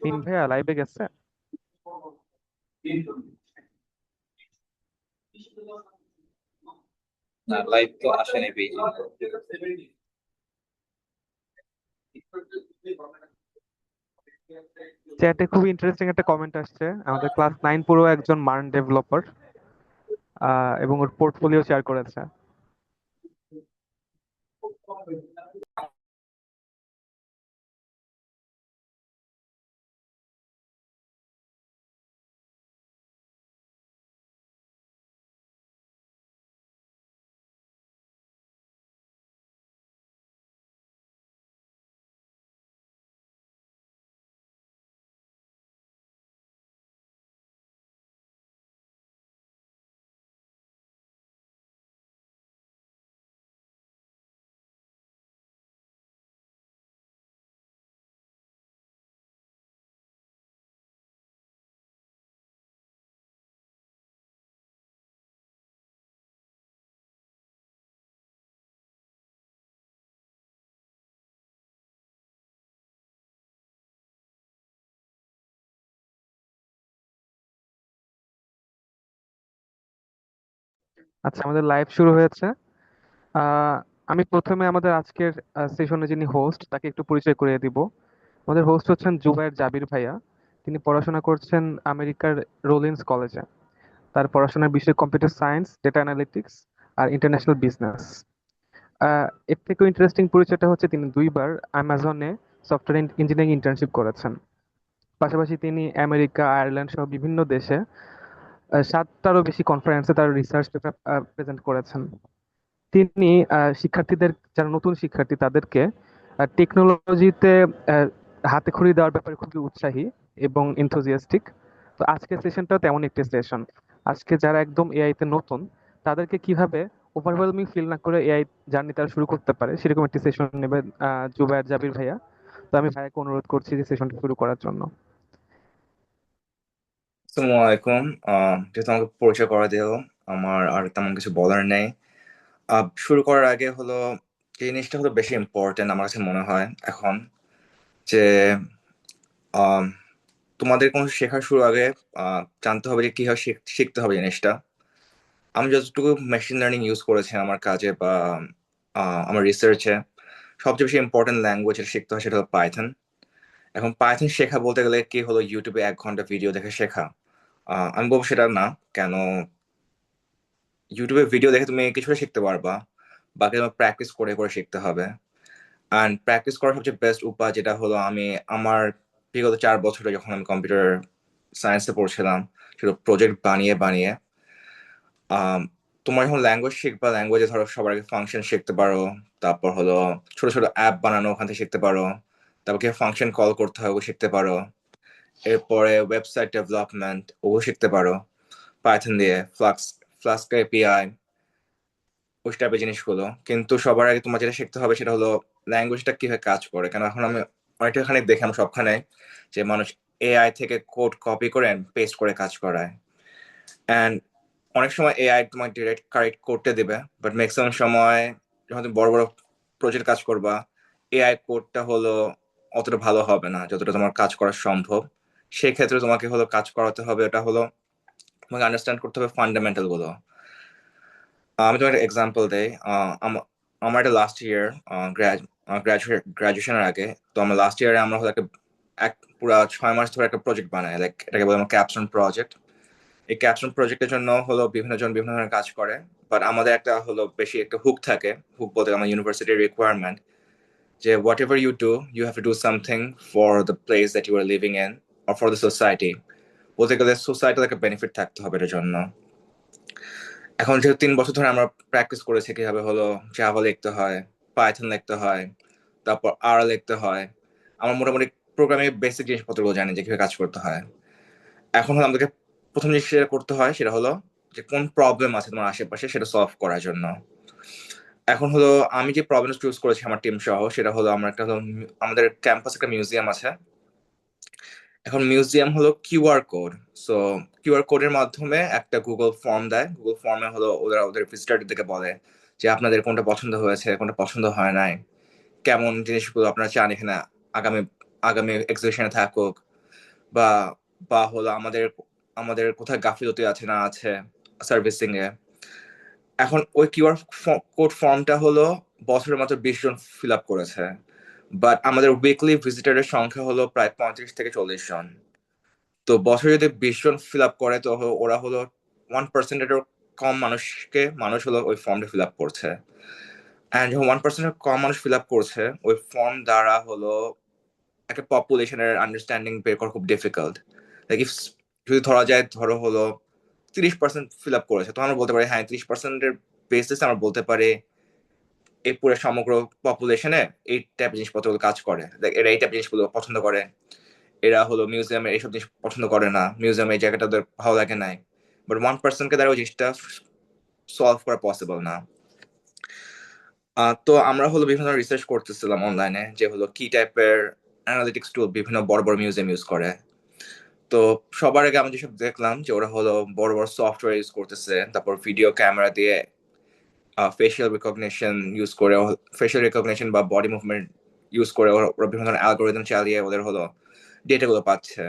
মিন ভাইয়া লাইভে গেছে? না, লাইভ তো আসেনি পেজে। চ্যাটে খুব ইন্টারেস্টিং একটা কমেন্ট আসছে, আমাদের ক্লাস 9 পুরো একজন মার্ন ডেভেলপার, এবং ওর পোর্টফোলিও শেয়ার করেছে। আচ্ছা, আমাদের লাইভ শুরু হয়েছে। আহ, আমি প্রথমে আমাদের আজকের সেশনে যিনি হোস্ট তাকে একটু পরিচয় করিয়ে দিব। আমাদের হোস্ট হচ্ছেন জুবায়ের জাবির ভাইয়া। তিনি পড়াশোনা করছেন আমেরিকার রোলিন্স কলেজে। তার পড়াশোনার বিষয় কম্পিউটার সায়েন্স, ডেটা অ্যানালিটিক্স আর ইন্টারন্যাশনাল বিজনেস। এর থেকেও ইন্টারেস্টিং পরিচয়টা হচ্ছে তিনি দুইবার অ্যামাজনে সফটওয়্যার ইঞ্জিনিয়ারিং ইন্টার্নশিপ করেছেন। পাশাপাশি তিনি আমেরিকা, আয়ারল্যান্ড সহ বিভিন্ন দেশে 7টারও বেশি কনফারেন্সে তার রিসার্চ পেপার প্রেজেন্ট করেছেন। তিনি শিক্ষার্থীদের, যারা নতুন শিক্ষার্থী তাদেরকে টেকনোলজিতে হাতে খড়ি দেওয়ার ব্যাপারে খুবই উৎসাহী এবং এনথুজিয়াস্টিক। তো আজকের সেশনটাও তেমন একটি সেশন। আজকে যারা একদম এআই তে নতুন, তাদেরকে কিভাবে ওভারওয়েলমিং ফিল না করে এআই জার্নি তারা শুরু করতে পারে সেরকম একটি সেশন নেবে জুবায়ের জাবির ভাইয়া। তো আমি ভাইয়াকে অনুরোধ করছি যে সেশনটা শুরু করার জন্য। আসসালামু আলাইকুম। যেহেতু আমাকে পরিচয় করা দিল, আমার আর তেমন কিছু বলার নেই। শুরু করার আগে হলো, যে জিনিসটা হলো বেশি ইম্পর্টেন্ট আমার কাছে মনে হয় এখন, যে আম, তোমাদের কোনো শেখার শুরু আগে জানতে হবে যে কিভাবে শিখতে হবে জিনিসটা। আমি যতটুকু মেশিন লার্নিং ইউজ করেছি আমার কাজে বা আমার রিসার্চে, সবচেয়ে বেশি ইম্পর্টেন্ট ল্যাঙ্গুয়েজ যেটা শিখতে হয় সেটা হলো পাইথন। এখন পাইথন শেখা বলতে গেলে কি হলো, ইউটিউবে 1 ঘন্টা ভিডিও দেখে শেখা? আমি বলবো সেটা না। কেন? ইউটিউবে ভিডিও দেখে তুমি কিছুটা শিখতে পারবা, বাকি তোমার প্র্যাকটিস করে করে শিখতে হবে। অ্যান্ড প্র্যাকটিস করার সবচেয়ে বেস্ট উপায় যেটা হলো, আমি আমার বিগত 4 বছরে যখন আমি কম্পিউটার সায়েন্সে পড়ছিলাম, সেটা প্রজেক্ট বানিয়ে বানিয়ে আম, তোমার যখন ল্যাঙ্গুয়েজ শিখবা, ল্যাঙ্গুয়েজে ধরো সবার আগে ফাংশন শিখতে পারো, তারপর হলো ছোট ছোট অ্যাপ বানানো ওখান থেকে শিখতে পারো, তারপর কি ফাংশন কল করতে হয় ওগুলো শিখতে পারো, এরপরে ওয়েবসাইট ডেভেলপমেন্ট ওগুলো শিখতে পারো পাইথন দিয়ে, ফ্লাস্ক এপিআই, ওই টাইপের জিনিসগুলো। কিন্তু সবার আগে তোমার যেটা শিখতে হবে সেটা হলো ল্যাঙ্গুয়েজটা কিভাবে কাজ করে। কারণ এখন আমি অনেকটা খানিক দেখি আমি সবখানে যে মানুষ এআই থেকে কোড কপি করে পেস্ট করে কাজ করায়। অ্যান্ড অনেক সময় এআই তোমাকে ডিরেক্ট কারেক্ট করতে দেবে, বাট ম্যাক্সিমাম সময় যখন তুমি বড় বড় প্রজেক্ট কাজ করবা, এআই কোডটা হলো অতটা ভালো হবে না যতটা তোমার কাজ করা সম্ভব। সেই ক্ষেত্রে তোমাকে হলো কাজ করাতে হবে, এটা হলো তোমাকে আন্ডারস্ট্যান্ড করতে হবে ফান্ডামেন্টাল গুলো। আমি তোমার একটা এক্সাম্পল দেই। আমার এটা লাস্ট ইয়ার, গ্রাজুয়েশনের আগে। তো আমার লাস্ট ইয়ারে আমরা হলো একটা এক পুরা 6 মাস ধরে একটা প্রজেক্ট বানাই, লাইক এটাকে বলে আমার ক্যাপশন প্রজেক্ট। এই ক্যাপশন প্রজেক্টের জন্য হলো বিভিন্ন জন বিভিন্ন ধরনের কাজ করে, বাট আমাদের একটা হলো বেশি একটা হুক থাকে। হুক বলতে আমার ইউনিভার্সিটির রিকোয়ারমেন্ট যে whatever you do, you have to do something for the place that you are living in, or for the society. বলতে গেলে সোসাইটির একটা বেনিফিট থাকতে হবে এটার জন্য। এখন যেহেতু 3 বছর ধরে আমরা প্র্যাকটিস করেছি কিভাবে হলো জাভা লিখতে হয়, পাইথন লিখতে হয়, তারপর আর লিখতে হয়, আমার মোটামুটি প্রোগ্রামিং বেসিক জিনিসপত্রগুলো জানি যে কিভাবে কাজ করতে হয়। এখন হলো আমাদেরকে প্রথম জিনিস যেটা করতে হয় সেটা হলো যে কোন প্রবলেম আছে তোমার আশেপাশে সেটা সলভ করার জন্য। এখন হলো আমি যে প্রবলেম চুজ করেছি আমার টিম সহ, সেটা হলো আমরা একটা হলো আমাদের ক্যাম্পাসে একটা মিউজিয়াম আছে। এখন মিউজিয়াম হলো কিউআর কোড। সো কিউআর কোডের মাধ্যমে একটা গুগল ফর্ম দেয়। গুগল ফর্মে হলো ওরা ওদের ভিজিটারদেরকে বলে যে আপনাদের কোনটা পছন্দ হয়েছে, কোনটা পছন্দ হয় নাই, কেমন জিনিসগুলো আপনারা চান এখানে আগামী আগামী এক্সিবিশনে থাকুক, বা বা হলো আমাদের আমাদের কোথায় গাফিলতি আছে না আছে সার্ভিসিং এ। এখন ওই কিউআর কোড ফর্মটা হলো বছরে মাত্র 20 জন ফিল আপ করেছে, বাট আমাদের উইকলি ভিজিটারের সংখ্যা হলো প্রায় 35 থেকে 40 জন। তো বছরে যদি 20 জন ফিল আপ করে, তো ওরা হলো 1%-এরও কম মানুষ হলো ওই ফর্মটা ফিল আপ করছে। অ্যান্ড যখন 1%-এর কম মানুষ ফিল আপ করছে, ওই ফর্ম দ্বারা হলো একটা পপুলেশনের আন্ডারস্ট্যান্ডিং বের করা খুব ডিফিকাল্ট। লাইক ইফ যদি ধরা যায়, ধরো হলো 30% ফিল আপ করেছে, তো আমরা বলতে পারি হ্যাঁ 30%-এর বেসিসে আমরা বলতে পারি এই পুরো সমগ্র পপুলেশনে এই টাইপ জিনিসপত্র কাজ করে, এরা এই টাইপ জিনিসগুলো পছন্দ করে, এরা হলো মিউজিয়ামে এইসব জিনিস পছন্দ করে না, মিউজিয়ামে এই জায়গাটা ওদের ভালো লাগে নাই। বাট 1%-কে দ্বারা ওই জিনিসটা সলভ করা পসিবল না। তো আমরা হলো বিভিন্ন রিসার্চ করতেছিলাম অনলাইনে, যে হলো কি টাইপের অ্যানালিটিক্স টুল বিভিন্ন বড় বড় মিউজিয়াম ইউজ করে। তো সবার আগে আমি যেসব দেখলাম যে ওরা হলো বড় বড় সফটওয়্যার ইউজ করতেছে, তারপর ভিডিও ক্যামেরা দিয়ে ফেশিয়াল রিকগনিশন ইউজ করে, ফেশিয়াল রিকগনিশন বা বডি মুভমেন্ট ইউজ করে ওরা বিভিন্ন ধরনের অ্যালগোরিদম চালিয়ে ওদের হলো ডেটাগুলো পাচ্ছে।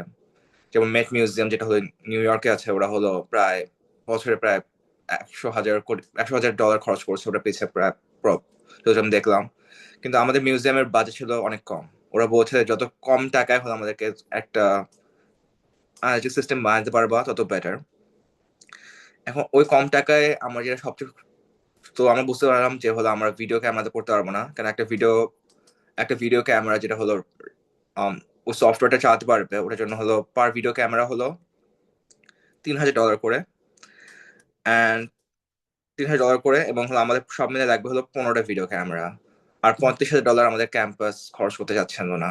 যেমন মেট মিউজিয়াম যেটা হলো নিউ ইয়র্কে আছে, ওরা হলো প্রায় বছরে প্রায় 100,000 ডলার খরচ করছে ওটা পিছিয়ে প্রায় যেটা আমি দেখলাম। কিন্তু আমাদের মিউজিয়ামের বাজেট ছিল অনেক কম। ওরা বলছে যত কম টাকায় হলো আমাদেরকে একটা যে সিস্টেম বানাতে পারবা তত বেটার। এখন ওই কম টাকায় আমরা যেটা সবচেয়ে, তো আমরা বুঝতে পারলাম যে হলো আমরা ভিডিও ক্যামেরাতে করতে পারবো না, কারণ একটা ভিডিও ক্যামেরা যেটা হলো আম, ও সফটওয়্যারটা চালাতে পারবে, ওটার জন্য হলো পার ভিডিও ক্যামেরা হলো $3,000 করে। অ্যান্ড $3,000 করে, এবং হলো আমাদের সব মিলে লাগবে হলো 15টা ভিডিও ক্যামেরা। আর $35,000 আমাদের ক্যাম্পাস খরচ করতে যাচ্ছিল না।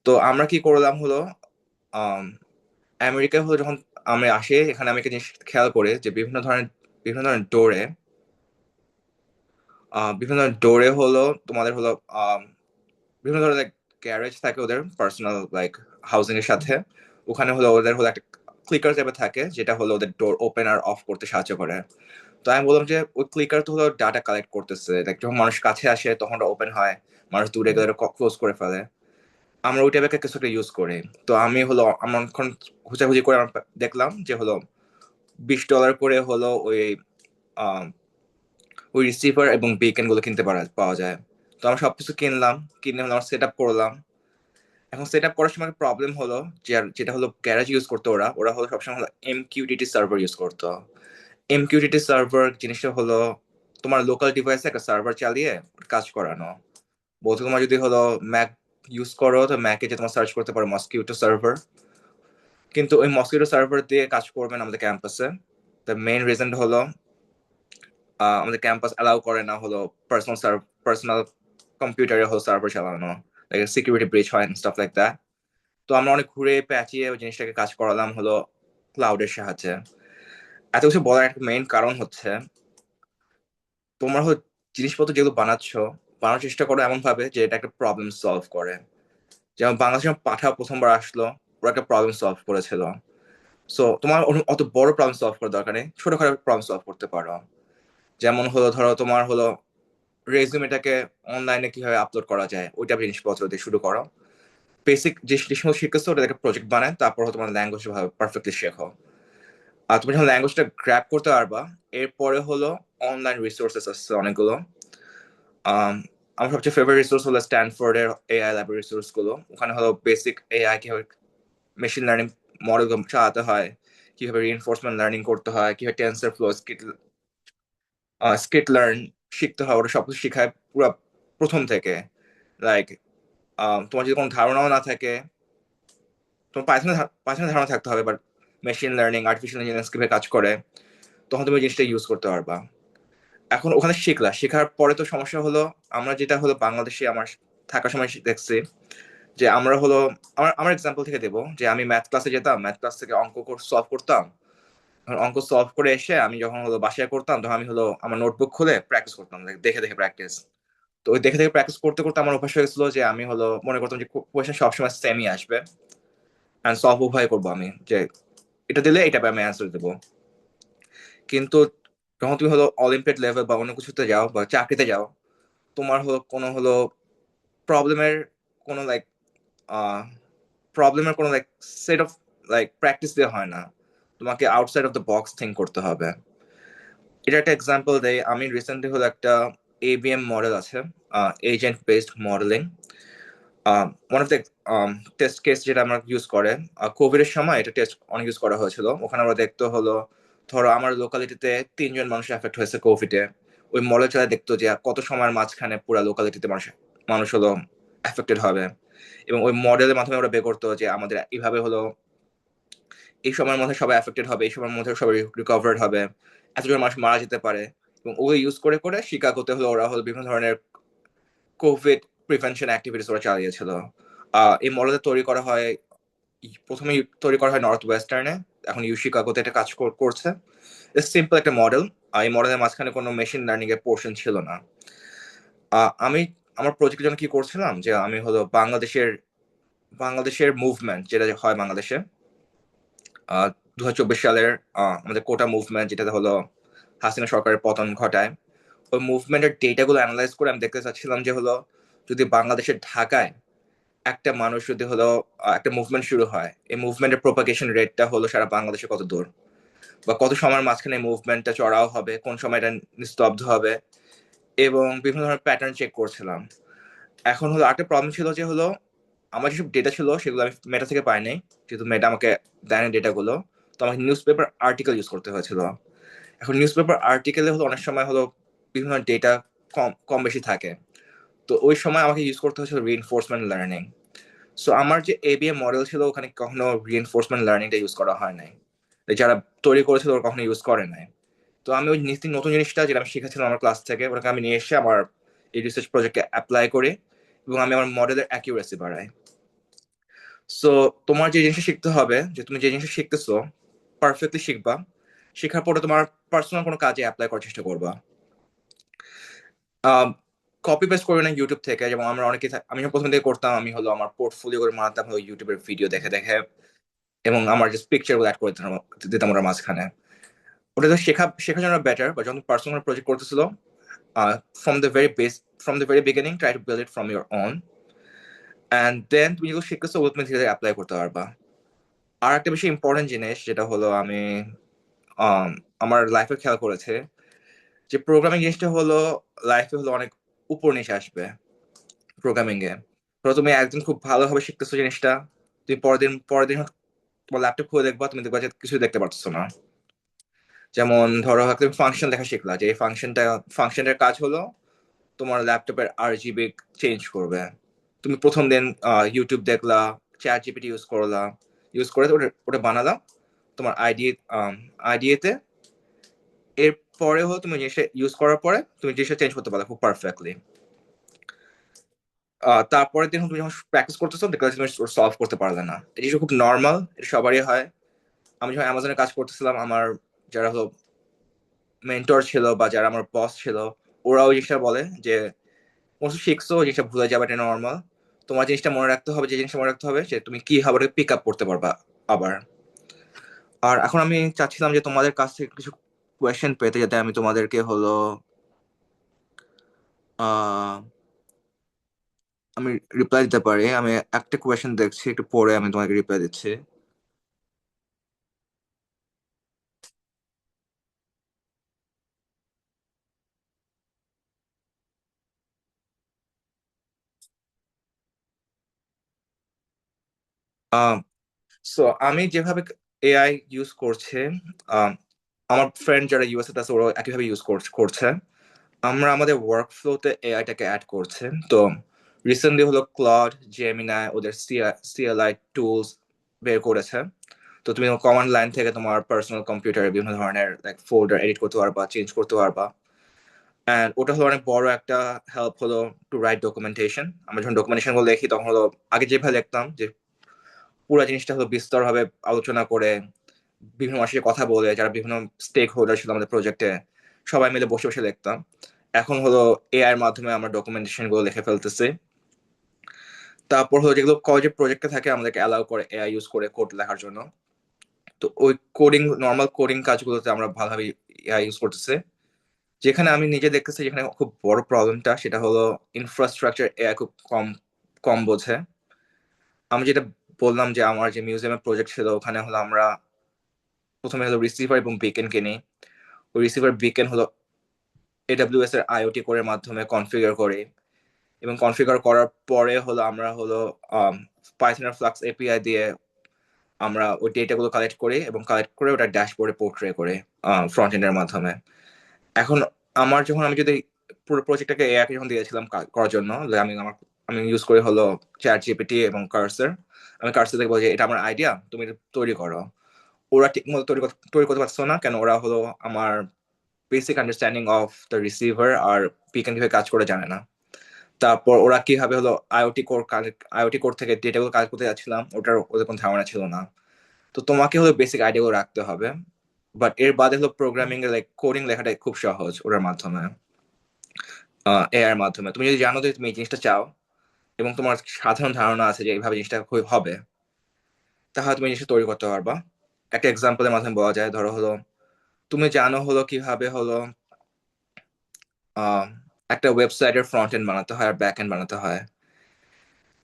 তো আমরা কি করলাম হলো, আম, আমেরিকায় হলো যখন আমি আসি, এখানে আমি একটা জিনিস খেয়াল করি যে বিভিন্ন ধরনের ডোরে হলো তোমাদের হলো বিভিন্ন ধরনের গ্যারেজ থাকে ওদের পার্সোনাল লাইক হাউজিং এর সাথে। ওখানে হলো ওদের হলো একটা ক্লিকার টাইপের থাকে, যেটা হলো ওদের ডোর ওপেন আর অফ করতে সাহায্য করে। তো আমি বললাম যে ওই ক্লিকার তো হলো ডাটা কালেক্ট করতেছে, লাইক যখন মানুষ কাছে আসে তখন ওটা ওপেন হয়, মানুষ দূরে গেলে ক্লোজ করে ফেলে। আমরা ওই টাইপের কিছু একটা ইউজ করি। তো আমি হলো আমার এখন খুঁজাখুঁজি করে আমরা দেখলাম যে হলো $20 করে হলো আহ, ওই রিসিভার এবং বিকন গুলো কিনতে পাওয়া যায়। তো আমরা সবকিছু কিনলাম, কিনে হলো আমরা সেট আপ করলাম। এখন সেট আপ করার সময় প্রবলেম হলো যেটা হলো গ্যারেজ ইউজ করতো, ওরা ওরা হলো সবসময় হলো এমকিউটিটি সার্ভার ইউজ করতো। এমকিউটিটি সার্ভার জিনিসটা হলো তোমার লোকাল ডিভাইসে একটা সার্ভার চালিয়ে কাজ করানো। বলতে তোমার যদি হলো ম্যাক ইউজ করো, তো ম্যাকে যে তোমার সার্চ করতে পারো মসকিউটো সার্ভার, কিন্তু ওই মসকিউটো সার্ভার দিয়ে কাজ করবে না আমাদের ক্যাম্পাসে। দ্য মেইন রিজন হলো আমাদের ক্যাম্পাস অ্যালাউ করে না হলো পার্সোনাল কম্পিউটারে হলো সার্ভার চালানো, সিকিউরিটি ব্রিচ হয় স্টাফ লাইক দ্যাট। তো আমরা অনেক ঘুরে প্যাচিয়ে ওই জিনিসটাকে কাজ করালাম হলো ক্লাউডের সাহায্যে। এত কিছু বলার একটা মেইন কারণ হচ্ছে, তোমরা হলো জিনিসপত্র যেগুলো বানানোর চেষ্টা করো এমন ভাবে যে এটা একটা প্রবলেম সলভ করে। যেমন বাংলাদেশে পাঠা প্রথমবার আসলো, ওরা একটা প্রবলেম সলভ করেছিল। সো তোমার অত বড় প্রবলেম সলভ করার দরকার নেই, ছোটখাটো প্রবলেম সলভ করতে পারো। যেমন হলো ধরো তোমার হলো রেজুমেটাকে অনলাইনে কিভাবে আপলোড করা যায়, ওইটা জিনিসপত্র দিয়ে শুরু করো। বেসিক যে জিনিসগুলো শিখেছো ওটা একটা প্রজেক্ট বানায়, তারপর তোমার ল্যাঙ্গুয়েজ ভাবে পারফেক্টলি শেখো। আর তুমি যখন ল্যাঙ্গুয়েজটা গ্র্যাপ করতে পারবা, এরপরে হলো অনলাইন রিসোর্সেস আছে অনেকগুলো। আমার সবচেয়ে ফেভারিট রিসোর্স হলো স্ট্যানফোর্ডের এআই ল্যাব রিসোর্স গুলো। ওখানে হলো বেসিক এআই কিভাবে মেশিন লার্নিং মডেল চালাতে হয়, কিভাবে রিইনফোর্সমেন্ট লার্নিং করতে হয়, কিভাবে টেন্সর ফ্লো স্কিট লার্ন শিখতে হয়, ওটা সবকিছু শিখায় পুরো প্রথম থেকে। লাইক তোমার যদি কোনো ধারণাও না থাকে, তোমার পাইথনের ধারণা থাকতে হবে, but machine learning artificial intelligence কিভাবে কাজ করে, তখন তুমি জিনিসটা ইউজ করতে পারবা। এখন ওখানে শেখার পরে তো সমস্যা হলো, আমরা যেটা হলো বাংলাদেশে আমার থাকার সময় দেখছি যে আমরা হলো আমার এক্সাম্পল থেকে দেবো যে আমি ম্যাথ ক্লাসে যেতাম, ম্যাথ ক্লাস থেকে অঙ্ক সলভ করতাম। অঙ্ক সলভ করে এসে আমি যখন হলো বাসায় করতাম, তখন আমি হলো আমার নোটবুক খুলে প্র্যাকটিস করতাম, like দেখে দেখে প্র্যাকটিস। তো ওই দেখে দেখে প্র্যাকটিস করতে করতে আমার অভ্যাস হয়ে গেছিল যে আমি হলো মনে করতাম যে কোয়েশ্চেন সবসময় সেমই আসবে, অ্যান্ড সলভ উভয় করবো আমি, যে এটা দিলে এটা আমি অ্যান্সার দেবো। কিন্তু যখন তুমি হলো অলিম্পিয়াড লেভেল বা অন্য কিছুতে যাও বা চাকরিতে যাও, তোমার হলো কোনো হলো প্রবলেমের কোনো লাইক প্রবলেমের কোনো like set of like practice দিয়ে হয় না, তোমাকে outside of the box think করতে হবে। এটা একটা এক্সাম্পল দেয়, আমি রিসেন্টলি হলো একটা এবিএম মডেল আছে, agent based modelling. One of the test case যেটা আমরা ইউজ করে, কোভিড এর সময় এটা টেস্ট অনেক ইউজ করা হয়েছিল। ওখানে আমরা দেখতে হলো, ধরো আমার লোকালিটিতে 3 জন মানুষ এফেক্ট হয়েছে কোভিডে, ওই মডেল চালা দেখতো যে কত সময়ের মাঝখানে পুরো লোকালিটিতে মানুষ মানুষ হলো এফেক্টেড হবে, এবং ওই মডেলের মাধ্যমে ওরা বের করতো যে আমাদের এইভাবে হলো এই সময়ের মধ্যে সবাই এফেক্টেড হবে, এই সময়ের মধ্যে সবাই রিকভার্ড হবে, এতজন মানুষ মারা যেতে পারে। এবং ওই ইউজ করে করে শিকাগোতে হলো ওরা হলো বিভিন্ন ধরনের কোভিড প্রিভেনশন অ্যাক্টিভিটিস ওরা চালিয়েছিল। এই মডেলটা তৈরি করা হয়, প্রথমে তৈরি করা হয় নর্থ ওয়েস্টার্নে, এখন ইউ শিকাগোতে এটা কাজ করছে। সিম্পল একটা মডেল, এই মডেলের মাঝখানে কোনো মেশিন লার্নিং এর পোর্শন ছিল না। আমি আমার প্রজেক্টের জন্য কি করছিলাম, যে আমি হলো বাংলাদেশের মুভমেন্ট যেটা হয় বাংলাদেশে 2024 সালের, আমাদের কোটা মুভমেন্ট, যেটাতে হলো হাসিনা সরকারের পতন ঘটায়, ওই মুভমেন্টের ডেটাগুলো অ্যানালাইজ করে আমি দেখতে চাচ্ছিলাম যে হলো যদি বাংলাদেশের ঢাকায় একটা মানুষ যদি হলো একটা মুভমেন্ট শুরু হয়, এই মুভমেন্টের প্রোপাগেশন রেটটা হলো সারা বাংলাদেশে কত দূর, বা কত সময়ের মাঝখানে মুভমেন্টটা চড়াও হবে, কোন সময় এটা নিস্তব্ধ হবে, এবং বিভিন্ন ধরনের প্যাটার্ন চেক করছিলাম। এখন হলো একটা প্রবলেম ছিল যে হলো আমার যেসব ডেটা ছিল সেগুলো আমি মেটা থেকে পাই নাই, যেহেতু মেটা আমাকে দেয় না ডেটাগুলো, তো আমাকে নিউজ পেপার আর্টিকেল ইউজ করতে হয়েছিল। এখন নিউজ পেপার আর্টিকেলে হলো অনেক সময় হলো বিভিন্ন ডেটা কম কম বেশি থাকে, তো ওই সময় আমাকে ইউজ করতে হয়েছিল রিইনফোর্সমেন্ট লার্নিং। সো আমার যে এবিএম মডেল ছিল ওখানে কখনো রিইনফোর্সমেন্ট লার্নিংটা ইউজ করা হয় নাই, যারা তৈরি করেছিল ওরা কখনো ইউজ করে নাই। তো আমি ওই নতুন জিনিসটা যেটা আমি শিখেছিলাম আমার ক্লাস থেকে, ওটাকে আমি নিয়ে এসে আমার এই রিসার্চ প্রজেক্টে অ্যাপ্লাই করি, এবং আমি আমার মডেলের অ্যাকিউরেসি বাড়াই। সো তোমার যে জিনিসটা শিখতে হবে, যে তুমি যে জিনিসটা শিখতেছো পারফেক্টলি শিখবা, শেখার পরে তোমার পার্সোনাল কোনো কাজে অ্যাপ্লাই করার চেষ্টা করবা। কপি পেস্ট করে না ইউটিউব থেকে, যেমন আমরা অনেকে আমি প্রথম থেকে করতাম, আমি হলো আমার পোর্টফোলিও করে বানাতাম হলো ইউটিউবের ভিডিও দেখে দেখে, এবং আমার জাস্ট পিকচার গুলো অ্যাড করে দিতাম ওরা মাঝখানে। ওটা তো শেখার জন্য বেটার, বা যখন পার্সোনাল প্রজেক্ট করতেছিল, from the very base from the very beginning try to build it from your own, and then তুমি যেগুলো শিখতেছো ওগুলো তুমি ধীরে অ্যাপ্লাই করতে পারবা। আর একটা বেশি ইম্পর্টেন্ট জিনিস যেটা হলো আমি আমার লাইফে খেয়াল করেছে, যে প্রোগ্রামিং জিনিসটা হলো লাইফে হলো অনেক উপর নিচে আসবে প্রোগ্রামিং এ। ধরো তুমি একদিন খুব ভালোভাবে শিখতেছো জিনিসটা, তুমি পরের দিন তোমার ল্যাপটপ খুলে দেখবা, তুমি দেখবা যে কিছু দেখতে পারছো না। যেমন ধরো তুমি ফাংশন লেখা শিখলা, যে এই ফাংশনের কাজ হলো তোমার ল্যাপটপের আরজিবি চেঞ্জ করবে। তুমি প্রথম দিন ইউটিউব দেখলা, চ্যাট জিপিটি ইউজ করে ওটা ওটা বানালা তোমার আইডিএতে। এরপরে হলো তুমি জিনিসটা ইউজ করার পরে তুমি জিনিসটা চেঞ্জ করতে পারলা খুব পারফেক্টলি। তারপরের দিন তুমি যখন প্র্যাকটিস করতেছো দেখলে তুমি সলভ করতে পারলে না, এই জিনিসটা খুব নর্মাল, এটা সবারই হয়। আমি যখন অ্যামাজনে কাজ করতেছিলাম, আমার যারা হলো মেন্টর ছিল বা যারা আমার বস ছিল, ওরাও এই জিনিসটা বলে যে কোনো কিছু শিখছো ওই জিনিসটা ভুলে যাবে, এটা নর্মাল। তোমার জিনিসটা মনে রাখতে হবে, যে জিনিসটা মনে রাখতে হবে যে তুমি কি ভাবে পিক আপ করতে পারবা আবার। আর এখন আমি চাচ্ছিলাম যে তোমাদের কাছ থেকে কিছু কোয়েশ্চেন পেতে, যাতে আমি তোমাদেরকে হলো আহ আমি রিপ্লাই দিতে পারি। আমি একটা কোয়েশ্চেন দেখছি, একটু পরে আমি তোমাকে রিপ্লাই দিচ্ছি। সো আমি যেভাবে এআই ইউজ করছে, আহ, আমার ফ্রেন্ড যারা ইউএসএ আছে ওরা একইভাবে ইউজ করছে। আমরা আমাদের ওয়ার্ক ফ্লোতে এআইটাকে অ্যাড করছে। তো রিসেন্টলি হলো ক্লড জেমিনাই ওদের সিএলআই টুলস বের করেছে। তো তুমি কমান্ড লাইন থেকে তোমার পার্সোনাল কম্পিউটারে বিভিন্ন ধরনের লাইক ফোল্ডার এডিট করতে পারবা, চেঞ্জ করতে পারবা। অ্যান্ড ওটা হলো অনেক বড় একটা হেল্প হলো টু রাইট ডকুমেন্টেশন। আমরা যখন ডকুমেন্টেশন গুলো লিখি তখন হলো আগে যেভাবে লিখতাম, যে পুরো জিনিসটা হলো বিস্তর ভাবে আলোচনা করে বিভিন্ন মানুষের সাথে কথা বলে, যারা বিভিন্ন স্টেক হোল্ডার ছিল আমাদের প্রজেক্টে, সবাই মিলে বসে বসে লিখতাম। এখন হলো এআই এর মাধ্যমে আমরা ডকুমেন্টেশন গুলো লিখে ফেলতেছি। তারপর হলো যেগুলো কলেজের প্রজেক্টে থাকে আমাদেরকে অ্যালাউ করে এআই ইউজ করে কোড লেখার জন্য। তো ওই কোডিং, নর্মাল কোডিং কাজগুলোতে আমরা ভালোভাবে এআই ইউজ করতেছি। যেখানে আমি নিজে দেখতেছি যেখানে খুব বড় প্রবলেমটা, সেটা হলো ইনফ্রাস্ট্রাকচার এআই খুব কম কম বোঝে। আমি যেটা বললাম যে আমার যে মিউজিয়ামের প্রজেক্ট ছিল, ওখানে হলো আমরা প্রথমে হলো রিসিভার এবং বিকেন কে নিই। ওই রিসিভার বিকেন হলো এডাব্লিউএস এর আইওটি কোডের মাধ্যমে কনফিগার করি, এবং কনফিগার করার পরে হলো আমরা হলো পাইথনের ফ্লাক্স এপিআই দিয়ে আমরা ওই ডেটাগুলো কালেক্ট করি, এবং কালেক্ট করে ওটা ড্যাশবোর্ডে পোর্ট্রে করে ফ্রন্ট এন্ডের মাধ্যমে। এখন আমি যদি পুরো প্রজেক্টটাকে এআই কে যখন দিয়েছিলাম করার জন্য, যে আমি ইউজ করি হলো চ্যাট জিপিটি এবং কার্সার। আমি কার্সার থেকে বলছি এটা আমার আইডিয়া, তুমি এটা তৈরি করো। ওরা ঠিক মতো তৈরি করতে পারছো না, কেন ওরা হলো আমার basic understanding of the receiver আর পিকেন কিভাবে কাজ করে জানে না। তারপর ওরা কিভাবে হলো আইওটি কোড থেকে ডেটাগুলো কাজ করতে যাচ্ছিলাম, ওটার ওদের কোনো ধারণা ছিল না। তো তোমাকে হলো বেসিক আইডিয়াগুলো রাখতে হবে, বাট এর বাদে হলো প্রোগ্রামিং এর লাইক কোডিং লেখাটা খুব সহজ ওটার মাধ্যমে, এআই এর মাধ্যমে। তুমি যদি জানো যে তুমি এই জিনিসটা চাও এবং তোমার সাধারণ ধারণা আছে যে এইভাবে জিনিসটা হবে, তাহলে তুমি জিনিসটা তৈরি করতে পারবা। একটা এক্সাম্পলের মাধ্যমে বলা যায়, ধরো হলো তুমি জানো হলো কিভাবে হলো আহ, একটা ওয়েবসাইটের ফ্রন্ট এন্ড বানাতে হয় আর ব্যাক এন্ড বানাতে হয়।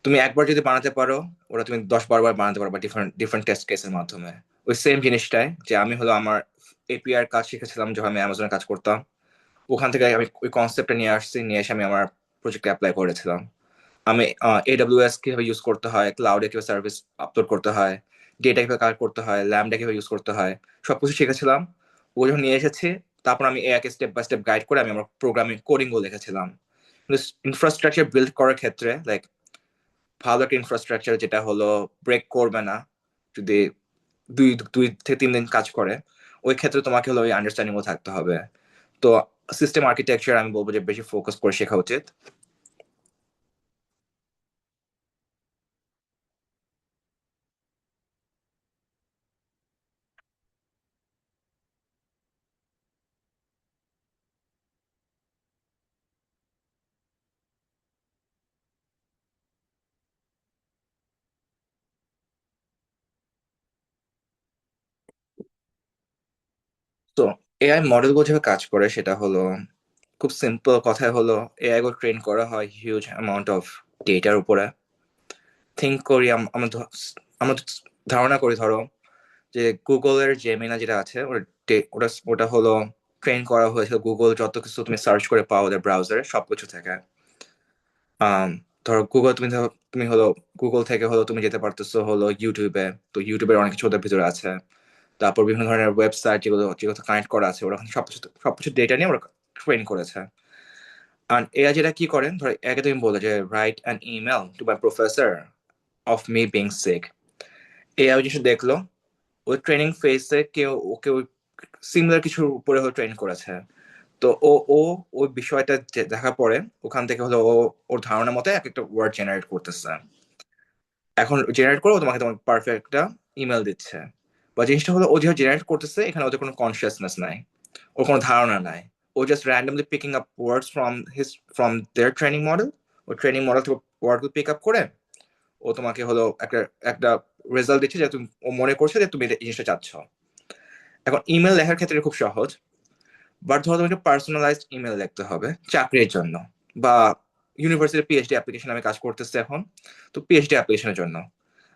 তুমি একবার যদি বানাতে পারো, ওটা তুমি 10-12 বার বানাতে পারবা ডিফারেন্ট ডিফারেন্ট টেস্ট কেসের মাধ্যমে। ওই সেম জিনিসটাই যে আমি হলো আমার এপিআই কাজ শিখেছিলাম যখন আমি অ্যামাজনে কাজ করতাম, ওখান থেকে আমি ওই কনসেপ্টটা নিয়ে আসছি, নিয়ে এসে আমি আমার প্রজেক্টে অ্যাপ্লাই করেছিলাম। আমি এডাব্লিউএস কিভাবে ইউজ করতে হয়, ক্লাউডে কিভাবে সার্ভিস আপলোড করতে হয়, ডেটা কিভাবে কালেক্ট করতে হয়, ল্যাম্বডা কিভাবে ইউজ করতে হয়, সবকিছু শিখেছিলাম। ও যখন নিয়ে এসেছি, তারপর আমি এআইকে স্টেপ বাই স্টেপ গাইড করে আমি আমার প্রোগ্রামিং কোডিং গুলো লিখেছিলাম। কিন্তু ইনফ্রাস্ট্রাকচার বিল্ড করার ক্ষেত্রে লাইক ভালো একটা ইনফ্রাস্ট্রাকচার যেটা হলো ব্রেক করবে না যদি 2 থেকে 3 দিন কাজ করে, ওই ক্ষেত্রে তোমাকে হলো ওই আন্ডারস্ট্যান্ডিং থাকতে হবে। তো সিস্টেম আর্কিটেকচার আমি বলবো যে বেশি ফোকাস করে শেখা উচিত। তো এআই মডেলগুলো যেভাবে কাজ করে সেটা হলো খুব সিম্পল কথায় হলো এআই গুলো ট্রেন করা হয় হিউজ অ্যামাউন্ট অফ ডেটার উপরে। থিঙ্ক করি আমরা ধারণা করি, ধরো যে গুগলের জেমিনা যেটা আছে ওটা ওটা হলো ট্রেন করা হয়েছে গুগল যত কিছু তুমি সার্চ করে পাও ওদের ব্রাউজারে সবকিছু থেকে। ধরো তুমি হলো গুগল থেকে হলো তুমি যেতে পারতেছো হলো ইউটিউবে, তো ইউটিউবের অনেক কিছু ওদের ভিতরে আছে। তারপর বিভিন্ন ধরনের ওয়েবসাইট যেগুলো যেগুলো কানেক্ট করা আছে, ওরা সবকিছু ডেটা নিয়ে ওরা ট্রেন করেছে। আর এরা যেটা কি করেন, ধরো একে তুমি বলে যে write an email to my professor of me being sick. AI ওই জিনিসটা দেখলো, ওই ট্রেনিং ফেজে ওকে ওই সিমিলার কিছুর উপরে হলো ট্রেন করেছে। তো ও ওই বিষয়টা দেখার পরে ওখান থেকে হলো ওর ধারণা মতে এক একটা ওয়ার্ড জেনারেট করতেছে। এখন জেনারেট করে ও তোমার পারফেক্ট একটা ইমেল দিচ্ছে। বা জিনিসটা হলো ও যেভাবে জেনারেট করতেছে, এখানে ওদের কোনো কনসিয়াসনেস নাই, ওর কোনো ধারণা নাই। ও just randomly picking up words from their training model. ও ট্রেনিং মডেল থেকে ওয়ার্ডগুলো পিক আপ করে ও তোমাকে হলো একটা একটা রেজাল্ট দিচ্ছে যে তুমি, ও মনে করছে যে তুমি এই জিনিসটা চাচ্ছ। এখন ইমেল লেখার ক্ষেত্রে খুব সহজ, বাট ধরো তোমাকে পার্সোনালাইজড ইমেল লিখতে হবে চাকরির জন্য, বা ইউনিভার্সিটি পিএইচডি অ্যাপ্লিকেশন আমি কাজ করতেছি এখন। তো পিএইচডি অ্যাপ্লিকেশনের জন্য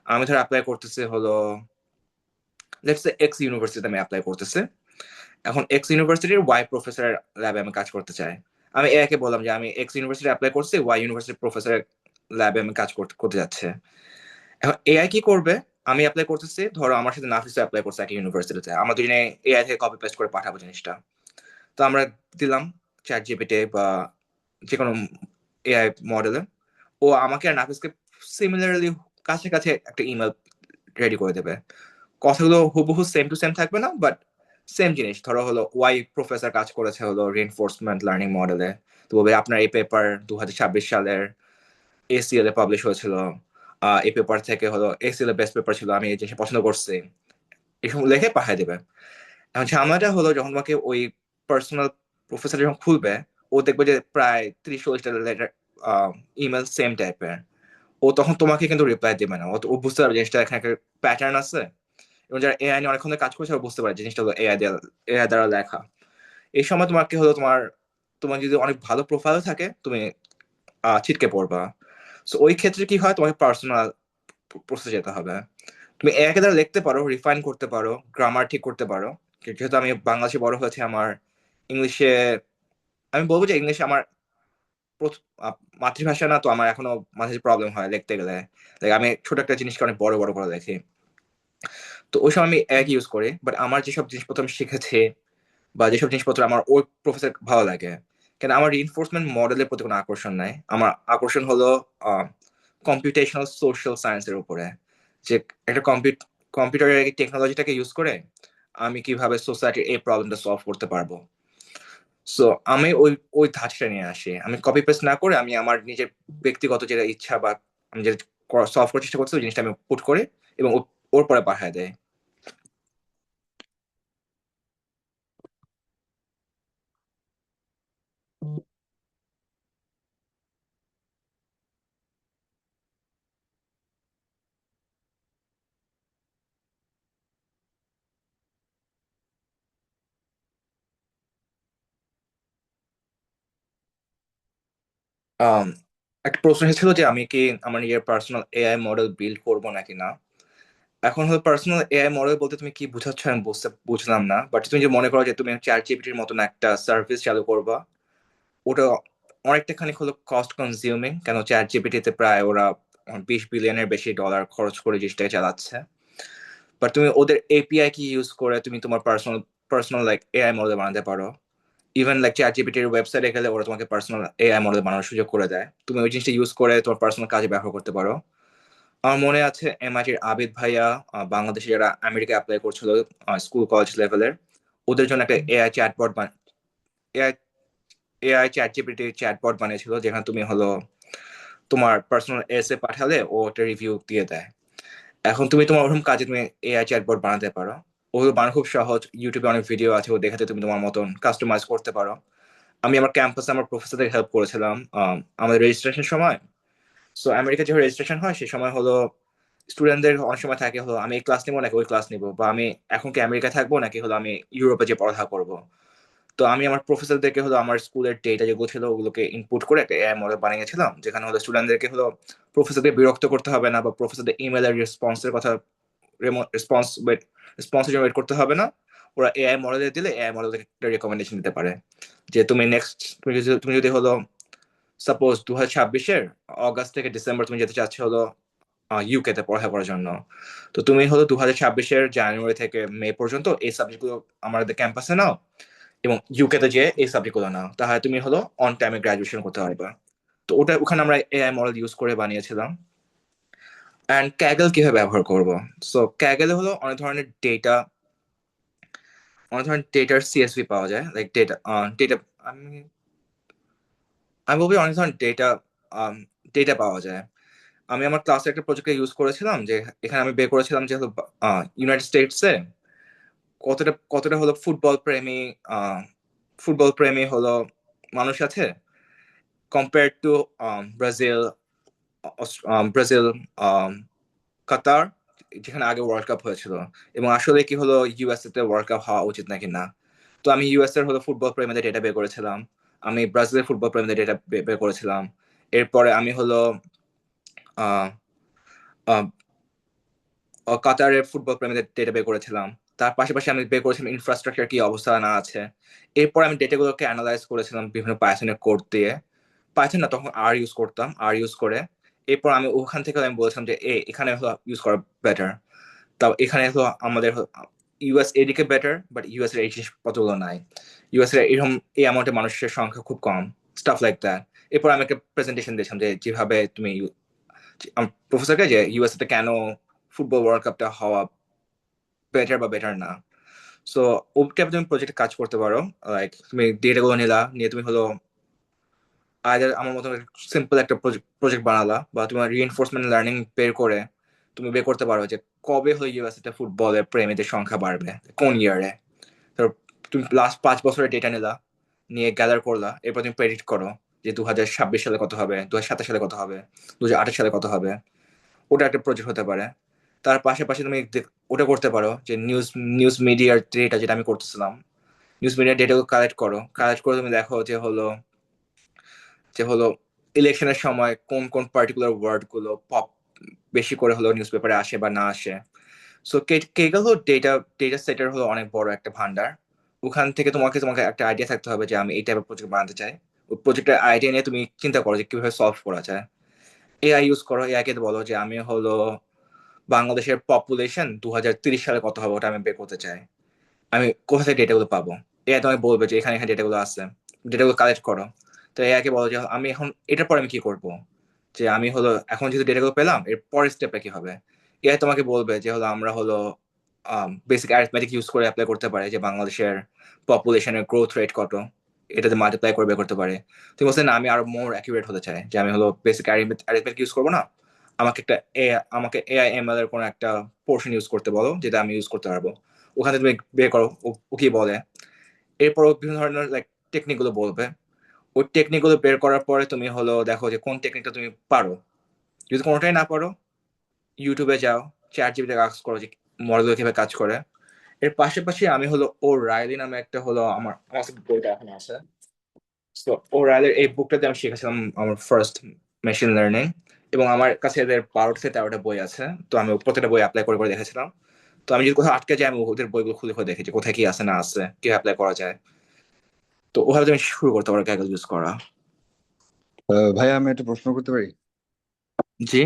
আমি ধর অ্যাপ্লাই করতেছি হলো লেটস সে এক্স ইউনিভার্সিটিতে আমি অ্যাপ্লাই করতেছি। এখন এক্স ইউনিভার্সিটির ওয়াই প্রফেসরের ল্যাবে আমি কাজ করতে চাই। আমি একে বললাম যে আমি এক্স ইউনিভার্সিটি অ্যাপ্লাই করছি, ওয়াই ইউনিভার্সিটির প্রফেসরের ল্যাবে আমি কাজ করতে যাচ্ছে। এখন এআই কি করবে, আমি অ্যাপ্লাই করতেছি, ধরো আমার সাথে নাফিসও অ্যাপ্লাই করছে একটা ইউনিভার্সিটিতে, আমরা দুজনে এআই থেকে কপি পেস্ট করে পাঠাবো জিনিসটা। তো আমরা দিলাম চ্যাট জিপিটি বা যে কোনো এআই মডেলে, ও আমাকে আর নাফিসকে সিমিলারলি কাছে কাছে একটা ইমেল রেডি করে দেবে। কথাগুলো হুবহু সেম টু সেম থাকবে না, বাট সেম জিনিস। ধরো হলো ওয়াই প্রফেসর কাজ করেছে হলো রিইনফোর্সমেন্ট লার্নিং মডেলে, তো বলবে আপনার এই পেপার 2026 সালের এসিএল এ পাবলিশ হয়েছিল, এই পেপার থেকে হলো এসিএল এর বেস্ট পেপার ছিল, আমি এই জিনিস পছন্দ করছি, এরকম লিখে পাঠিয়ে দেবে। এখন ঝামেলাটা হলো যখন তোমাকে ওই পার্সোনাল প্রফেসর যখন খুলবে, ও দেখবে যে প্রায় 30-40টা লেটার ইমেল সেম টাইপের। ও তখন তোমাকে কিন্তু রিপ্লাই দেবে না। ও বুঝতে পারবে জিনিসটা এখানে একটা প্যাটার্ন আছে, এবং যারা এআই নিয়ে অনেকক্ষণ ধরে কাজ করছে ওরা বুঝতে পারে জিনিসটা হলো এআই দ্বারা লেখা। এই সময় তোমাকে হলো তোমার তোমার যদি অনেক ভালো প্রোফাইল থাকে তুমি ছিটকে পড়বা। সো ওই ক্ষেত্রে কি হয়, তোমাকে পার্সোনাল প্রসেস যেতে হবে। তুমি এআই কে দ্বারা লিখতে পারো, রিফাইন করতে পারো, গ্রামার ঠিক করতে পারো। যেহেতু আমি বাংলাদেশে বড় হয়েছে, আমার ইংলিশে আমি বলবো যে ইংলিশ আমার মাতৃভাষা না, তো আমার এখনো মাঝে প্রবলেম হয় লিখতে গেলে। আমি ছোট একটা জিনিসকে অনেক বড় বড় করে লিখি। তো ওই সময় আমি এক ইউজ করি, বাট আমার যেসব জিনিসপত্র আমি শিখেছি বা যেসব জিনিসপত্র আমার ওই প্রফেসর ভালো লাগে, কেন আমার রিইনফোর্সমেন্ট মডেলের প্রতি কোনো আকর্ষণ নাই। আমার আকর্ষণ হলো কম্পিউটেশনাল সোশ্যাল সায়েন্সের উপরে, যে একটা কম্পিউটারের টেকনোলজিটাকে ইউজ করে আমি কিভাবে সোসাইটির এই প্রবলেমটা সলভ করতে পারবো। সো আমি ওই ওই ধাঁচটা নিয়ে আসি। আমি কপি পেস্ট না করে আমি আমার নিজের ব্যক্তিগত যেটা ইচ্ছা বা আমি যেটা সলভ করার চেষ্টা করছি ওই জিনিসটা আমি পুট করি এবং ওর পরে পাঠায় দেয়। আম, একটা প্রশ্ন এসেছিল যে আমি কি আমার নিজের পার্সোনাল এআই মডেল বিল্ড করবো নাকি না। এখন হলো পার্সোনাল এআই মডেল বলতে তুমি কি বুঝাচ্ছ আমি বুঝলাম না, বাট তুমি যে মনে করো যে তুমি চ্যাট জিপিটির মতন একটা সার্ভিস চালু করবা, ওটা অনেকটা খানিক হলো কস্ট কনজিউমিং, কেন চ্যাট জিপিটিতে প্রায় ওরা 20 বিলিয়নের বেশি ডলার খরচ করে জিনিসটাকে চালাচ্ছে। বাট তুমি ওদের এপিআই কি ইউজ করে তুমি তোমার পার্সোনাল পার্সোনাল এআই মডেল বানাতে পারো। ইভেন চ্যাট জিপিটির ওয়েবসাইটে গেলে ওরা তোমাকে পার্সোনাল এআই মডেল বানানোর সুযোগ করে দেয়, তুমি ওই জিনিসটা ইউজ করে তোমার পার্সোনাল কাজে ব্যবহার করতে পারো। আমার মনে আছে এমআইটির আবিদ ভাইয়া বাংলাদেশে যারা আমেরিকা অ্যাপ্লাই করছিল স্কুল কলেজ লেভেলের, ওদের জন্য একটা AI chatbot AI AI chat GPT chatbot বানিয়েছিল, যেখানে তুমি হলো তোমার পার্সোনাল এসে পাঠালে ও একটা রিভিউ দিয়ে দেয়। এখন তুমি তোমার ওরকম কাজে তুমি এআই চ্যাটবট বানাতে পারো। ওগুলো বানানো খুব সহজ, ইউটিউবে অনেক ভিডিও আছে, ও দেখাতে তুমি তোমার মতন কাস্টমাইজ করতে পারো। আমি আমার ক্যাম্পাসে আমার প্রফেসরদের হেল্প করেছিলাম আমাদের রেজিস্ট্রেশন সময়। সো আমেরিকা যখন রেজিস্ট্রেশন হয় সেই সময় হলো স্টুডেন্টদের অনেক সময় থাকে হলো আমি এই ক্লাস নিবো নাকি ওই ক্লাস নিবো, বা আমি এখন কি আমেরিকা থাকবো নাকি হলো আমি ইউরোপে যে পড়ালেখা করবো। তো আমি আমার প্রফেসরদেরকে হলো আমার স্কুলের ডেটা যেগুলো ছিল ওগুলোকে ইনপুট করে একটা এআই মডেল বানিয়েছিলাম, যেখানে হলো স্টুডেন্টদেরকে হলো প্রফেসরদের বিরক্ত করতে হবে না, বা প্রফেসরদের ইমেলের রেসপন্সের কথা রেসপন্স রেসপন্সের জন্য ওয়েট করতে হবে না। ওরা এআই মডেলে দিলে এআই মডেল একটা রেকমেন্ডেশন দিতে পারে যে তুমি নেক্সট তুমি যদি হলো সাপোজ 2026-এর অগাস্ট থেকে ডিসেম্বর তুমি যেতে চাচ্ছ হলো ইউকে তে পড়ালেখা করার জন্য, তো তুমি হলো 2026-এর জানুয়ারি থেকে মে পর্যন্ত এই সাবজেক্টগুলো আমাদের ক্যাম্পাসে নাও এবং ইউকে তে যে এই সাবজেক্টগুলো নাও, তাহলে তুমি হলো অন টাইমে গ্রাজুয়েশন করতে পারবে। তো ওটা ওখানে আমরা এআই মডেল ইউজ করে বানিয়েছিলাম। অ্যান্ড ক্যাগল কিভাবে ব্যবহার করব। সো ক্যাগলে হলো অনেক ধরনের ডেটার সিএসভি পাওয়া যায়, লাইক ডেটা আমি আমি বলবো অনেক ধরনের ডেটা পাওয়া যায়। আমি আমার ক্লাসে একটা প্রজেক্টে ইউজ করেছিলাম, যে এখানে আমি বের করেছিলাম যে হলো ইউনাইটেড স্টেটসে কতটা কতটা হলো ফুটবল প্রেমী হলো মানুষ আছে কম্পেয়ার টু ব্রাজিল, ব্রাজিল, কাতার, যেখানে আগে ওয়ার্ল্ড কাপ হয়েছিল, এবং আসলে কি হলো ইউএসএ তে ওয়ার্ল্ড কাপ হওয়া উচিত নাকি না। তো আমি ইউএস এর হলো ফুটবল প্রেমীদের ডেটা বের করেছিলাম, আমি ব্রাজিলের ফুটবল প্রেমীদের ডেটা বের করেছিলাম। এরপরে আমি হলো আহ আহ, কাতারের ফুটবল প্রেমীদের ডেটা বের করেছিলাম। তার পাশাপাশি আমি বের করেছিলাম ইনফ্রাস্ট্রাকচার কি অবস্থা না আছে। এরপর আমি ডেটাগুলোকে অ্যানালাইজ করেছিলাম বিভিন্ন পাইথনের কোড দিয়ে। পাইথন না, তখন আর ইউজ করতাম, আর ইউজ করে এরপর আমি ওখান থেকে আমি বলেছিলাম যে এখানে ইউজ করা বেটার। তাও এখানে আমাদের ইউএস এদিকে বেটার, বাট ইউএস এর এই জিনিসপত্রগুলো নাই। ইউএস এর এরকম এই অ্যামাউন্টের মানুষের সংখ্যা খুব কম, স্টাফ লাইক দ্যাট। এরপর আমি একটা প্রেজেন্টেশন দিয়েছিলাম যে যেভাবে তুমি প্রফেসরকে যে ইউএস তে কেন ফুটবল ওয়ার্ল্ড কাপটা হওয়া বেটার বা বেটার না। সো ওটা তুমি প্রজেক্টে কাজ করতে পারো। লাইক তুমি ডেটা গুলো নিয়ে তুমি হলো আইদার আমার মতো সিম্পল একটা প্রজেক্ট বানালা, বা তোমার রিইনফোর্সমেন্ট লার্নিং বের করে তুমি বের করতে পারো যে কবে হলো ইউএসএ ফুটবলের প্রেমীদের সংখ্যা বাড়বে, কোন ইয়ারে। তো তুমি লাস্ট 5 বছরের ডেটা নিলা, নিয়ে গ্যাদার করলা, এরপর তুমি প্রেডিক্ট করো যে 2026 সালে কত হবে, 2027 সালে কত হবে, 2028 সালে কত হবে। ওটা একটা প্রজেক্ট হতে পারে। তার পাশাপাশি তুমি ওটা করতে পারো যে নিউজ নিউজ মিডিয়ার ডেটা, যেটা আমি করতেছিলাম, নিউজ মিডিয়ার ডেটা কালেক্ট করো, কালেক্ট করে তুমি দেখো যে হলো ইলেকশনের সময় কোন কোন পার্টিকুলার ওয়ার্ড গুলো পপ বেশি করে হলো নিউজ পেপারে আসে বা না আসে। সো কেগেল হলো ডেটা ডেটা সেটের হলো অনেক বড় একটা ভান্ডার। ওখান থেকে তোমাকে তোমাকে একটা আইডিয়া থাকতে হবে যে আমি এই টাইপের প্রজেক্ট বানাতে চাই। ওই প্রজেক্টের আইডিয়া নিয়ে তুমি চিন্তা করো যে কিভাবে সলভ করা যায়। এআই ইউজ করো, এআই কে বলো যে আমি হলো বাংলাদেশের পপুলেশন 2030 সালে কত হবে ওটা আমি বের করতে চাই, আমি কোথা থেকে ডেটাগুলো পাবো। এআই তোমাকে বলবে যে এখানে এখানে ডেটাগুলো আছে, ডেটাগুলো কালেক্ট করো। তো এআই কে বলো যে আমি এখন এটার পর আমি কি করব, যে আমি হলো এখন যেহেতু ডেটাগুলো পেলাম এর পরের স্টেপটা কি হবে। এআই তোমাকে বলবে যে হলো আমরা হলো বেসিক অ্যারিথমেটিক ইউজ করে অ্যাপ্লাই করতে পারে যে বাংলাদেশের পপুলেশনের গ্রোথ রেট কত, এটাতে মাল্টিপ্লাই করে বের করতে পারে। তুমি বলছো না আমি আরো মোর অ্যাকিউরেট হতে চাই, যে আমি হলো বেসিক অ্যারিথমেটিক ইউজ করবো না, আমাকে এআই এমএল এর কোনো একটা পোর্শন ইউজ করতে বলো যেটা আমি ইউজ করতে পারবো। ওখানে তুমি বের করো ও কি বলে। এরপরও বিভিন্ন ধরনের লাইক টেকনিক গুলো বলবে। ওই টেকনিক গুলো বের করার পরে তুমি হলো দেখো যে কোন টেকনিকটা তুমি পারো। যদি কোনোটাই না পারো, ইউটিউবে যাও, চ্যাট জিপিটি আস্ক করো যে মডেল কিভাবে কাজ করে। এর পাশাপাশি আমি হলো ও রাইলি নামে একটা হলো আমার কাছে বইটা এখন আছে। তো ও রাইলের এই বুকটাতে আমি শিখেছিলাম আমার ফার্স্ট মেশিন লার্নিং, এবং আমার কাছে এদের 12 থেকে 13টা বই আছে। তো আমি প্রত্যেকটা বই অ্যাপ্লাই করে করে দেখেছিলাম। তো আমি যদি কোথাও আটকে যাই আমি ওদের বইগুলো খুলে খুলে দেখি যে কোথায় কি আছে না আছে, কি অ্যাপ্লাই করা যায়। তো ওভাবে তুমি শুরু করতে পারো ক্যাগল ইউজ করা। ভাই আমি একটা প্রশ্ন করতে পারি? জি।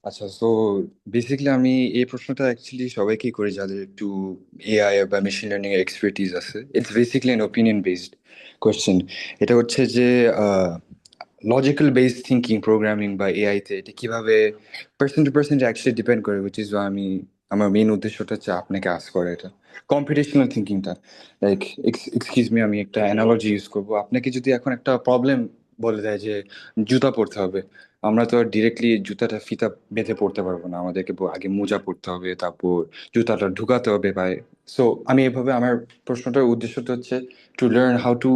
আচ্ছা, তো বেসিক্যালি আমি এই প্রশ্নটা অ্যাকচুয়ালি সবাইকেই করি যাদের একটু এআই বা মেশিন লার্নিং এর এক্সপার্টিস আছে। It's basically an opinion based question. এটা হচ্ছে যে লজিক্যাল বেসড থিঙ্কিং প্রোগ্রামিং বা এআই তে এটা কিভাবে person to person actually depend করে, উইচ ইজ আমি আমার মেইন উদ্দেশ্যটা হচ্ছে আপনাকে আস্ক করা এটা কম্পিটিশনাল থিঙ্কিংটা। লাইক এক্সকিউজ মি, আমি একটা অ্যানালজি ইউজ করবো। আপনাকে যদি এখন একটা প্রবলেম বলে দেয় যে জুতা পরতে হবে, আমরা তো আর ডিরেক্টলি জুতাটা ফিতা বেঁধে পড়তে পারবো না, আমাদেরকে আগে মোজা পরতে হবে, তারপর জুতাটা ঢুকাতে হবে পায়ে। সো আমি এভাবে আমার প্রশ্নটার উদ্দেশ্যটা হচ্ছে to learn how to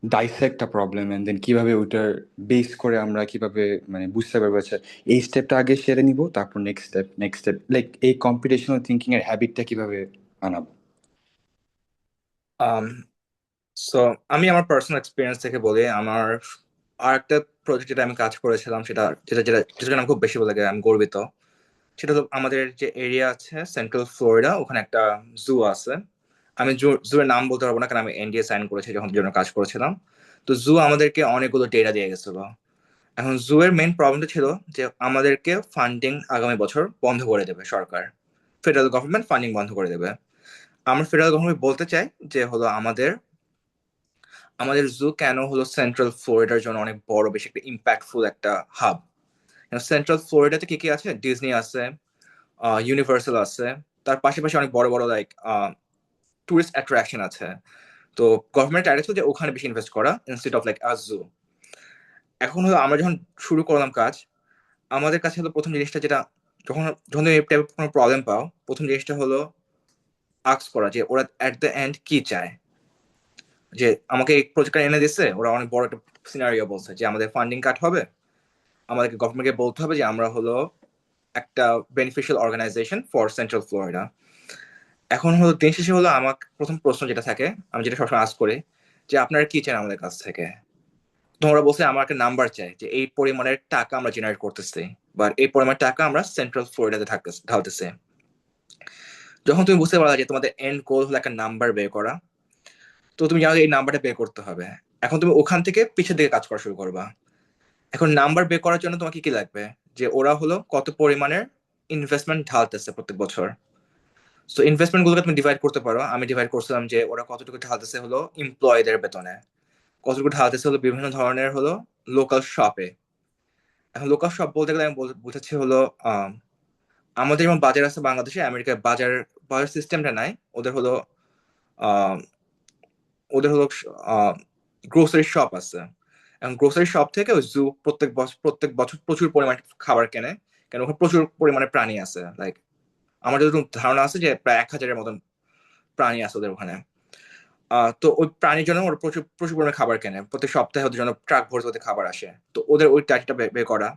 dissect a problem and then কিভাবে ওইটার বেস করে আমরা কিভাবে মানে বুঝতে পারবো আচ্ছা এই স্টেপটা আগে সেরে নিব, তারপর নেক্সট স্টেপ লাইক এই কম্পিটিশনাল থিঙ্কিং এর হ্যাবিটটা কিভাবে আনাবো। আম সো আমি আমার পার্সোনাল এক্সপিরিয়েন্স থেকে বলি, আমার আর একটা প্রজেক্ট যেটা আমি কাজ করেছিলাম, সেটা যেটা যেটা যেটা জন্য আমি খুব বেশি বলে আমি গর্বিত। সেটা হলো আমাদের যে এরিয়া আছে সেন্ট্রাল ফ্লোরিডা, ওখানে একটা জু আছে। আমি জু এর নাম বলতে পারবো না কারণ আমি এনডিএ সাইন করেছি যখন জন্য কাজ করেছিলাম। তো জু আমাদেরকে অনেকগুলো ডেটা দিয়ে গেছিল। এখন জু এর মেইন প্রবলেমটা ছিল যে আমাদেরকে ফান্ডিং আগামী বছর বন্ধ করে দেবে সরকার, ফেডারেল গভর্নমেন্ট ফান্ডিং বন্ধ করে দেবে। আমরা ফেডারেল গভর্নমেন্ট বলতে চাই যে হলো আমাদের আমাদের জু কেন হলো সেন্ট্রাল ফ্লোরিডার জন্য অনেক বড়, বেশি একটা ইম্প্যাক্টফুল একটা হাব। সেন্ট্রাল ফ্লোরিডাতে কি কি আছে, ডিজনি আছে, ইউনিভার্সাল আছে, তার পাশাপাশি অনেক বড় বড় লাইক টুরিস্ট অ্যাট্রাকশন আছে। তো গভর্নমেন্ট চাইছিল যে ওখানে বেশি ইনভেস্ট করা ইনস্টিড অফ লাইক আ জু। এখন হলো আমরা যখন শুরু করলাম কাজ, আমাদের কাছে হলো প্রথম জিনিসটা যেটা, যখন যখন তুমি এই টাইপের কোনো প্রবলেম পাও, প্রথম জিনিসটা হলো আস্ক করা যে ওরা এট দ্য এন্ড কি চায়। যে আমাকে এই প্রজেক্টটা এনে দিচ্ছে, ওরা অনেক বড় একটা সিনারিও বলছে যে আমাদের ফান্ডিং কাট হবে, আমাদেরকে গভর্নমেন্টকে বলতে হবে যে আমরা হলো একটা beneficial organisation for Central Florida. এখন হলো দিন শেষে হলো আমার প্রথম প্রশ্ন যেটা থাকে, আমি যেটা সবসময় আস্ক করি, যে আপনারা কি চান আমাদের কাছ থেকে। তোমরা বলছে আমার একটা নাম্বার চাই যে এই পরিমাণের টাকা আমরা জেনারেট করতেছি, বা এই পরিমাণ টাকা আমরা সেন্ট্রাল ফ্লোরিডাতে ঢালতেছি। যখন তুমি বুঝতে পারলা যে তোমাদের এন্ড গোল হলো একটা নাম্বার বের করা, তো তুমি জানো এই নাম্বারটা বের করতে হবে। এখন তুমি ওখান থেকে পিছের দিকে কাজ করা শুরু করবা। এখন নাম্বার বের করার জন্য তোমাকে কি লাগবে, যে ওরা হলো কত পরিমাণের ইনভেস্টমেন্ট ঢালতেছে প্রত্যেক বছর। সো ইনভেস্টমেন্ট গুলোকে তুমি ডিভাইড করতে পারো। আমি ডিভাইড করছিলাম যে ওরা কতটুকু ঢালতেছে হলো এমপ্লয়ীদের বেতনে, কতটুকু ঢালতেছে হলো বিভিন্ন ধরনের হলো লোকাল শপে। এখন লোকাল শপ বলতে গেলে আমি বুঝাচ্ছি হলো আম, আমাদের যেমন বাজার আছে বাংলাদেশে, আমেরিকায় বাজার বাজার সিস্টেমটা নাই। ওদের হলো আম, ওদের হলো গ্রোসারি শপ আছে। এবং গ্রোসারি শপ থেকে ওই জু প্রত্যেক বছর প্রচুর পরিমাণ খাবার কেনে, কেন ওখানে প্রচুর পরিমাণে প্রাণী আছে। লাইক আমার যতটুকু ধারণা আছে যে প্রায় 1,000-এর মতন প্রাণী আছে ওদের ওখানে। তো ওই প্রাণীর জন্য ওরা প্রচুর প্রচুর পরিমাণে খাবার কেনে, প্রত্যেক সপ্তাহে ওদের জন্য ট্রাক ভর্তি ওদের খাবার আসে। তো ওদের ওই টাইপটা বের করা।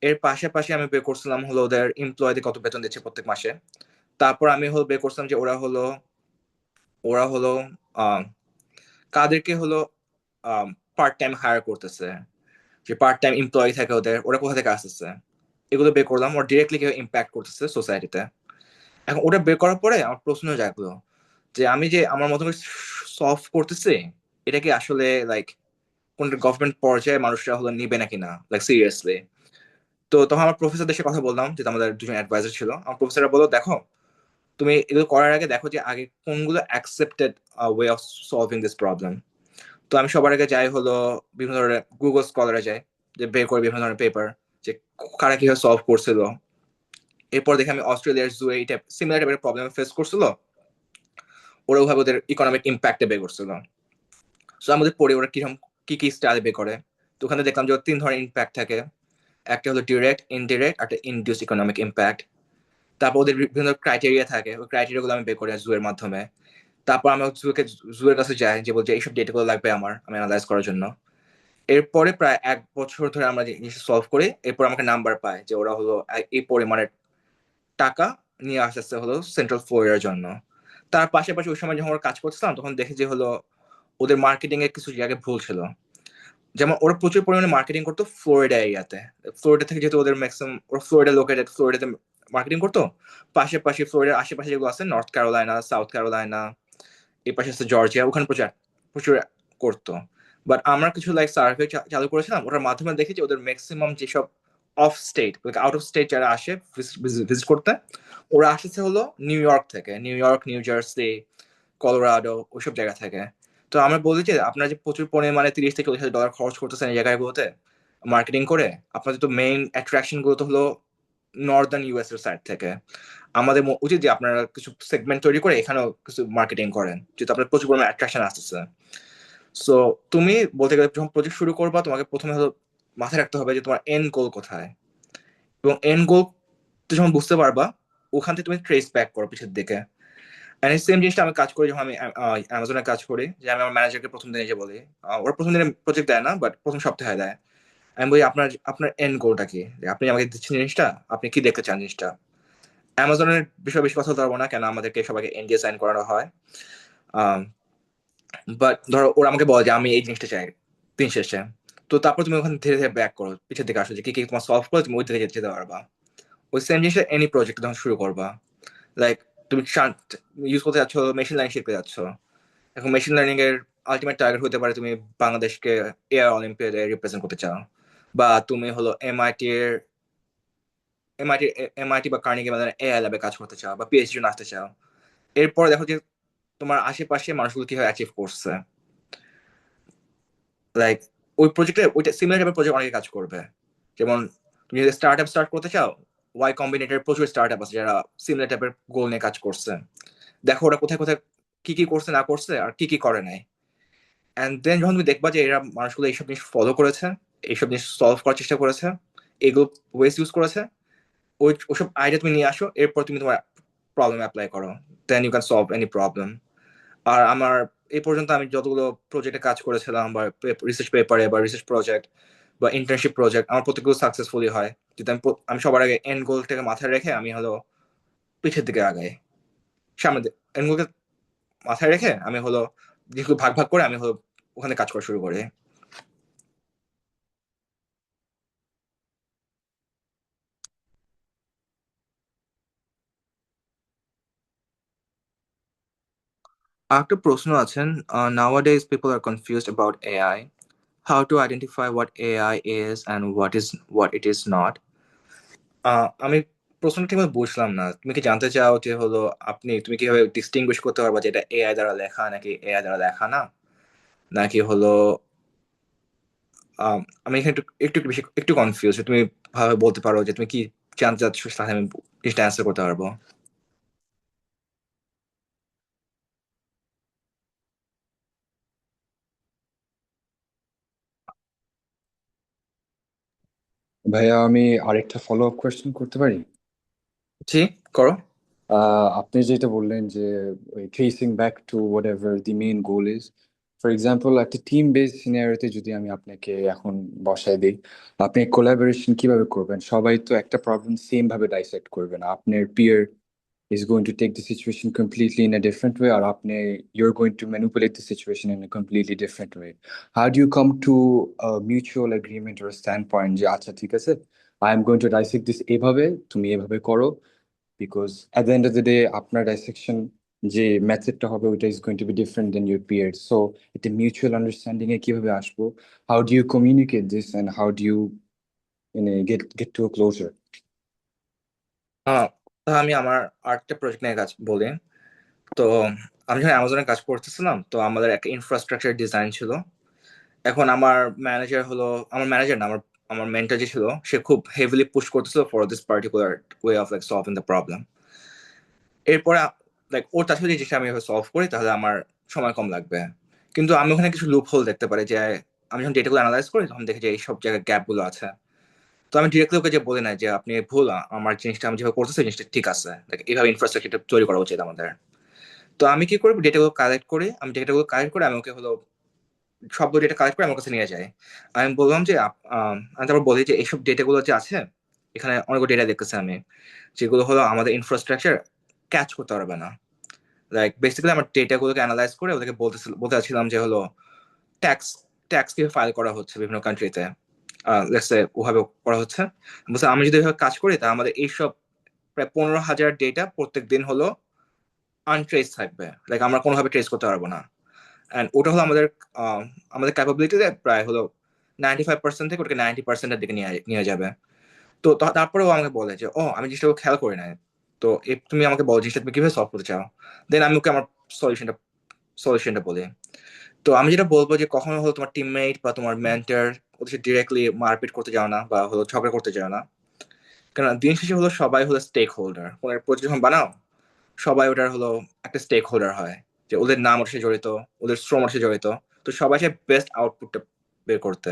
এর পাশাপাশি আমি বের করছিলাম হলো ওদের এমপ্লয়ীদের কত বেতন দিচ্ছে প্রত্যেক মাসে। তারপর আমি হলো বের করছিলাম যে ওরা হলো আহ, কাদেরকে হলো পার্ট টাইম হায়ার করতেছে, যে পার্ট টাইম এমপ্লয়ি থাকে ওদের, ওরা কোথা থেকে আসতেছে, এগুলো বের করলাম। ওরা ডিরেক্টলি কেউ ইম্প্যাক্ট করতেছে সোসাইটিতে। এখন ওটা বের করার পরে আমার প্রশ্ন জাগলো যে আমি যে আমার মতো করে সলভ করতেছি, এটা কি আসলে লাইক কোন গভর্নমেন্ট পর্যায়ে মানুষরা হলো নিবে নাকি না, লাইক সিরিয়াসলি। তো তখন আমার প্রফেসরদের সাথে কথা বললাম, যেটা আমাদের দুজন অ্যাডভাইজার ছিল। আমার প্রফেসররা বললো, দেখো তুমি এগুলো করার আগে দেখো যে আগে কোনগুলো accepted way of solving this problem. তো আমি সবার আগে যাই হলো বিভিন্ন ধরনের গুগল স্কলারে যাই, যে বের করে বিভিন্ন ধরনের পেপার যে কারা কিভাবে সলভ করছিল। এরপর দেখে আমি অস্ট্রেলিয়ার জু এই টাইপ সিমিলার টাইপের প্রবলেম ফেস করছিল, ওরা ওভাবে ওদের ইকোনমিক ইম্প্যাক্টে বের করছিল। সো আমাদের পড়ে ওরা কিরকম কি কি স্টাইল বের করে। তো ওখানে দেখলাম যে তিন ধরনের ইম্প্যাক্ট থাকে। একটা হলো ডিরেক্ট, ইনডিরেক্ট, একটা ইনডিউস ইকোনমিক ইম্প্যাক্ট। তারপর ওদের বিভিন্ন ক্রাইটেরিয়া থাকে, ওই ক্রাইটেরিয়া গুলো আমি বের করি জু এর মাধ্যমে। তারপর আমি জু এর কাছে যাই, যে বলছে এইসব ডেটা গুলো লাগবে আমার, আমি অ্যানালাইজ করার জন্য। এরপরে প্রায় 1 বছর ধরে আমরা জিনিস সলভ করি। এরপর আমাকে নাম্বার পায় যে ওরা হলো এই পরিমাণের টাকা নিয়ে আসতেছে হলো সেন্ট্রাল ফ্লোরিডার জন্য। তার পাশাপাশি ওই সময় যখন ওরা কাজ করছিলাম, তখন দেখি যে হলো ওদের মার্কেটিং এর কিছু জায়গায় ভুল ছিল। যেমন ওরা প্রচুর পরিমাণে মার্কেটিং করতো ফ্লোরিডা এরিয়াতে। ফ্লোরিডা থেকে যেহেতু ওদের ম্যাক্সিমাম, ওরা ফ্লোরিডা লোকেটেড, ফ্লোরিডাতে মার্কেটিং করতো। পাশাপাশি ফ্লোরিডার আশেপাশে যেগুলো আছে, নর্থ ক্যারোলাইনা, সাউথ ক্যারোলাইনা, এই পাশে আছে জর্জিয়া, ওখানে প্রচুর প্রচুর করতো। বাট আমরা কিছু লাইক সার্ভে চালু করেছিলাম, ওটার মাধ্যমে দেখি যে ওদের ম্যাক্সিমাম যেসব of state, out of state যারা আসে ভিজিট করতে, ওরা আসছে হলো নিউ ইয়র্ক থেকে, new York, new jersey, Colorado, ওইসব জায়গা থেকে। তো আমরা বলি যে আপনারা যে প্রচুর পরিমাণে $30,000 থেকে $40,000 খরচ করতেছেন এই জায়গাগুলোতে মার্কেটিং করে, আপনাদের তো মেইন অ্যাট্রাকশন গুলো তো হলো নর্দার্ন ইউএস এর সাইড থেকে। আমাদের উচিত যে আপনারা কিছু সেগমেন্ট তৈরি করে এখানেও কিছু মার্কেটিং করেন, যেহেতু আপনার প্রচুর পরিমাণে অ্যাট্রাকশন আসতেছে। সো তুমি বলতে গেলে যখন প্রজেক্ট শুরু করবা, তোমাকে প্রথমে হলো মাথায় রাখতে হবে যে তোমার এন্ড গোল কোথায়, এবং এন্ড গোল যখন বুঝতে পারবা, ওখান থেকে তুমি ট্রেস ব্যাক করো পিছের দিকে। এন্ড এই সেম জিনিসটা আমি কাজ করি যখন আমি অ্যামাজনে কাজ করি, যে আমি আমার ম্যানেজারকে প্রথম দিনে যে বলি, ওরা প্রথম দিনে প্রজেক্ট দেয় না, বাট প্রথম সপ্তাহে দেয়। আমি বলি আপনার আপনার এন্ড গোলটা কি, যে আপনি আমাকে দিচ্ছেন জিনিসটা, আপনি কি দেখতে চান জিনিসটা। অ্যামাজনের বিষয়ে বেশি কথা বলতে পারবো না, কেন আমাদেরকে সবাইকে এনডিএ সাইন করানো হয়। বাট ধরো ওরা আমাকে বলে যে আমি এই জিনিসটা চাই দিন শেষে। তো তারপর তুমি ওখানে ধীরে ধীরে ব্যাক করো, পিছের দিকে আসো, যে কি কি তোমার সলভ করে তুমি ওই দিকে যেতে পারবা। ওই সেম জিনিসটা এনি প্রজেক্ট যখন শুরু করবা, লাইক তুমি ইউজ করতে যাচ্ছ, মেশিন লার্নিং শিখতে যাচ্ছ। এখন মেশিন লার্নিং এর আলটিমেট টার্গেট হতে পারে তুমি বাংলাদেশকে এআই অলিম্পিয়াডে রিপ্রেজেন্ট করতে চাও, বা তুমি হলো এমআইটি এমআইটি বা কার্নেগি মেলনের এআই ল্যাবে কাজ করতে চাও, বা পিএইচডি জন্য আসতে চাও। এরপর দেখো যে তোমার আশেপাশে মানুষগুলো কিভাবে অ্যাচিভ করছে। লাইক ওই প্রজেক্টে ওইটা সিমিলার টাইপের প্রজেক্ট অনেকে কাজ করবে। যেমন তুমি যদি স্টার্ট আপ স্টার্ট করতে চাও, ওয়াই কম্বিনেটর প্রচুর স্টার্ট আপ আছে যারা সিমিলার টাইপের গোল নিয়ে কাজ করছে। দেখো ওরা কোথায় কোথায় কি কি করছে না করছে, আর কি কি করে নাই। অ্যান্ড দেন যখন তুমি দেখবা যে এরা মানুষগুলো এইসব জিনিস ফলো করেছে, এইসব জিনিস সলভ করার চেষ্টা করেছে, এগুলো ওয়েস ইউজ করেছে, ওইসব আইডিয়া তুমি নিয়ে আসো, এরপর তুমি তোমার প্রবলেম অ্যাপ্লাই করো। Then you can solve any problem. আর আমার এই পর্যন্ত আমি যতগুলো প্রজেক্টে কাজ করেছিলাম, বা রিসার্চ পেপারে বা রিসার্চ প্রজেক্ট বা ইন্টার্নশিপ প্রজেক্ট, আমার প্রত্যেকগুলো সাকসেসফুলি হয়। যেটা আমি সবার আগে এন্ড গোলটাকে মাথায় রেখে আমি হলো পিছের দিকে আগাই, সামনে এন্ড গোলকে মাথায় রেখে আমি হলো যেগুলো ভাগ ভাগ করে আমি হলো ওখানে কাজ করা শুরু করি। একটা প্রশ্ন আছেন, nowadays people are confused about AI. How to identify what AI is and what it is not? আমি প্রশ্নটা ঠিকমতো বুঝলাম না। তুমি কি জানতে চাও যে হলো তুমি কিভাবে ডিস্টিংগুইশ করতে পারবা যে এটা এআই দ্বারা লেখা নাকি এআই দ্বারা লেখা না, নাকি হলো আমি এখানে একটু একটু একটু বেশি একটু কনফিউজ। তুমি ভাবে বলতে পারো যে তুমি কি জানতে চাচ্ছ, তাহলে আমি জিনিসটা অ্যান্সার করতে পারবো। ভাইয়া আমি আরেকটা ফলো আপ কোয়েশ্চেন করতে পারি? জি, করো। আপনি যেটা বললেন যে ওই tracing back to what ever the main goal is, for example একটা টিম বেস সিনারিওতে যদি আমি আপনাকে এখন বসায় দিই, আপনি কোলাবোরেশন কিভাবে করবেন? সবাই তো একটা প্রবলেম সেম ভাবে ডাইসেক্ট করবে না। আপনার peer is going to take the situation completely in a different way, or apne you're going to manipulate the situation in a completely different way. How do you come to a mutual agreement or a standpoint যে আচ্ছা ঠিক আছে, I am going to dissect this এভাবে, তুমি এভাবে করো, because at the end of the day আপনার dissection যে মেথডটা হবে ওইটা is going to be different than your peers, so একটা mutual understanding এ কিভাবে আসবো? How do you communicate this and how do you get to a closure? আহ, তা আমি আমার আরেকটা প্রজেক্ট নিয়ে কাজ বলি। তো আমি যখন অ্যামাজনে কাজ করতেছিলাম, তো আমাদের একটা ইনফ্রাস্ট্রাকচার ডিজাইন ছিল। এখন আমার ম্যানেজার হলো, আমার ম্যানেজার না, আমার আমার মেন্টর যে ছিল, সে খুব হেভিলি পুশ করতেছিল for this particular way of like solving the problem. এরপরে লাইক ওর তার সাথে যদি জিনিসটা আমি সলভ করি তাহলে আমার সময় কম লাগবে। কিন্তু আমি ওখানে কিছু লুপ হোল দেখতে পারি যে আমি যখন ডেটাগুলো অ্যানালাইজ করি তখন দেখি যে এই সব জায়গায় গ্যাপ গুলো আছে। তো আমি ডিরেক্টলি ওকে যে বলি না যে আপনি ভুল, আমার জিনিসটা আমি যেভাবে করতেছি জিনিসটা ঠিক আছে, লাইক এইভাবে ইনফ্রাস্ট্রাকচারটা তৈরি করা উচিত আমাদের। তো আমি কি করি, ডেটাগুলো কালেক্ট করি, আমি ওকে হলো সবগুলো ডেটা কালেক্ট করে আমার কাছে নিয়ে যায়। আমি বললাম যে আমি তারপর বলি যে এইসব ডেটাগুলো যে আছে, এখানে অনেকগুলো ডেটা দেখতেছি আমি, যেগুলো হলো আমাদের ইনফ্রাস্ট্রাকচার ক্যাচ করতে পারবে না। লাইক বেসিক্যালি আমার ডেটাগুলোকে অ্যানালাইজ করে ওদেরকে বলতে চাচ্ছিলাম যে হলো ট্যাক্স ট্যাক্স কিভাবে ফাইল করা হচ্ছে বিভিন্ন কান্ট্রিতে, লেটস সে ওভাবে করা হচ্ছে। বলছে আমি যদি এভাবে কাজ করি তা আমাদের এইসব প্রায় 15,000 ডেটা প্রত্যেক দিন হলো আনট্রেস থাকবে, লাইক আমরা কোনোভাবে ট্রেস করতে পারবো না। অ্যান্ড ওটা হলো আমাদের ক্যাপাবিলিটিতে প্রায় হলো 95% থেকে ওটাকে 90%-এর দিকে নিয়ে নিয়ে যাবে। তো তারপরেও আমাকে বলে যে ও আমি জিনিসটা খেয়াল করি নাই। তো তুমি আমাকে বলো জিনিসটা তুমি কিভাবে সলভ করতে চাও। দেন আমি ওকে আমার সলিউশনটা সলিউশনটা বলি। তো আমি যেটা বলবো যে কখনো হলো তোমার টিমমেট বা তোমার মেন্টর ওদের সাথে ডিরেক্টলি মারপিট করতে যাও না বা হলো ঝগড়া করতে যাও না। কারণ দিন শেষে হলো সবাই হলো স্টেক হোল্ডার। কোনো প্রজেক্ট যখন বানাও সবাই ওটার হলো একটা স্টেক হোল্ডার হয়, যে ওদের নাম ওর সাথে জড়িত, ওদের শ্রম ওর সাথে জড়িত। তো সবাই সে বেস্ট আউটপুটটা বের করতে।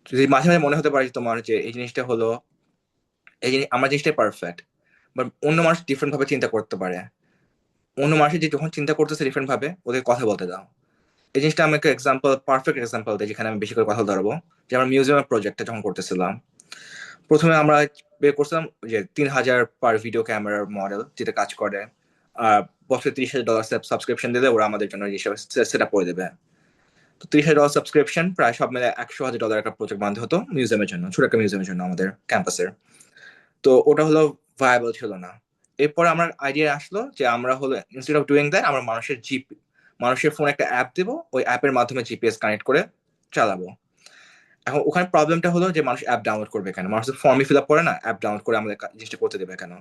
যদি মাঝে মাঝে মনে হতে পারে যে তোমার যে এই জিনিসটা হলো এই জিনিস আমার জিনিসটাই পারফেক্ট, বাট অন্য মানুষ ডিফারেন্ট ভাবে চিন্তা করতে পারে। অন্য মানুষের যে যখন চিন্তা করতেছে ডিফারেন্ট ভাবে ওদের কথা বলতে দাও। এই জিনিসটা আমি একটা এক্সাম্পল, পারফেক্ট এক্সাম্পল দিই যেখানে আমি বেশি করে কথা ধরবো। যে আমার মিউজিয়ামের প্রজেক্টটা যখন করতেছিলাম, প্রথমে আমরা বের করছিলাম যে 3,000 পার ভিডিও ক্যামেরার মডেল যেটা কাজ করে, আর বছরে $30,000 সাবস্ক্রিপশন দিলে ওরা আমাদের জন্য সেট আপ করে দেবে। তো $30,000 সাবস্ক্রিপশন প্রায় সব মিলে $100,000 একটা প্রজেক্ট বানাতে হতো মিউজিয়ামের জন্য, ছোট একটা মিউজিয়ামের জন্য আমাদের ক্যাম্পাসের। তো ওটা হলো ভায়াবল ছিল না। এরপরে আমার আইডিয়া আসলো যে আমরা হলো ইনস্টেড অফ ডুইং দ্যাট আমরা মানুষের ফোনে একটা অ্যাপ দেবো, ওই অ্যাপের মাধ্যমে জিপিএস কানেক্ট করে চালাবো। এখন ওখানে প্রবলেমটা হলো যে মানুষ অ্যাপ ডাউনলোড করবে কেন, মানুষ ফর্মই ফিল আপ করে না, অ্যাপ ডাউনলোড করে আমাদের জিনিসটা করতে দেবে কেন।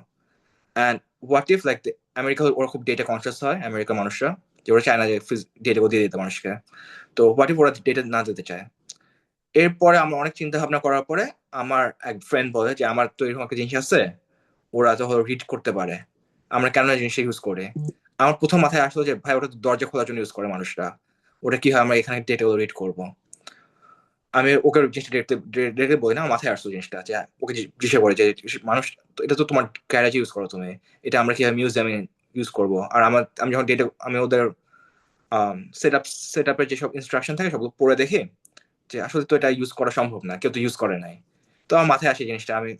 And what if like America ওরা খুব ডেটা কনসিয়াস হয়, আমেরিকার মানুষরা, যে ওরা চায় না যে ডেটা দিয়ে দিতে মানুষকে। তো হোয়াট ইফ ওরা ডেটা না দিতে চায়। এরপরে আমরা অনেক চিন্তা ভাবনা করার পরে আমার এক ফ্রেন্ড বলে যে আমার তো এরকম একটা জিনিস আছে, ওরা তো রিড করতে পারে, আমরা কেন জিনিসটা ইউজ করে। আমার প্রথম মাথায় আসলো যে ভাই ওটা তো দরজা খোলার জন্য ইউজ করে মানুষরা, ওটা কি হয় আমরা এখানে ডেটা রিড করবো। আমি ওকে জিনিসটা ডিরেক্টলি বলি না, আমার মাথায় আসতো জিনিসটা, যে ওকে জিজ্ঞাসা করে যে মানুষ এটা তো তোমার গ্যারেজে ইউজ করো তুমি, এটা আমরা কিভাবে মিউজিয়ামে ইউজ করবো। আর আমি যখন ডেটা আমি ওদের সেট আপ সেট আপের যেসব ইনস্ট্রাকশন থাকে সবগুলো পড়ে দেখি যে আসলে তো এটা ইউজ করা সম্ভব না, কেউ তো ইউজ করে নাই। তো আমার মাথায় আসে জিনিসটা। আমি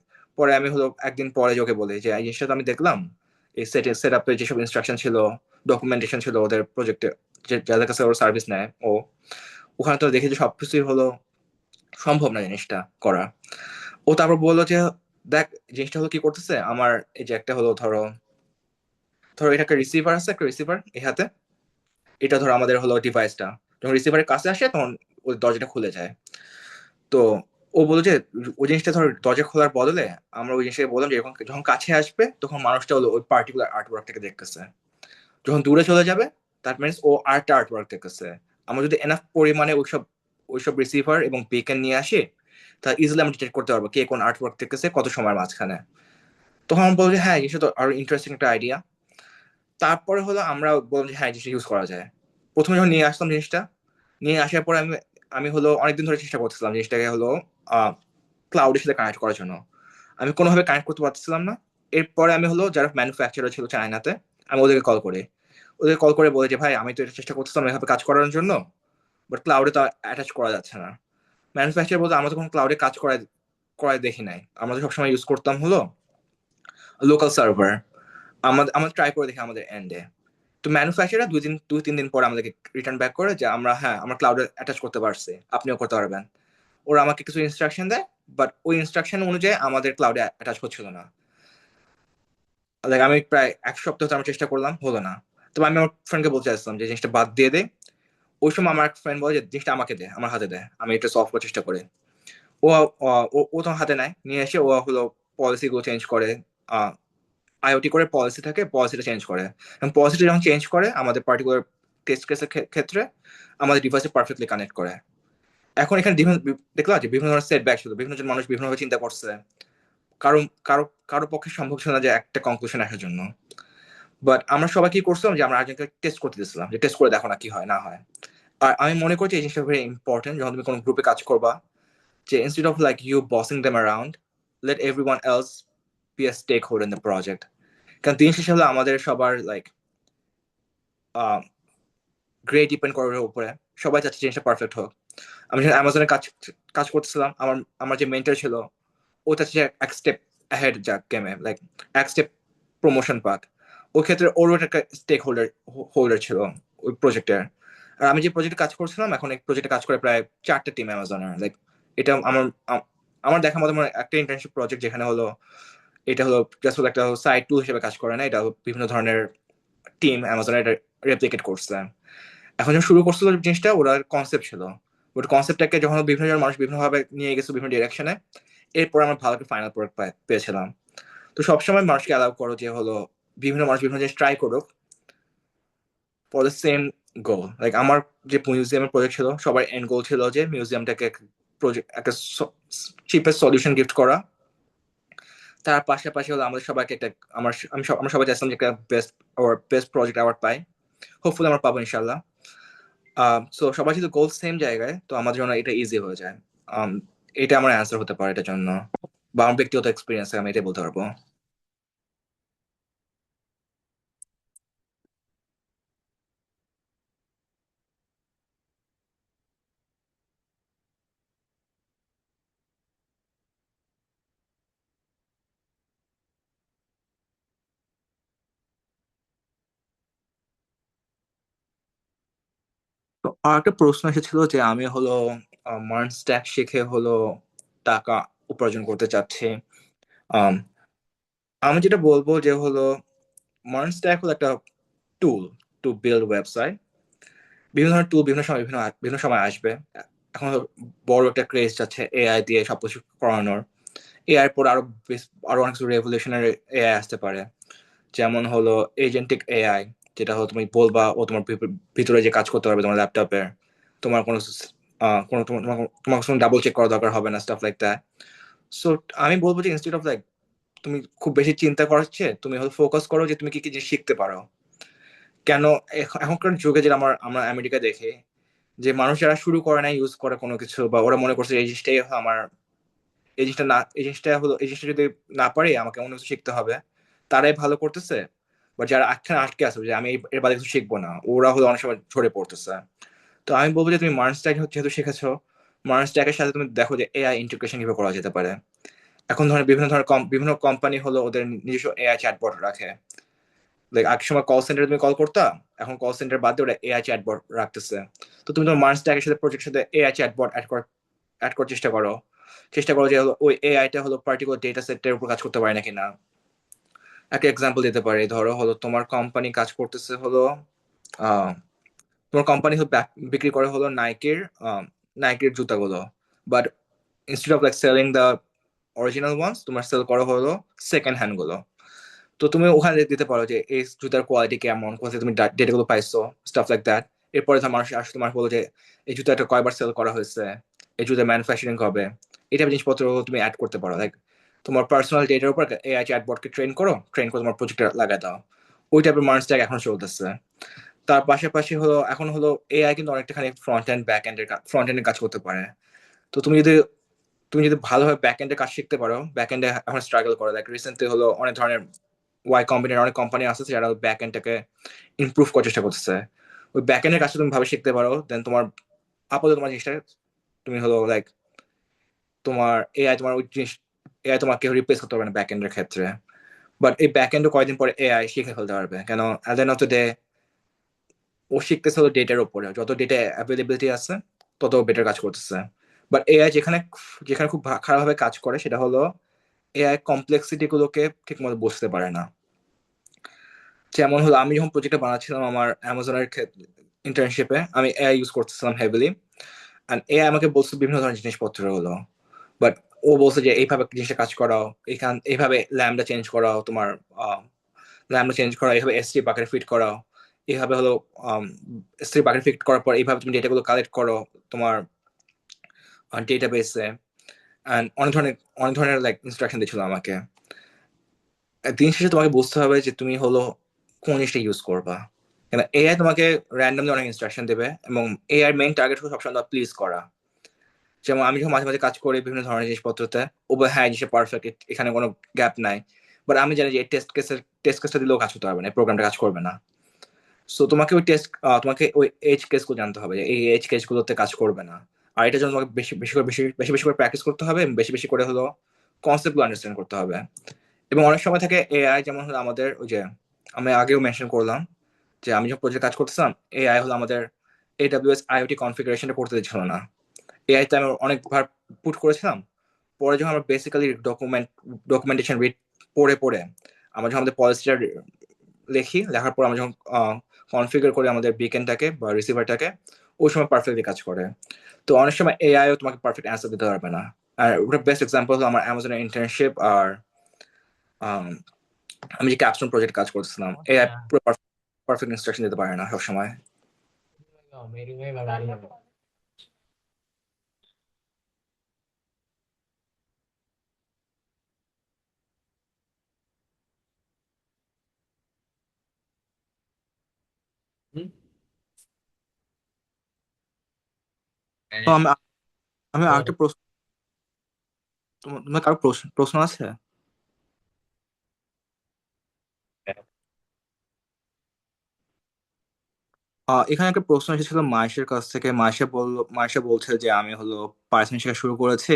হলো একদিন পরে ওকে বলি যে এই জিনিসটা তো আমি দেখলাম, এই সেট আপের যেসব ইনস্ট্রাকশন ছিল, ডকুমেন্টেশন ছিল ওদের প্রজেক্টে, যাদের কাছে ওর সার্ভিস নেয়, ওখানে তো দেখি যে সবকিছুই হলো সম্ভব না জিনিসটা করা। ও তারপর বললো যে দেখ জিনিসটা হলো কি করতেছে আমার, এই যে একটা হলো ধরো ধরো এটা একটা রিসিভার আছে, একটা রিসিভার এই হাতে, এটা ধরো আমাদের হলো ডিভাইসটা, যখন রিসিভারের কাছে আসে তখন ওই দরজাটা খুলে যায়। তো ও বললো যে ওই জিনিসটা ধর দরজা খোলার বদলে আমরা ওই জিনিসটা বললাম যে যখন কাছে আসবে তখন মানুষটা হলো ওই পার্টিকুলার আর্ট ওয়ার্কটাকে দেখতেছে, যখন দূরে চলে যাবে দ্যাট মিনস ও আর্ট ওয়ার্ক দেখতেছে। আমরা যদি এনাফ পরিমাণে ওইসব ওইসব রিসিভার এবং বিকন নিয়ে আসি তা ইজিলি আমরা ডিটেক্ট করতে পারবো কে কোন আর্ট ওয়ার্ক দেখতেছে কত সময়ের মাঝখানে। তখন আমরা বলবো যে হ্যাঁ জিনিসটা তো আরো ইন্টারেস্টিং একটা আইডিয়া। তারপরে হলো আমরা বললাম যে হ্যাঁ জিনিসটা ইউজ করা যায়। প্রথমে যখন নিয়ে আসলাম জিনিসটা, নিয়ে আসার পরে আমি আমি হলো অনেকদিন ধরে চেষ্টা করতেছিলাম জিনিসটাকে হলো ক্লাউডের সাথে কানেক্ট করার জন্য। আমি কোনোভাবে কানেক্ট করতে পারছিলাম না। এরপরে আমি হলো যারা ম্যানুফ্যাকচারার ছিল চায়নাতে, আমি ওদেরকে কল করি। ওদের কল করে বলে যে ভাই আমি তো এটা চেষ্টা করতেছিলাম এভাবে কাজ করার জন্য, বাট ক্লাউডে তো অ্যাটাচ করা যাচ্ছে না। ম্যানুফ্যাকচার বলতে আমরা তো কোনো ক্লাউডে কাজ করায় দেখি নাই, আমরা তো সবসময় ইউজ করতাম হলো লোকাল সার্ভার। আমরা ট্রাই করে দেখি আমাদের এন্ডে। তো ম্যানুফ্যাকচারার 2-3 দিন পরে আমাদেরকে রিটার্ন ব্যাক করে যে আমরা ক্লাউডে অ্যাটাচ করতে পারছি, আপনিও করতে পারবেন। ওরা আমাকে কিছু ইনস্ট্রাকশন দেয়, বাট ওই ইনস্ট্রাকশন অনুযায়ী আমাদের ক্লাউডে অ্যাটাচ হচ্ছিল না। লাইক আমি প্রায় 1 সপ্তাহ তো আমরা চেষ্টা করলাম, হলো না। তবে আমি আমার ফ্রেন্ডকে বলতে চাইছিলাম যে জিনিসটা বাদ দিয়ে দে। ওই সময় আমার ফ্রেন্ড বলে যে জিনিসটা আমাকে দে, আমার হাতে দে, আমি এটা সলভ করার চেষ্টা করি। ও ও তো হাতে নেয়, নিয়ে এসে ও হলো পলিসি গুলো চেঞ্জ করে, আইওটি করে পলিসি থাকে, পলিসিটা চেঞ্জ করে। এবং পলিসিটা যখন চেঞ্জ করে আমাদের পার্টিকুলার টেস্ট কেসের ক্ষেত্রে আমাদের ডিভাইসে পারফেক্টলি কানেক্ট করে। এখন এখানে দেখলাম যে বিভিন্ন ধরনের সেটব্যাক ছিল, বিভিন্ন জন মানুষ বিভিন্নভাবে চিন্তা করছে। কারো কারো কারো পক্ষে সম্ভব ছিল না যে একটা কনক্লুশন আসার জন্য। বাট আমরা সবাই কি করছিলাম যে আমরা আরেকজনকে টেস্ট করতে দিচ্ছিলাম, যে টেস্ট করে দেখো না কি হয় না হয়। আর আমি মনে করছি এই জিনিসটা ভেরি ইম্পর্টেন্ট যখন তুমি কোনো গ্রুপে কাজ করবা, যে instead of like you bossing them around, let everyone else be a stakeholder in the project. কারণ দিন শেষে হলো আমাদের সবার লাইক গ্রেড ডিপেন্ড করার উপরে। সবাই চাচ্ছে জিনিসটা পারফেক্ট হোক। আমি যখন অ্যামাজনে কাজ কাজ করতেছিলাম, আমার যে মেন্টর ছিল ও চাচ্ছে এক স্টেপ অ্যাহেড যাক গেমে, লাইক এক স্টেপ প্রমোশন পাক। ওই ক্ষেত্রে ওরও একটা স্টেক হোল্ডার ছিল ওই প্রজেক্টের। আর আমি যে প্রজেক্টে কাজ করছিলাম, এখন এই প্রজেক্টে কাজ করে প্রায় 4টা টিম অ্যামাজনের। লাইক এটা আমার দেখা মতো একটা ইন্টার্নশিপ প্রজেক্ট, যেখানে হলো এটা হলো জাস্ট হলো একটা সাইড টুল হিসেবে কাজ করে না, এটা বিভিন্ন ধরনের টিম অ্যামাজনে এটা রেপ্লিকেট করছে। এখন যখন শুরু করছিল জিনিসটা, ওরা কনসেপ্ট ছিল, ওই কনসেপ্টটাকে যখন বিভিন্ন জন মানুষ বিভিন্নভাবে নিয়ে গেছে বিভিন্ন ডিরেকশনে, এরপর আমরা ভালো একটা ফাইনাল প্রোডাক্ট পেয়েছিলাম। তো সবসময় মানুষকে অ্যালাউ করো যে হলো বিভিন্ন মানুষ বিভিন্ন জিনিস ট্রাই করুক for the same goal. Like আমার যে মিউজিয়ামের প্রজেক্ট ছিল, সবার এন্ড গোল ছিল যে মিউজিয়ামটাকে প্রজেক্ট একটা চিপেস্ট সলিউশন গিফট করা। তার পাশাপাশি হলো আমাদের সবাইকে একটা আমরা সবাই চাইছিলাম যে একটা বেস্ট প্রজেক্ট অ্যাওয়ার্ড পাই। হোপফুলি আমরা পাবো ইনশাল্লাহ। সো সবাই যদি গোল সেম জায়গায়, তো আমাদের জন্য এটা ইজি হয়ে যায়। এটা আমার অ্যান্সার হতে পারে এটার জন্য, বা আমার ব্যক্তিগত এক্সপিরিয়েন্স আমি এটাই বলতে পারবো। তো আর একটা প্রশ্ন এসেছিল যে আমি হলো মার্ন স্ট্যাক শিখে হলো টাকা উপার্জন করতে চাচ্ছি। আম, আমি যেটা বলবো যে হলো মার্ন স্ট্যাক হলো একটা টুল টু বিল্ড ওয়েবসাইট। বিভিন্ন ধরনের টুল বিভিন্ন সময় বিভিন্ন সময় আসবে। এখন বড় একটা ক্রেজ যাচ্ছে এআই দিয়ে সবকিছু করানোর। এআই পর আরো অনেক কিছু রেভলিউশনারি এআই আসতে পারে, যেমন হলো এজেন্টিক এআই, যেটা হলো তুমি বলবা ও তোমার ভিতরে যে কাজ করতে পারবে তোমার ল্যাপটপে। তোমার কোনো কোনো তোমার কোনো ডাবল চেক করা দরকার হবে না, স্টাফ লাইক দ্যাট। সো আমি বলবো যে ইনস্টেড অফ লাইক তুমি খুব বেশি চিন্তা করছে, তুমি হলো ফোকাস করো যে তুমি কি কি জিনিস শিখতে পারো। কেন এখনকার যুগে যেটা আমরা আমেরিকা দেখি, যে মানুষ যারা শুরু করে না ইউজ করে কোনো কিছু, বা ওরা মনে করছে এই জিনিসটাই আমার, এই জিনিসটা যদি না পারি আমাকে অন্য কিছু শিখতে হবে, তারাই ভালো করতেছে। বা যারা আটকে আছে যে আমি এর বাদে কিছু শিখবো না, ওরা হলো অনেক সময় ঝরে পড়তেছে। তো আমি বলবো যে তুমি মার্ন স্ট্যাক যেহেতু শিখেছো, মার্ন স্ট্যাকের সাথে তুমি দেখো যে এআই ইন্টিগ্রেশন কিভাবে করা যেতে পারে। এখন বিভিন্ন কোম্পানি হলো ওদের নিজস্ব এআই চ্যাটবট রাখে। লাইক এক সময় কল সেন্টারে তুমি কল করতা, এখন কল সেন্টার বাদ দিয়ে ওরা এআই চ্যাটবট রাখতেছে। তো তুমি তোমার মার্ন স্ট্যাকের সাথে প্রজেক্টের সাথে এআই চ্যাটবট অ্যাড করার চেষ্টা করো যে হলো ওই এআইটা হলো পার্টিকুলার ডেটা সেটের উপর কাজ করতে পারে নাকি না। একটা এক্সাম্পল দিতে পারি, ধরো হলো তোমার কোম্পানি কাজ করতেছে হলো আহ, তোমার কোম্পানি হলো বিক্রি করে হলো নাইকের জুতাগুলো, but instead of like selling the original ones, তোমার সেল করা হলো সেকেন্ড হ্যান্ড গুলো। তো তুমি ওখানে দিতে পারো যে এই জুতার কোয়ালিটি কেমন, কোথায় তুমি ডেটাগুলো পাইছো, স্টাফ লাইক দ্যাট। এরপরে মানুষ আসলে তোমার বলো যে এই জুতাটা কয়বার সেল করা হয়েছে, এই জুতার ম্যানুফ্যাকচারিং হবে, এটা জিনিসপত্র তুমি অ্যাড করতে পারো। লাইক তোমার পার্সোনাল ডেটার উপর এআই চ্যাটবটকে ট্রেন করে তোমার প্রজেক্টে লাগাই দাও। ওই টাইপের মার্ন স্ট্যাক এখন চলতেছে। তার পাশাপাশি হলো এখন হলো এআই কিন্তু অনেকটাখানি ফ্রন্ট এন্ড কাজ করতে পারে। তো তুমি যদি তুমি যদি ভালোভাবে ব্যাক এন্ডের কাজ শিখতে পারো, ব্যাক এন্ডে এখন স্ট্রাগল করো, লাইক রিসেন্টলি হলো অনেক ধরনের ওয়াই কম্পানির অনেক কোম্পানি আছে যারা ব্যাক এন্ডটাকে ইমপ্রুভ করার চেষ্টা করতেছে। ওই ব্যাক এন্ডের কাজটা তুমি ভাবে শিখতে পারো, দেন তোমার আপাতত তোমার জিনিসটা তুমি হলো লাইক তোমার এআই তোমার ওই জিনিস এআই তোমাকে কেউ রিপ্লেস করতে পারবে না ব্যাক এন্ডের ক্ষেত্রে। বাট এই ব্যাক এন্ডও কয়েকদিন পরে এআই শিখে ফেলতে পারবে, কেন at the end of the day ও শিখতেছে হলো ডেটার উপরে, যত ডেটা অ্যাভেলেবিলিটি আছে তত বেটার কাজ করতেছে। বাট এআই যেখানে যেখানে খুব খারাপভাবে কাজ করে সেটা হলো এআই কমপ্লেক্সিটি গুলোকে ঠিক মতো বুঝতে পারে না। যেমন হলো আমি যখন প্রজেক্টটা বানাচ্ছিলাম আমার অ্যামাজনের ইন্টার্নশিপে, আমি এআই ইউজ করতেছিলাম হেভিলি, অ্যান্ড এআই আমাকে বলছে বিভিন্ন ধরনের জিনিসপত্র হলো, বাট ও বলছে যে এইভাবে জিনিসটা কাজ করাও, এইভাবে ল্যাম্বডা চেঞ্জ করাও, তোমার ল্যাম্বডা চেঞ্জ করাও, এইভাবে এসটি বাকেটে ফিট করাও, এইভাবে হলো এসটি বাকেটে ফিট করার পর এইভাবে তুমি ডেটাগুলো কালেক্ট করো তোমার ডেটাবেসে, অ্যান্ড অনেক ধরনের লাইক ইনস্ট্রাকশন দিচ্ছিল আমাকে। দিন শেষে তোমাকে বুঝতে হবে যে তুমি হলো কোন জিনিসটা ইউজ করবা, কেন এআই তোমাকে র্যান্ডমলি অনেক ইনস্ট্রাকশন দেবে, এবং এআই মেইন টার্গেট হলো সবসময় প্লিজ করা। যেমন আমি যখন মাঝে মাঝে কাজ করি বিভিন্ন ধরনের জিনিসপত্রতে, ও বলে হ্যাঁ জিনিসটা পারফেক্ট, এখানে কোনো গ্যাপ নাই, বাট আমি জানি যে টেস্ট কেসটা দিলেও কাজ করতে পারবে না, প্রোগ্রামটা কাজ করবে না। সো তোমাকে ওই এজ কেসগুলো জানতে হবে যে এই এজ কেসগুলোতে কাজ করবে না। আর এটার জন্য তোমাকে বেশি করে প্র্যাকটিস করতে হবে, এবং বেশি বেশি করে হলো কনসেপ্টগুলো আন্ডারস্ট্যান্ড করতে হবে। এবং অনেক সময় থাকে এআই, যেমন হলো আমাদের ওই যে আমি আগেও মেনশন করলাম যে আমি যখন প্রজেক্ট কাজ করতেছিলাম, এআই হলো আমাদের AWS আইওটি কনফিগারেশনটা করতে দিচ্ছিল না। এআই তে আমি অনেকবার পুট করেছিলাম, পরে যখন আমরা বেসিক্যালি ডকুমেন্টেশন রিড পড়ে পড়ে আমরা যখন আমাদের পলিসিটা লেখার পর আমরা যখন কনফিগার করি আমাদের বিকেনটাকে বা রিসিভারটাকে, ওই সময় পারফেক্টলি কাজ করে। তো অনেক সময় এআইও তোমাকে পারফেক্ট অ্যান্সার দিতে পারবে না। আর ওটা বেস্ট এক্সাম্পল হলো আমার অ্যামাজনের ইন্টার্নশিপ, আর আমি যে ক্যাপস্টোন প্রজেক্ট কাজ করতেছিলাম, এআই পুরো পারফেক্ট ইনস্ট্রাকশন দিতে পারে না সবসময়। তো আমি আমি আরেকটা প্রশ্ন, তোমার কারো প্রশ্ন আছে? এখানে একটা প্রশ্ন এসেছিল মায়েশের কাছ থেকে। মায়েশা বলছে যে আমি হলো পাইথন শেখা শুরু করেছি।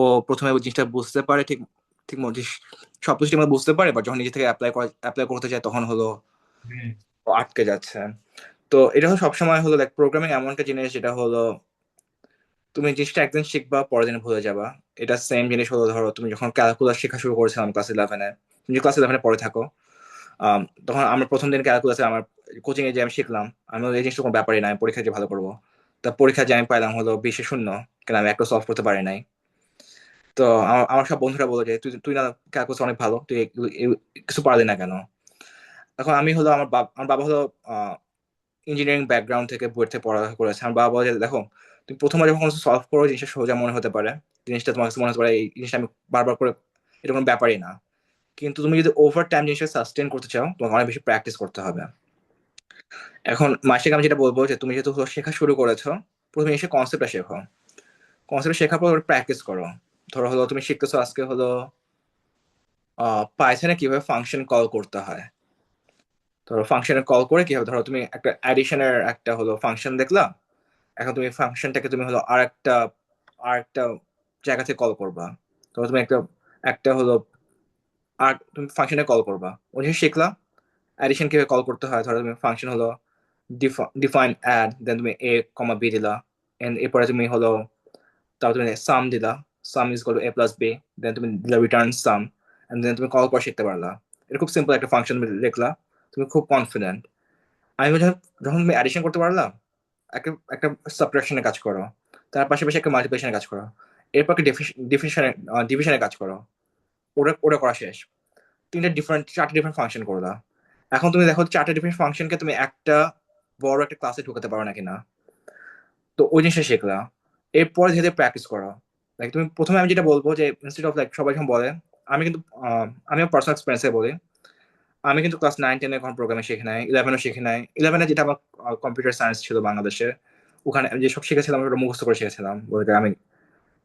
ও প্রথমে ওই জিনিসটা বুঝতে পারে, ঠিক ঠিক মতো সবকিছু ঠিক মতো বুঝতে পারে, বাট যখন নিজে থেকে অ্যাপ্লাই করতে যায় তখন হলো ও আটকে যাচ্ছে। তো এটা হলো সবসময় হলো লাইক প্রোগ্রামিং এমন একটা জিনিস যেটা হলো তুমি জিনিসটা একদিন শিখবা পরের দিন ভুলে যাবা। এটা সেম জিনিস হলো, ধরো তুমি যখন ক্যালকুলাস শেখা শুরু করেছিলাম ক্লাস 11-এ, তুমি ক্লাস 11-এ পড়ে থাকো, তখন আমার প্রথম দিন ক্যালকুলাসে আমার কোচিং এ যে আমি শিখলাম, আমি এই জিনিসটা কোনো ব্যাপারই না, আমি পরীক্ষায় যে ভালো করবো। তা পরীক্ষায় যে আমি পাইলাম হলো 20-এ 0, কেন আমি একটা সলভ করতে পারি নাই। তো আমার সব বন্ধুরা বলে যে তুই তুই না ক্যালকুলাস অনেক ভালো, তুই কিছু পারলি না কেন। এখন আমি হলো আমার বাবা হলো ইঞ্জিনিয়ারিং ব্যাকগ্রাউন্ড থেকে বই থেকে পড়ালেখা করেছে। আমার বাবা বলে যে দেখো, তুমি প্রথমবার যখন সলভ করো জিনিসটা সোজা মনে হতে পারে, জিনিসটা তোমার কাছে মনে হতে পারে এই জিনিসটা আমি বারবার করে, এটা কোনো ব্যাপারই না। কিন্তু তুমি যদি ওভার টাইম জিনিসটা সাস্টেন করতে চাও, তোমাকে অনেক বেশি প্র্যাকটিস করতে হবে। এখন মাসিক আমি যেটা বলবো যে তুমি যেহেতু শেখা শুরু করেছো, প্রথমে এসে কনসেপ্টটা শেখো, কনসেপ্ট শেখার পর প্র্যাকটিস করো। ধরো হলো তুমি শিখতেছো আজকে হলো পাইথনে কিভাবে ফাংশন কল করতে হয়। ধরো ফাংশনে কল করে কিভাবে, ধরো তুমি একটা অ্যাডিশনের একটা হলো ফাংশন দেখলা, এখন তুমি ফাংশনটাকে তুমি হলো আর একটা জায়গা থেকে কল করবা। ধরো তুমি একটা একটা হলো আর তুমি ফাংশনে কল করবা, ওই জিনিস শিখলা। অ্যাডিশন কিভাবে কল করতে হয়, ধরো তুমি ফাংশন হলো ডিফাইন অ্যাড, দেন তুমি A, B দিলা, এন্ড এরপরে তুমি হলো তারপর তুমি সাম দিলা, সাম ইজ ইকুয়াল টু A+B, দেন তুমি দিলা রিটার্ন সাম, এন্ড দেন তুমি কল করা শিখতে পারলা। এটা খুব সিম্পল একটা ফাংশন লিখলা, তুমি খুব কনফিডেন্ট। আমি যখন যখন তুমি অ্যাডিশন করতে পারলা, একটা একটা সাবট্রাকশনে কাজ করো, তার পাশাপাশি একটা মাল্টিপ্লিকেশনে কাজ করো, এরপর একটা ডিভিশনে কাজ করো, ওটা ওটা করা শেষ। চারটে ডিফারেন্ট ফাংশন করলা। এখন তুমি দেখো চারটে ডিফারেন্ট ফাংশনকে তুমি একটা বড় একটা ক্লাসে ঢুকাতে পারো নাকি না। তো ওই জিনিসটা শিখলা। এরপরে ধীরে ধীরে প্র্যাকটিস করো। লাইক তুমি প্রথমে আমি যেটা বলবো যে ইনস্টেড অফ লাইক সবাই যখন বলে, আমি কিন্তু আমি পার্সোনাল এক্সপিরিয়েন্সে বলি, আমি কিন্তু ক্লাস 9-10 কোনো প্রোগ্রামে শিখি নাই, 11-ও শিখি নাই। 11-এ যেটা আমার কম্পিউটার সায়েন্স ছিল বাংলাদেশে, ওখানে যেসব শিখেছিলাম ওটা মুখস্থ করে শিখেছিলাম বলতে আমি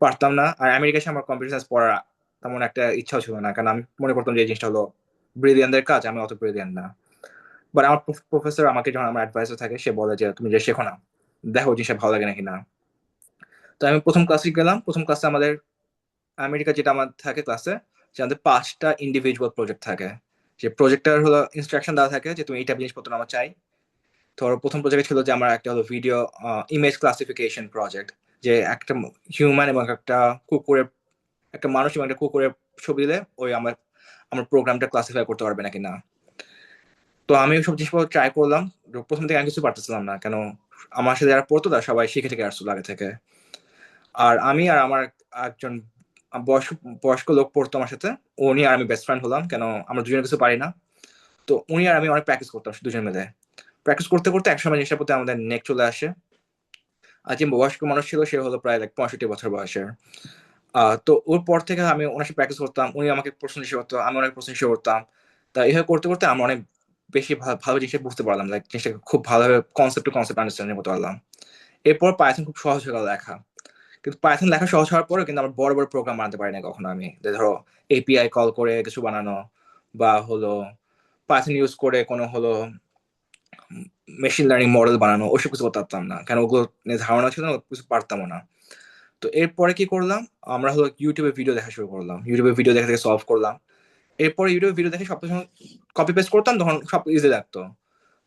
পারতাম না। আর আমেরিকা এসে আমার কম্পিউটার সায়েন্স পড়ার তেমন একটা ইচ্ছাও ছিল না, কারণ আমি মনে করতাম যে এই জিনিসটা হলো ব্রিলিয়ানদের কাজ, আমি অত ব্রিলিয়ান না। বাট আমার প্রফেসর আমাকে যখন আমার অ্যাডভাইসার থাকে, সে বলে যে তুমি যে শেখো না, দেখো জিনিসটা ভালো লাগে নাকি না। তো আমি প্রথম ক্লাসে গেলাম। প্রথম ক্লাসে আমাদের আমেরিকা যেটা আমার থাকে ক্লাসে, যে আমাদের 5টা ইন্ডিভিজুয়াল প্রজেক্ট থাকে। যে প্রজেক্টটার হলো ইনস্ট্রাকশন দেওয়া থাকে যে তুমি এইটা জিনিসপত্র আমার চাই। ধরো প্রথম প্রজেক্ট ছিল যে আমার একটা হলো ভিডিও ইমেজ ক্লাসিফিকেশন প্রজেক্ট, যে একটা হিউম্যান এবং একটা কুকুরের, একটা মানুষ এবং একটা কুকুরের ছবি দিলে ওই আমার আমার প্রোগ্রামটা ক্লাসিফাই করতে পারবে নাকি না। তো আমি সব জিনিসপত্র ট্রাই করলাম। প্রথম থেকে আমি কিছু পারতেছিলাম না, কেন আমার সাথে যারা পড়তো তারা সবাই শিখে থেকে আসতো আগে থেকে। আর আমি আর আমার একজন বয়স্ক বয়স্ক লোক পড়তো আমার সাথে, উনি আর আমি বেস্ট ফ্রেন্ড হলাম, কেন আমরা দুজনে কিছু পারি না। তো উনি আর আমি অনেক প্র্যাকটিস করতাম দুজন মিলে। প্র্যাকটিস করতে করতে একসময় জিনিসটার প্রতি আমাদের নেক চলে আসে। আর যে বয়স্ক মানুষ ছিল সে হলো প্রায় 65 বছর বয়সের। তো ওর পর থেকে আমি ওনার সাথে প্র্যাকটিস করতাম, উনি আমাকে প্রশ্ন জিজ্ঞেস করতো, আমি অনেক প্রশ্ন জিজ্ঞেস করতাম। তা এইভাবে করতে করতে আমরা অনেক বেশি ভালো জিনিসটা বুঝতে পারলাম, জিনিসটাকে খুব ভালোভাবে কনসেপ্ট টু কনসেপ্ট আন্ডারস্ট্যান্ডিং করতে পারলাম। এরপর পাইথন খুব সহজ হয়ে গেল লেখা। কিন্তু পাইথন লেখা সহজ হওয়ার পরেও কিন্তু আমার বড় বড় প্রোগ্রাম বানাতে পারি না কখনো আমি, যে ধরো এপিআই কল করে কিছু বানানো, বা হলো পাইথন ইউজ করে কোনো হলো মেশিন লার্নিং মডেল বানানো, ওসব কিছু করতে পারতাম না, কারণ ওগুলো নিয়ে ধারণা ছিল না, কিছু পারতামও না। তো এরপরে কি করলাম, আমরা হলো ইউটিউবে ভিডিও দেখা শুরু করলাম, ইউটিউবে ভিডিও দেখে দেখে সলভ করলাম। এরপরে ইউটিউবে ভিডিও দেখে সব যখন কপি পেস্ট করতাম তখন সব ইজি লাগতো।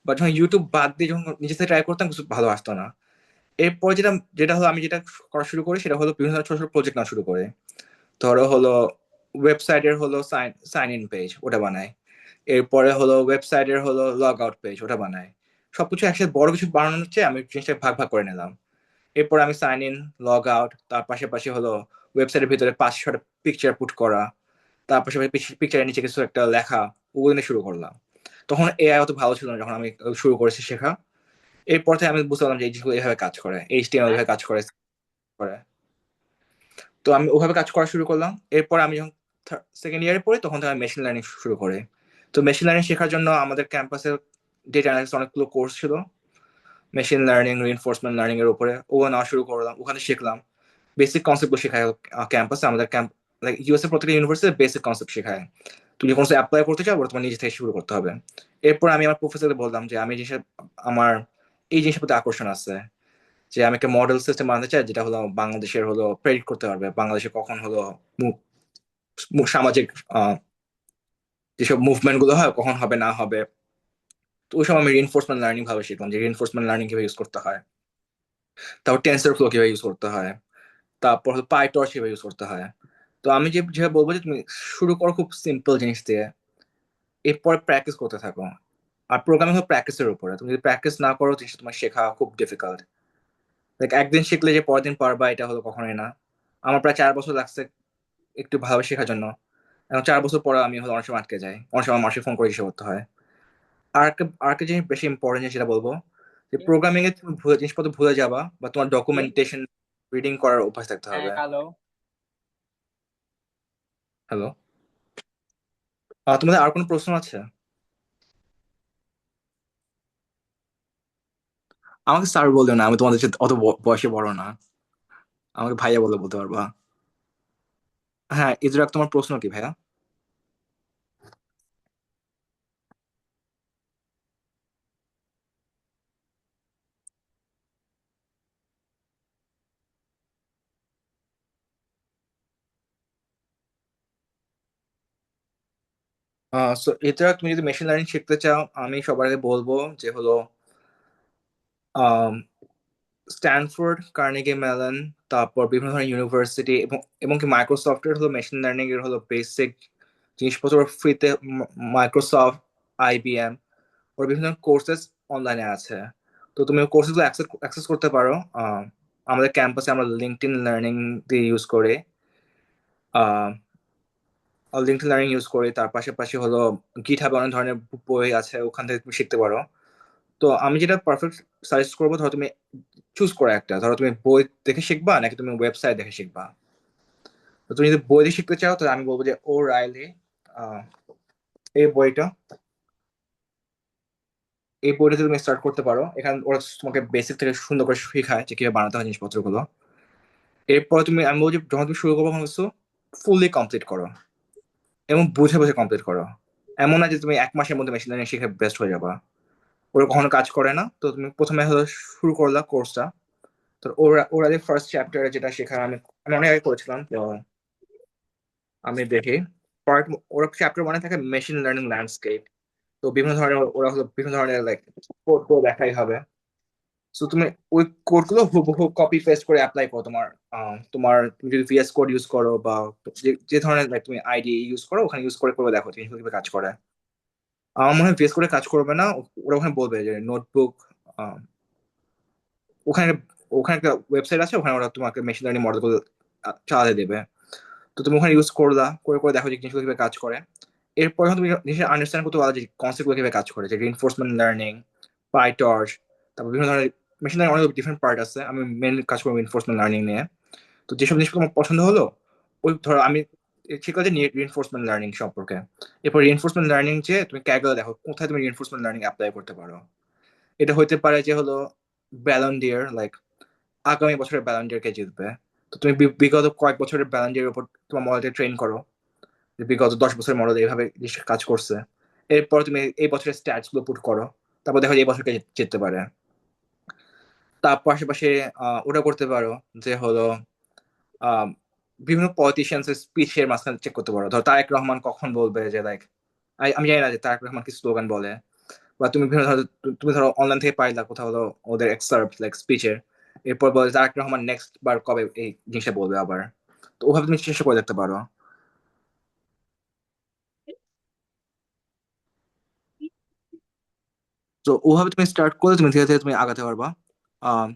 বাট যখন ইউটিউব বাদ দিয়ে যখন নিজে থেকে ট্রাই করতাম কিছু ভালো আসতো না। এরপর যেটা যেটা হলো আমি যেটা করা শুরু করি সেটা হলো বিভিন্ন ধরনের ছোট ছোট প্রজেক্ট না শুরু করে। ধরো হলো ওয়েবসাইটের হলো সাইন সাইন ইন পেজ, ওটা বানাই। এরপরে হলো ওয়েবসাইটের হলো লগ আউট পেজ, ওটা বানাই। সবকিছু একসাথে বড় কিছু বানানোর চেয়ে আমি জিনিসটা ভাগ ভাগ করে নিলাম। এরপর আমি সাইন ইন, লগ আউট, তার পাশাপাশি হলো ওয়েবসাইটের ভিতরে 5-6টা পিকচার পুট করা, তার পাশাপাশি পিকচারের নিচে কিছু একটা লেখা, ওগুলো নিয়ে শুরু করলাম। তখন এআই অত ভালো ছিল না যখন আমি শুরু করেছি শেখা। এরপর থেকে আমি বুঝতে পারলাম যে এই জিনিসগুলো এইভাবে কাজ করে, এইচটিএমএল এইভাবে কাজ করে করে। তো আমি ওভাবে কাজ করা শুরু করলাম। এরপর আমি যখন সেকেন্ড ইয়ারে পড়ি তখন থেকে আমি মেশিন লার্নিং শুরু করি। তো মেশিন লার্নিং শেখার জন্য আমাদের ক্যাম্পাসে ডেটা অ্যানালিসিস অনেকগুলো কোর্স ছিল, মেশিন লার্নিং, রিইনফোর্সমেন্ট লার্নিং এর উপরে, ওগুলো নেওয়া শুরু করলাম। ওখানে শিখলাম বেসিক কনসেপ্টগুলো শেখায় ক্যাম্পাসে। আমাদের ক্যাম্প লাইক ইউএস এর প্রত্যেকটা ইউনিভার্সিটি বেসিক কনসেপ্ট শেখায়। তুমি যখন অ্যাপ্লাই করতে চাও তোমার নিজে থেকে শুরু করতে হবে। এরপর আমি আমার প্রফেসরকে বললাম যে আমি জিনিসটা আমার এই জিনিসের প্রতি আকর্ষণ আছে, যে আমি একটা মডেল সিস্টেম বানাতে চাই যেটা হলো বাংলাদেশের হলো প্রেডিক্ট করতে পারবে বাংলাদেশে কখন হলো সামাজিক যেসব মুভমেন্ট গুলো হয় কখন হবে না হবে। তো ওই সময় আমি রিইনফোর্সমেন্ট লার্নিং ভাবে শিখলাম যে রিইনফোর্সমেন্ট লার্নিং কিভাবে ইউজ করতে হয়, তারপর টেন্সর ফ্লো কিভাবে ইউজ করতে হয়, তারপর হলো পাইটর্চ কিভাবে ইউজ করতে হয়। তো আমি যেভাবে বলবো যে তুমি শুরু করো খুব সিম্পল জিনিস দিয়ে, এরপরে প্র্যাকটিস করতে থাকো। আর প্রোগ্রামিং হলো প্র্যাকটিসের উপরে, তুমি যদি প্র্যাকটিস না করো জিনিসটা তোমার শেখা খুব ডিফিকাল্ট। লাইক একদিন শিখলে যে পরের দিন পারবা এটা হলো কখনোই না। আমার প্রায় 4 বছর লাগছে একটু ভালোভাবে শেখার জন্য। এখন 4 বছর পরে আমি হলো অনেক সময় আটকে যাই, অনেক সময় মাসে ফোন করে জিজ্ঞেস করতে হয়। আর একটা জিনিস বেশি ইম্পর্টেন্ট জিনিস যেটা বলবো, যে প্রোগ্রামিং এ তুমি জিনিসপত্র ভুলে যাবা, বা তোমার ডকুমেন্টেশন রিডিং করার অভ্যাস থাকতে হবে। হ্যালো। হ্যালো, তোমাদের আর কোনো প্রশ্ন আছে? আমাকে স্যার বললো না, আমি তোমাদের চেয়ে অত বয়সে বড় না, আমাকে ভাইয়া বলে বলতে পারবা। হ্যাঁ, ইদরাক তোমার প্রশ্ন কি ভাইয়া? সো ইদরাক, তুমি যদি মেশিন লার্নিং শিখতে চাও আমি সবার আগে বলবো যে হলো স্ট্যানফোর্ড, কার্নেগি মেলন, তারপর বিভিন্ন ধরনের ইউনিভার্সিটি এবং কি মাইক্রোসফটের হলো মেশিন লার্নিং এর হলো বেসিক জিনিসপত্র ফ্রিতে, মাইক্রোসফট, আইবিএম, ওর বিভিন্ন কোর্সেস অনলাইনে আছে। তো তুমি কোর্সেসগুলো অ্যাক্সেস করতে পারো। আমাদের ক্যাম্পাসে আমরা লিঙ্কডইন লার্নিং দিয়ে ইউজ করি, লিঙ্কডইন লার্নিং ইউজ করি। তার পাশাপাশি হলো গিটহাবে অনেক ধরনের বই আছে, ওখান থেকে তুমি শিখতে পারো। তো আমি যেটা পারফেক্ট সাজেস্ট করবো, ধরো তুমি চুজ করো একটা, ধরো তুমি বই দেখে শিখবা নাকি তুমি ওয়েবসাইট দেখে শিখবা। তো তুমি যদি বই দেখে শিখতে চাও তাহলে আমি বলবো যে ও রাইলি, এই বইটা, এই বইটা তুমি স্টার্ট করতে পারো। এখানে ওরা তোমাকে বেসিক থেকে সুন্দর করে শেখায় যে কিভাবে বানাতে হয় জিনিসপত্রগুলো। এরপর আমি বলছি যখন তুমি শুরু করবো তখন ফুললি কমপ্লিট করো এবং বুঝে বুঝে কমপ্লিট করো। এমন না যে তুমি 1 মাসের মধ্যে মেশিন লার্নিং শিখে বেস্ট হয়ে যাবা, ওরা কখনো কাজ করে না। তো তুমি প্রথমে হলো শুরু করলা কোর্সটা। তো ওরা যে ফার্স্ট চ্যাপ্টারে যেটা শেখায়, আমি আমি অনেক আগে করেছিলাম, তো আমি দেখি পার্ট, ওরা চ্যাপ্টার 1 থাকে মেশিন লার্নিং ল্যান্ডস্কেপ। তো বিভিন্ন ধরনের ওরা হলো বিভিন্ন ধরনের লাইক কোড গুলো দেখাই হবে। সো তুমি ওই কোড গুলো হুবহু কপি পেস্ট করে অ্যাপ্লাই করো তোমার তোমার তুমি যদি ভিএস কোড ইউজ করো বা যে যে ধরনের like তুমি আইডি ইউজ করো ওখানে ইউজ করে করে দেখো জিনিসগুলো কিভাবে কাজ করে। আমার মনে হয় ভিএস কোডে কাজ করবে না, ওরা ওখানে বলবে যে নোটবুক, ওখানে ওখানে একটা ওয়েবসাইট আছে, ওখানে ওরা তোমাকে মেশিন লার্নিং মডেল গুলো চালাতে দেবে। তো তুমি ওখানে ইউজ করলা, করে করে দেখো যে জিনিসগুলো কিভাবে কাজ করে। এরপর যখন তুমি জিনিসটা আন্ডারস্ট্যান্ড করতে পারো যে কনসেপ্ট গুলো কিভাবে কাজ করে, যে রিইনফোর্সমেন্ট লার্নিং, পাইটর্চ, তারপর বিভিন্ন ধরনের মেশিন লার্নিং অনেক ডিফারেন্ট পার্ট আছে, আমি মেন কাজ করবো রিইনফোর্সমেন্ট লার্নিং নিয়ে। তো যেসব জিনিস তোমার পছন্দ হলো, ওই ধরো আমি ঠিক আছে রিইনফোর্সমেন্ট লার্নিং সম্পর্কে। এরপর রিইনফোর্সমেন্ট লার্নিং যে তুমি ক্যাগলে দেখো কোথায় তুমি রিইনফোর্সমেন্ট লার্নিং অ্যাপ্লাই করতে পারো। এটা হইতে পারে যে হলো ব্যালন লাইক আগামী বছরের ব্যালন কে জিতবে। তো তুমি বিগত কয়েক বছরের ব্যালন উপর তোমার মডেলটা ট্রেন করো, যে বিগত 10 বছরের মডেল এইভাবে জিনিসটা কাজ করছে। এরপর তুমি এই বছরের স্ট্যাটস গুলো পুট করো, তারপর দেখো যে এই বছরকে জিততে পারে। তার পাশাপাশি ওটা করতে পারো যে হলো আহ, বিভিন্ন পলিটিশিয়ানস এর স্পিচের মাঝখানে চেক করতে পারো। ধরো তারেক রহমান কখন বলবে যে লাইক, আমি জানি না যে তারেক রহমান কি স্লোগান বলে, বা তুমি বিভিন্ন ধরো তুমি ধরো অনলাইন থেকে পাইলা কোথাও হলো ওদের এক্সার্প লাইক স্পিচের, এরপর বলে তারেক রহমান নেক্সট বার কবে এই জিনিসটা বলবে আবার। তো ওভাবে তুমি চেষ্টা করে দেখতে পারো। তো ওভাবে তুমি স্টার্ট করলে তুমি ধীরে ধীরে তুমি আগাতে পারবা। আহ,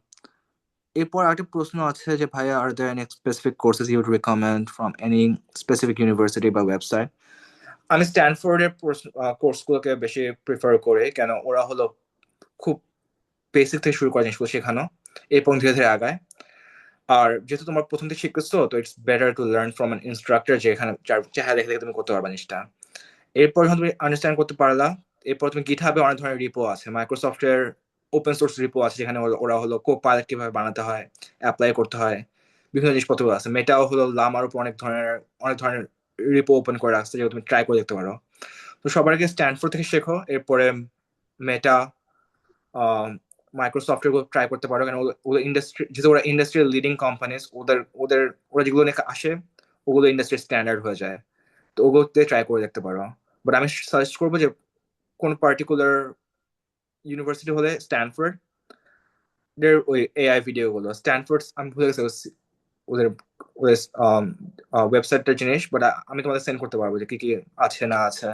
এরপর আরেকটা প্রশ্ন আছে যে ভাইয়া, are there any specific courses you would recommend from any specific university বা ওয়েবসাইট? আমি স্ট্যানফোর্ডের কোর্সগুলোকে বেশি প্রিফার করি, কেন ওরা হলো খুব বেসিক থেকে শুরু করা জিনিসগুলো শেখানো, এরপর ধীরে ধীরে আগায়। আর যেহেতু তোমার প্রথম থেকে শিখতেছো, তো it's better to learn from an instructor, যে এখানে যার চেহারা দেখে দেখে তুমি করতে পারবা জিনিসটা। এরপর যখন তুমি আন্ডারস্ট্যান্ড করতে পারলা, এরপর তুমি গিটহাবে অনেক ধরনের রিপো আছে, মাইক্রোসফটের ওপেন সোর্স রিপো আছে, যেখানে ওরা হলো কোপাইলট কিভাবে বানাতে হয়, অ্যাপ্লাই করতে হয়, বিভিন্ন জিনিসপত্র আছে। মেটাও হলো লামার উপর অনেক ধরনের রিপো ওপেন করে রাখছে, যেগুলো তুমি ট্রাই করে দেখতে পারো। তো সবার আগে স্ট্যানফোর্ড থেকে শেখো, এরপরে মেটা, মাইক্রোসফটের ট্রাই করতে পারো, কেন ওদের ইন্ডাস্ট্রি, যেহেতু ওরা ইন্ডাস্ট্রিয়াল লিডিং কোম্পানিজ, ওদের ওদের ওরা যেগুলো নিয়ে আসে ওগুলো ইন্ডাস্ট্রি স্ট্যান্ডার্ড হয়ে যায়। তো ওগুলোতে ট্রাই করে দেখতে পারো। বাট আমি সাজেস্ট করবো যে কোন পার্টিকুলার ইউনিভার্সিটি হলে স্ট্যানফোর্ড এর ওই এআই ভিডিও গুলো, স্ট্যানফোর্ড আমি ভুলে গেছি ওদের ওদের ওয়েবসাইটটার জিনিস, বাট আমি তোমাদের সেন্ড করতে পারবো যে কি কি আছে না আছে।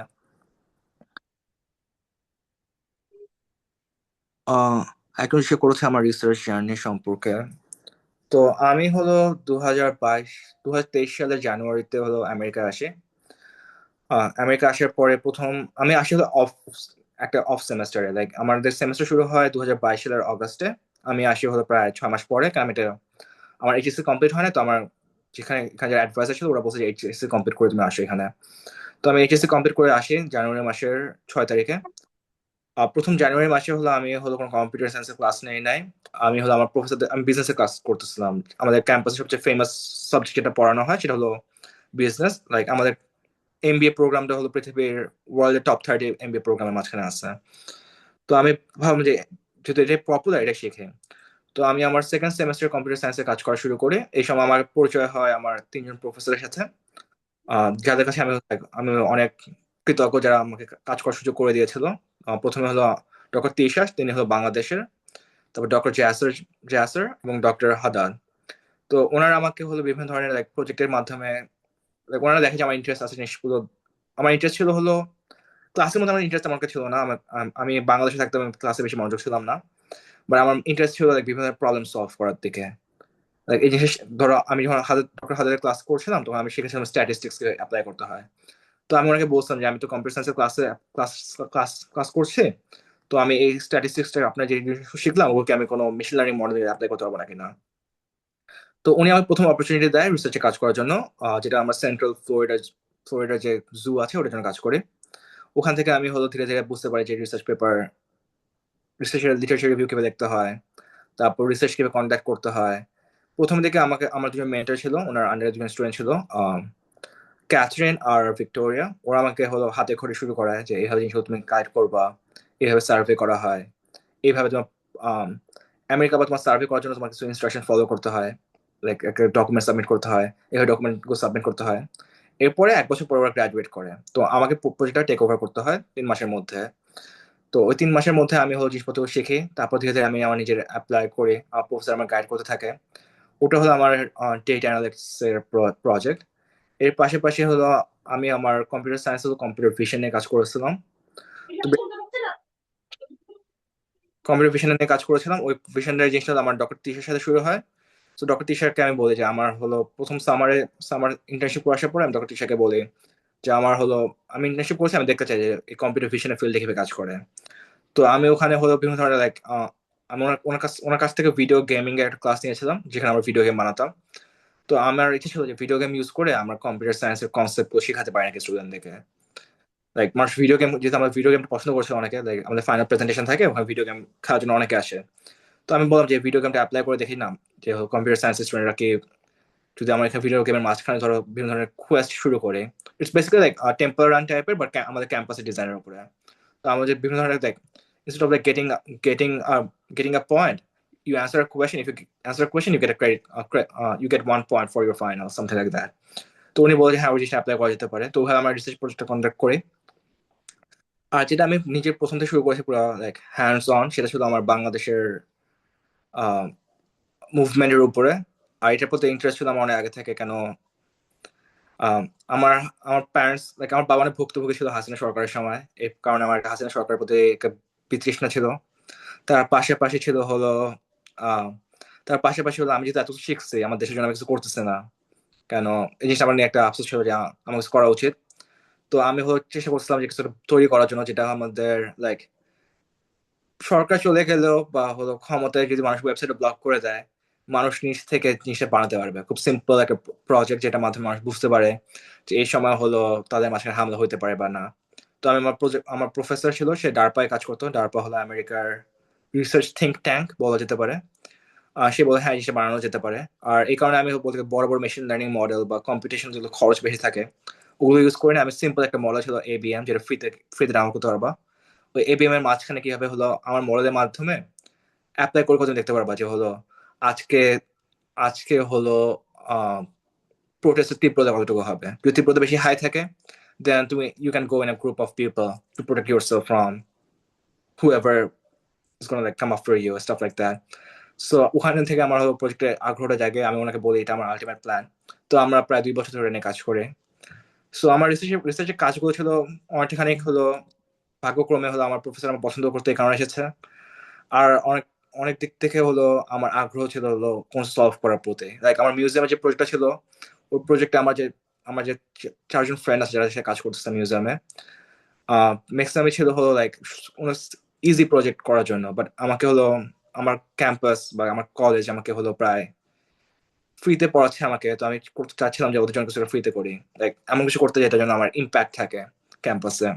আহ এখন সে করেছে আমার রিসার্চ জার্নি সম্পর্কে। তো আমি হলো 2023 সালের জানুয়ারিতে হলো আমেরিকা আসি। আমেরিকা আসার পরে প্রথম আমি আসি হলো একটা অফ সেমেস্টারে, লাইক আমাদের সেমেস্টার শুরু হয় 2022 সালের অগস্টে। আমি আসি হলো প্রায় 6 মাস পরে, কারণ এটা আমার এইচএসসি কমপ্লিট হয় না। তো আমার যেখানে এখানে যে অ্যাডভাইসার ছিল ওরা বলছে যে এইচএসসি কমপ্লিট করে তুমি আসো এখানে। তো আমি এইচএসসি কমপ্লিট করে আসি জানুয়ারি মাসের 6 তারিখে। প্রথম জানুয়ারি মাসে হলো আমি হলো কোনো কম্পিউটার সায়েন্সের ক্লাস নেই নাই। আমি হলো আমার প্রফেসর, আমি বিজনেসের ক্লাস করতেছিলাম। আমাদের ক্যাম্পাসে সবচেয়ে ফেমাস সাবজেক্ট যেটা পড়ানো হয় সেটা হলো বিজনেস। লাইক আমাদের এমবিএ প্রোগ্রামটা হলো পৃথিবীর ওয়ার্ল্ডের টপ 30 এমবিএ প্রোগ্রামের মাঝখানে আছে। তো আমি ভাবলাম যে যেহেতু এটা পপুলার, এটা শিখে। তো আমি আমার সেকেন্ড সেমেস্টার কম্পিউটার সায়েন্সে কাজ করা শুরু করি। এই সময় আমার পরিচয় হয় আমার 3 জন প্রফেসরের সাথে, যাদের কাছে আমি আমি অনেক কৃতজ্ঞ, যারা আমাকে কাজ করার সুযোগ করে দিয়েছিল। প্রথমে হলো ডক্টর তিশাস, তিনি হলো বাংলাদেশের। তারপর ডক্টর জাসার এবং ডক্টর হাদান। তো ওনারা আমাকে হলো বিভিন্ন ধরনের লাইক প্রজেক্টের মাধ্যমে, like, ওনারা দেখে যে আমার ইন্টারেস্ট আছে জিনিসগুলো। আমার ইন্টারেস্ট ছিল হলো ক্লাসের মধ্যে, আমার ইন্টারেস্ট আমার কাছে ছিল না। আমি বাংলাদেশে থাকতে আমি ক্লাসে বেশি মনোযোগ ছিলাম না। বাট আমার ইন্টারেস্ট ছিল like বিভিন্ন প্রবলেম সলভ করার দিকে। Like, এই জিনিস ধরো আমি যখন ডক্টর হাদারের ক্লাস করছিলাম তখন আমি শিখেছিলাম স্ট্যাটিস্টিক্স অ্যাপ্লাই করতে হয়। তো আমি ওনাকে বলছিলাম যে আমি তো কম্পিউটার সায়েন্সের ক্লাস ক্লাস ক্লাস করছি, তো আমি এই স্ট্যাটিস্টিক্সটা আপনার যে জিনিস শিখলাম ওকে আমি কোনো মেশিন লার্নিং মডেল অ্যাপ্লাই করতে পারবো নাকি না। তো উনি আমার প্রথম অপরচুনিটি দেয় রিসার্চে কাজ করার জন্য, যেটা আমরা সেন্ট্রাল ফ্লোরিডা যে জু আছে ওটার জন্য কাজ করি। ওখান থেকে আমি হলো ধীরে ধীরে বুঝতে পারি যে রিসার্চের লিটারেচার রিভিউ কিভাবে দেখতে হয়, তারপর রিসার্চ কিভাবে কন্ডাক্ট করতে হয়, প্রথম দিকে আমার দুজন মেন্টর ছিল, ওনার আন্ডারে দুজন স্টুডেন্ট ছিল, ক্যাথরিন আর ভিক্টোরিয়া। ওরা আমাকে হলো হাতে খড়ি শুরু করায় যে এইভাবে জিনিসগুলো তুমি গাইড করবা, এইভাবে সার্ভে করা হয়, এইভাবে তোমার আম, আমেরিকা বা তোমার সার্ভে করার জন্য তোমার কিছু ইনস্ট্রাকশন ফলো করতে হয়, লাইক একটা ডকুমেন্ট সাবমিট করতে হয়, এইভাবে ডকুমেন্টগুলো সাবমিট করতে হয়। এরপরে 1 বছর পর ওরা গ্রাজুয়েট করে, তো আমাকে প্রজেক্টটা টেক ওভার করতে হয় 3 মাসের মধ্যে। তো ওই 3 মাসের মধ্যে আমি হলো জিনিসপত্র শিখি, তারপর ধীরে ধীরে আমি আমার নিজের অ্যাপ্লাই করে, আমার প্রফেসর আমার গাইড করতে থাকে। ওটা হলো আমার ডেটা অ্যানালিটিক্স এর প্রজেক্ট। এর পাশাপাশি হলো আমি আমার কম্পিউটার সায়েন্স ও কম্পিউটার ভিশন নিয়ে কাজ করেছিলাম। তো কম্পিউটার ভিশন নিয়ে কাজ করেছিলাম, ওই ভিশনের জিনিসটা আমার ডক্টর তিশার সাথে শুরু হয়। তো ডক্টর তিশারকে আমি বলি যে আমার হলো প্রথম সামার ইন্টার্নশিপ করে আসার পরে আমি ডক্টর তিশাকে বলি যে আমার হলো আমি ইন্টার্নশিপ করছি, আমি দেখতে চাই যে এই কম্পিউটার ভিশনের ফিল্ডে কিভাবে কাজ করে। তো আমি ওখানে হলো বিভিন্ন ধরনের লাইক আমি ওনার কাছ থেকে ভিডিও গেমিং এর একটা ক্লাস নিয়েছিলাম, যেখানে আমরা ভিডিও গেম বানাতাম। তো আমার ইচ্ছে ছিল যে ভিডিও গেম ইউজ করে আমরা কম্পিউটার সায়েন্সের কনসেপ্ট শেখাতে পারি নাকি স্টুডেন্টদেরকে। লাইক মানুষ ভিডিও গেম, যেহেতু আমরা ভিডিও গেম পছন্দ করছে অনেকে, লাইক আমাদের ফাইনাল প্রেজেন্টেশন থাকে ওখানে ভিডিও গেম খেলার জন্য অনেকে আসে। তো আমি বললাম যে ভিডিও গেমটা অ্যাপ্লাই করে দেখি না, যে কম্পিউটার সায়েন্স স্টুডেন্টরা কি যদি আমার এখানে ভিডিও গেমের মাঝখানে ধরো বিভিন্ন ধরনের কোয়েস্ট শুরু করে। It's basically like temple run টাইপের, বাট আমাদের ক্যাম্পাসের ডিজাইনের উপরে। তো আমাদের বিভিন্ন ধরনের like instead of like getting getting a point, you answer a question. If you answer a question, you get a credit, you get 1 point for your final, something like that. তো উনি বলে যে হ্যাঁ ওই জিনিসটা অ্যাপ্লাই করা যেতে পারে, তো ওখানে আমার রিসার্চ প্রজেক্টটা কন্ডাক্ট করি। আর যেটা আমি নিজের প্রথম থেকে শুরু করেছি পুরো লাইক হ্যান্ডস অন, সেটা ছিল আমার বাংলাদেশের মুভমেন্টের উপরে। আর এটার প্রতি ইন্টারেস্ট ছিল আমার অনেক আগে থেকে। কেন আম, আমার আমার প্যারেন্টস লাইক আমার বাবা অনেক ভুক্তভোগী ছিল হাসিনা সরকারের সময়, এই কারণে আমার একটা হাসিনা সরকারের প্রতি একটা বিতৃষ্ণা ছিল। তার পাশাপাশি ছিল হলো আহ তার পাশাপাশি হলো আমি যেহেতু এত কিছু শিখছি, আমার দেশের জন্য আমি কিছু করতেছে না কেন, এই জিনিসটা আমার নিয়ে একটা আফসোস ছিল যে আমার কিছু করা উচিত। তো আমি হলো চেষ্টা করছিলাম যে কিছু একটা তৈরি করার জন্য, যেটা আমাদের লাইক সরকার চলে গেলেও বা হলো ক্ষমতায় যদি মানুষ ওয়েবসাইটে ব্লক করে দেয়, মানুষ নিজ থেকে জিনিসটা বানাতে পারবে। খুব সিম্পল একটা প্রজেক্ট, যেটা মাধ্যমে মানুষ বুঝতে পারে যে এই সময় হলো তাদের মাঝখানে হামলা হতে পারে বা না। তো আমি আমার প্রজেক্ট, আমার প্রফেসর ছিল, সে ডারপায় কাজ করতো। ডারপা হলো আমেরিকার রিসার্চ থিঙ্ক ট্যাঙ্ক বলা যেতে পারে। সে বলে হ্যাঁ জিনিসটা বানানো যেতে পারে। আর এই কারণে আমি বলতে গেলে বড় বড় মেশিন লার্নিং মডেল বা কম্পিউটেশন যেগুলো খরচ বেশি থাকে ওগুলো ইউজ করি না। আমি সিম্পল একটা মডেল ছিল এবিএম, যেটা ফ্রিতে ডাউনলোড করতে পারবা। ওই এবিএম এর মাঝখানে কি হবে হলো আমার মডেলের মাধ্যমে অ্যাপ্লাই করে কত দেখতে পারবা যে হলো আজকে আজকে হলো আহ প্রোটেস্টের তীব্রতা কতটুকু হবে। যদি তীব্রতা বেশি হাই থাকে, দেন তুমি you can go in a group of people to protect yourself from whoever is gonna like come after you, stuff like that. So ওখান থেকে আমার হলো প্রজেক্টের আগ্রহটা জাগে, আমি ওনাকে বলি এটা আমার আলটিমেট প্ল্যান। তো আমরা প্রায় 2 বছর ধরে নিয়ে কাজ করে। সো আমার রিসার্চের কাজগুলো ছিল অনেকখানি হলো ভাগ্যক্রমে হলো আমার প্রফেসর আমার পছন্দ করতে এই কারণে এসেছে। আর অনেক অনেক দিক থেকে হলো আমার আগ্রহ ছিল হলো কোন সলভ করার প্রতি। লাইক আমার মিউজিয়ামের যে প্রজেক্টটা ছিল, ওই প্রজেক্টে আমার যে 4জন ফ্রেন্ড আছে যারা সাথে কাজ করতেছে মিউজিয়ামে, ম্যাক্সিমামই ছিল হলো লাইক ইজি প্রজেক্ট করার জন্য। বাট আমাকে হলো আমার ক্যাম্পাস বা আমার কলেজ আমাকে হলো প্রায় ফ্রিতে পড়াচ্ছে আমাকে, তো আমি করতে চাচ্ছিলাম যে ওদের জন্য কিছু ফ্রিতে করি, লাইক এমন কিছু করতে যেটার জন্য আমার ইম্প্যাক্ট থাকে ক্যাম্পাসে,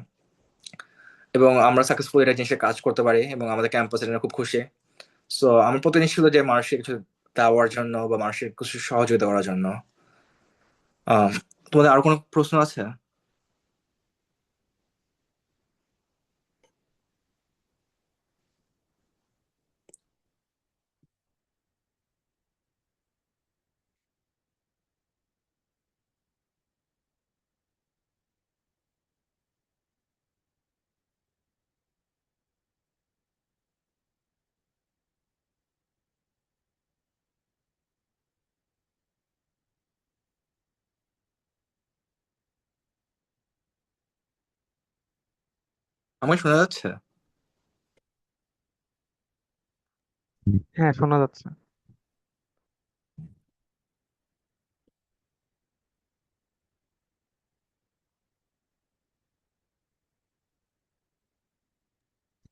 এবং আমরা সাকসেসফুল এটা জিনিসে কাজ করতে পারি এবং আমাদের ক্যাম্পাস এটা নিয়ে খুব খুশি। সো আমার প্রতিদিন ছিল যে মানুষের কিছু দেওয়ার জন্য বা মানুষের কিছু সহযোগিতা করার জন্য। আহ, তোমাদের আরো কোনো প্রশ্ন আছে? আমাকে শোনা যাচ্ছে? হ্যাঁ, শোনা যাচ্ছে।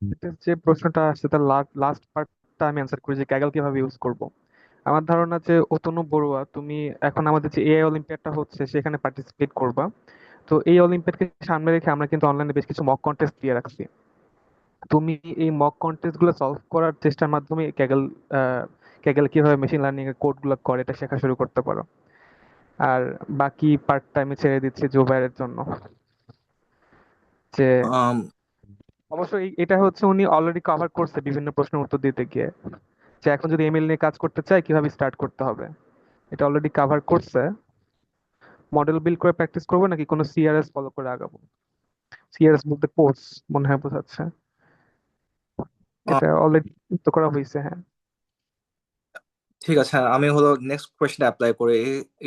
এটা যে প্রশ্নটা আসছে তার লাস্ট পার্টটা আমি অ্যান্সার করি যে ক্যাগল কিভাবে ইউজ করব। আমার ধারণা যে অতনু বড়ুয়া, তুমি এখন আমাদের যে এআই অলিম্পিয়াডটা হচ্ছে সেখানে পার্টিসিপেট করবা। তো এই অলিম্পিয়াডকে সামনে রেখে আমরা কিন্তু অনলাইনে বেশ কিছু মক কন্টেস্ট দিয়ে রাখছি। তুমি এই মক কন্টেস্ট গুলো সলভ করার চেষ্টার মাধ্যমে ক্যাগেল কিভাবে মেশিন লার্নিং এর কোড গুলো করে এটা শেখা শুরু করতে পারো। আর বাকি পার্টটা আমি ছেড়ে দিচ্ছি জুবাইরের জন্য। যে আম, অবশ্য এটা হচ্ছে উনি অলরেডি কভার করছে বিভিন্ন প্রশ্নের উত্তর দিতে গিয়ে, যে এখন যদি এমএল নিয়ে কাজ করতে চায় কিভাবে স্টার্ট করতে হবে, এটা অলরেডি কভার করছে। মডেল বিল্ড করে প্র্যাকটিস করবো নাকি কোনো সিআরএস ফলো করে আগাবো? সিআরএস বলতে কোর্স মনে হয় বোঝাচ্ছে। আম, এটা অলরেডি তো করা হয়েছে, হ্যাঁ। ঠিক আছে, আমি হলো নেক্সট কোয়েশ্চেন অ্যাপ্লাই করি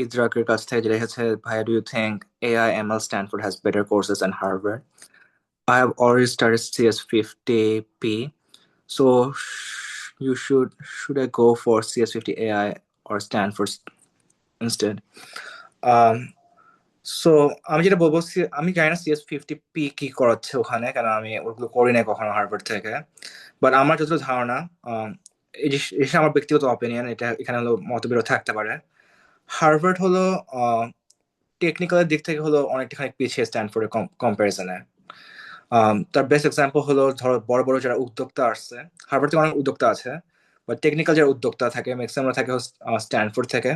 ইদ্রাকের কাছ থেকে, যেটা হচ্ছে, ভাইয়া, do you think AI ML Stanford has better courses than Harvard? I have already started CS50P, so you should I go for CS50 AI or Stanford instead? Um, so আমি যেটা বলবো, আমি জানি না CS50P কি করাচ্ছে ওখানে, কারণ আমি ওগুলো করি নাই কখনো হার্ভার্ড থেকে। বাট আমার যতটা ধারণা, আম, এই যে এটা আমার ব্যক্তিগত অপিনিয়ন, এটা এখানে হলো মতবিরোধ থাকতে পারে। হার্ভার্ড হলো টেকনিক্যালের দিক থেকে হলো অনেকটাখানি পিছিয়ে স্ট্যানফোর্ডের কম্পারিজনে। তার বেস্ট এক্সাম্পল হলো, ধরো বড় বড় যারা উদ্যোক্তা আসছে, হার্ভার্ড থেকে অনেক উদ্যোক্তা আছে, বাট টেকনিক্যাল যারা উদ্যোক্তা থাকে ম্যাক্সিমাম থাকে স্ট্যানফোর্ড থেকে।